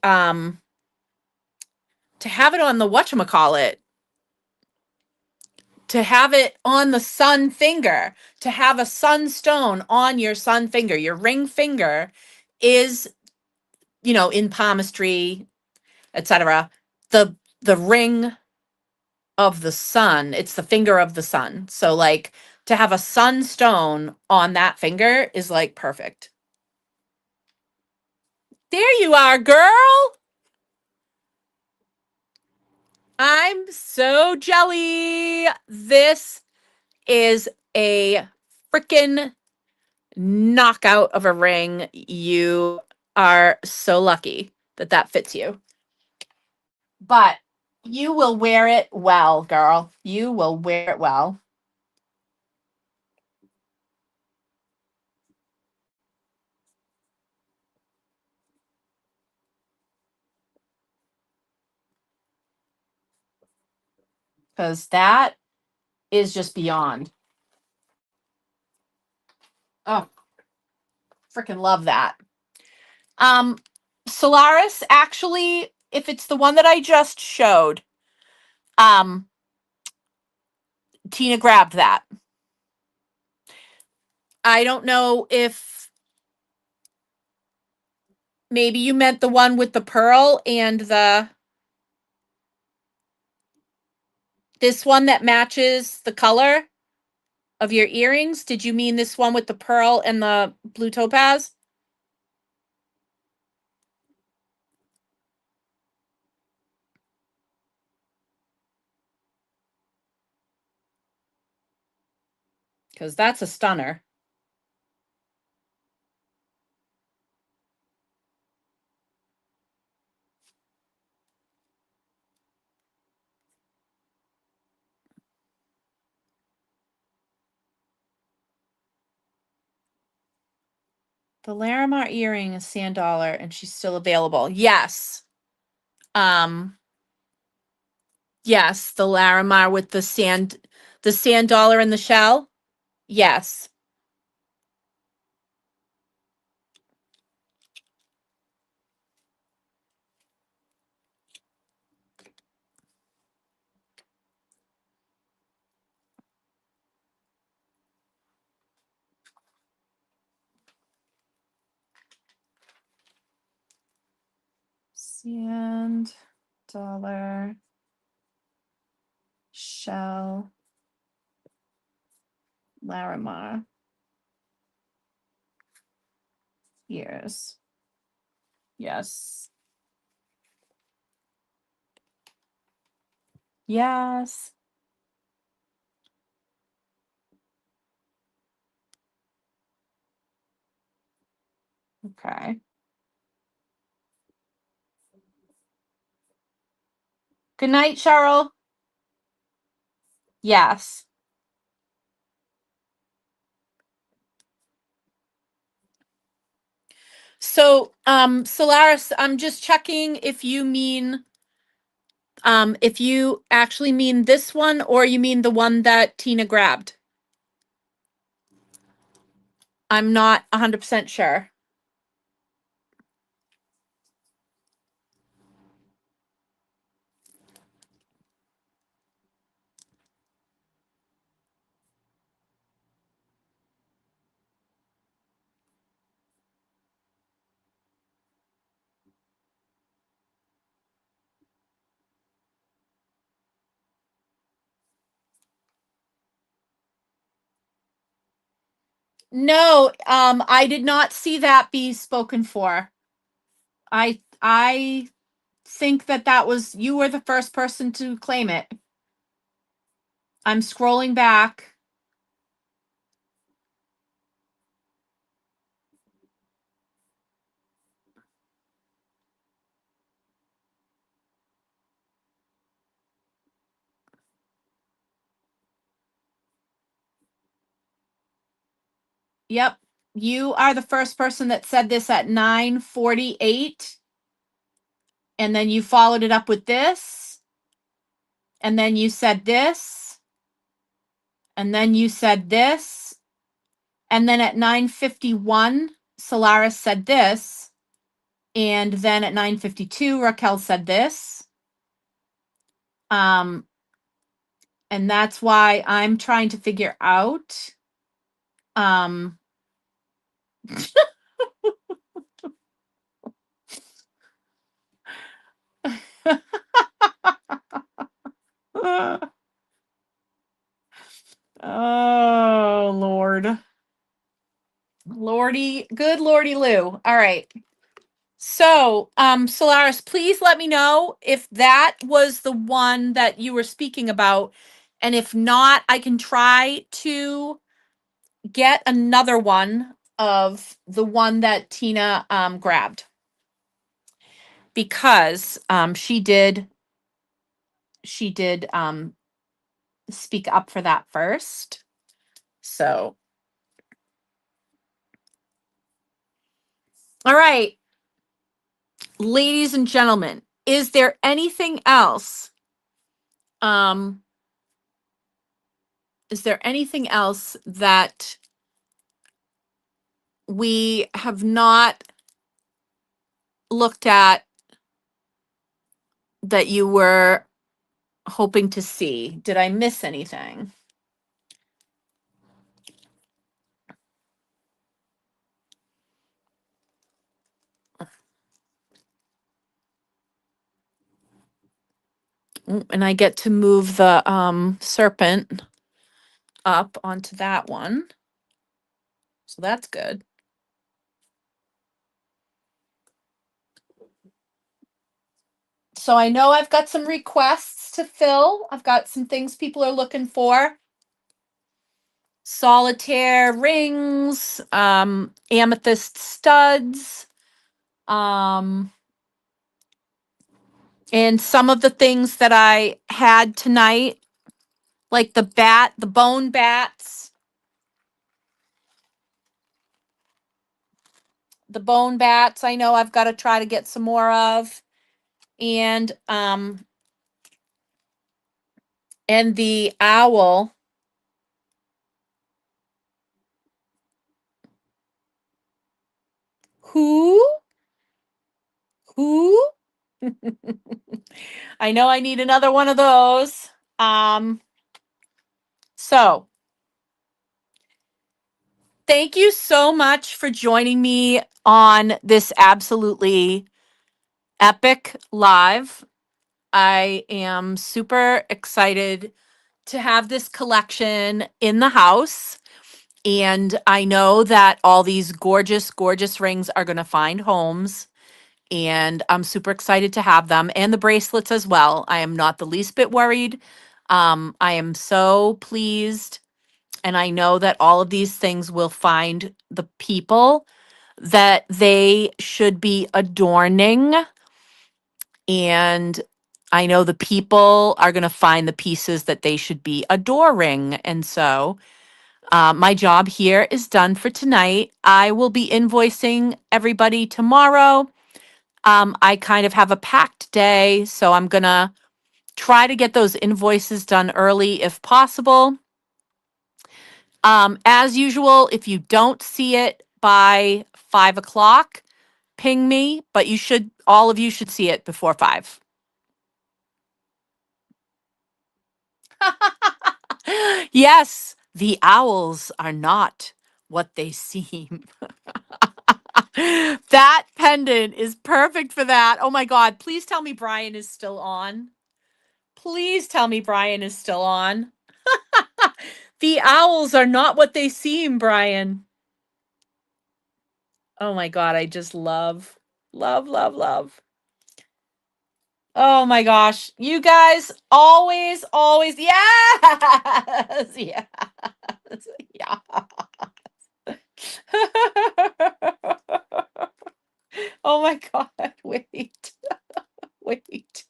A: whatchamacallit, to have it on the sun finger, to have a sunstone on your sun finger, your ring finger is, in palmistry, etc. The ring of the sun. It's the finger of the sun. So like to have a sunstone on that finger is like perfect. There you are, girl. I'm so jelly. This is a freaking knockout of a ring. You are so lucky that that fits you. But you will wear it well, girl. You will wear it well. Because that is just beyond. Oh, freaking love that. Solaris, actually, if it's the one that I just showed, um, Tina grabbed that. I don't know if maybe you meant the one with the pearl and this one that matches the color of your earrings. Did you mean this one with the pearl and the blue topaz? Because that's a stunner. The Larimar earring is $100 and she's still available. Yes. Yes, the Larimar with the sand dollar in the shell. Yes. Sand dollar shell Larimar ears. Yes. Yes. Okay. Good night, Cheryl. Yes. So, Solaris, I'm just checking if you actually mean this one or you mean the one that Tina grabbed. I'm not 100% sure. No, I did not see that be spoken for. I think that was you were the first person to claim it. I'm scrolling back. Yep. You are the first person that said this at 9:48, and then you followed it up with this, and then you said this, and then you said this, and then at 9:51 Solaris said this, and then at 9:52 Raquel said this. Um and that's why I'm trying to figure out um oh Lord. Lordy, good Lordy Lou. All right. So, Solaris, please let me know if that was the one that you were speaking about. And if not, I can try to get another one of the one that Tina grabbed. Because she did speak up for that first. So, all right, ladies and gentlemen, is there anything else? Um, is there anything else that we have not looked at that you were hoping to see? Did I miss anything? And I get to move the serpent up onto that one. So that's good. So I know I've got some requests to fill. I've got some things people are looking for. Solitaire rings, amethyst studs, and some of the things that I had tonight, like the bone bats. The bone bats, I know I've got to try to get some more of. And the owl. Who? Who? I know I need another one of those. So thank you so much for joining me on this absolutely epic live. I am super excited to have this collection in the house. And I know that all these gorgeous, gorgeous rings are going to find homes. And I'm super excited to have them and the bracelets as well. I am not the least bit worried. I am so pleased. And I know that all of these things will find the people that they should be adorning. And I know the people are going to find the pieces that they should be adoring. And so my job here is done for tonight. I will be invoicing everybody tomorrow. I kind of have a packed day, so I'm going to try to get those invoices done early if possible. As usual, if you don't see it by 5 o'clock, ping me, but all of you should see it before 5. Yes, the owls are not what they seem. That pendant is perfect for that. Oh my God. Please tell me Brian is still on. Please tell me Brian is still on. The owls are not what they seem, Brian. Oh my God. I just love, love, love, love. Oh my gosh. You guys always, always, yes, yes, yeah. Oh my God. Wait, wait.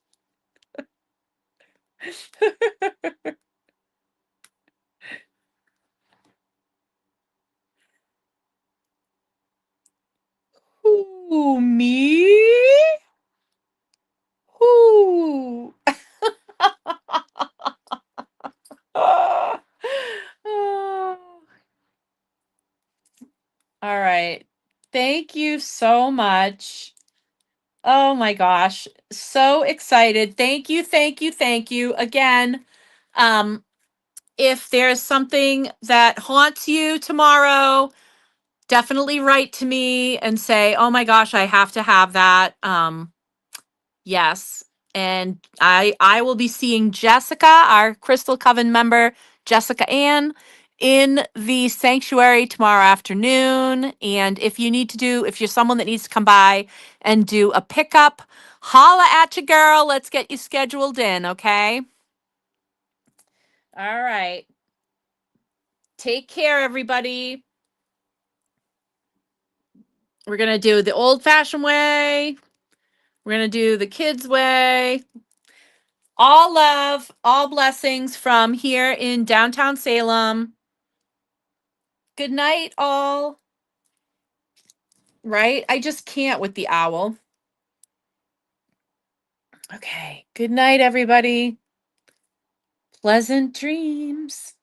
A: Who, me? Who? All right. Thank you so much. Oh my gosh. So excited. Thank you, thank you, thank you. Again, if there's something that haunts you tomorrow, definitely write to me and say, "Oh my gosh, I have to have that." Yes. And I will be seeing Jessica, our Crystal Coven member, Jessica Ann, in the sanctuary tomorrow afternoon. And if you're someone that needs to come by and do a pickup, holla at you, girl. Let's get you scheduled in, okay? All right. Take care, everybody. We're going to do the old fashioned way. We're going to do the kids' way. All love, all blessings from here in downtown Salem. Good night, all. Right? I just can't with the owl. Okay. Good night, everybody. Pleasant dreams.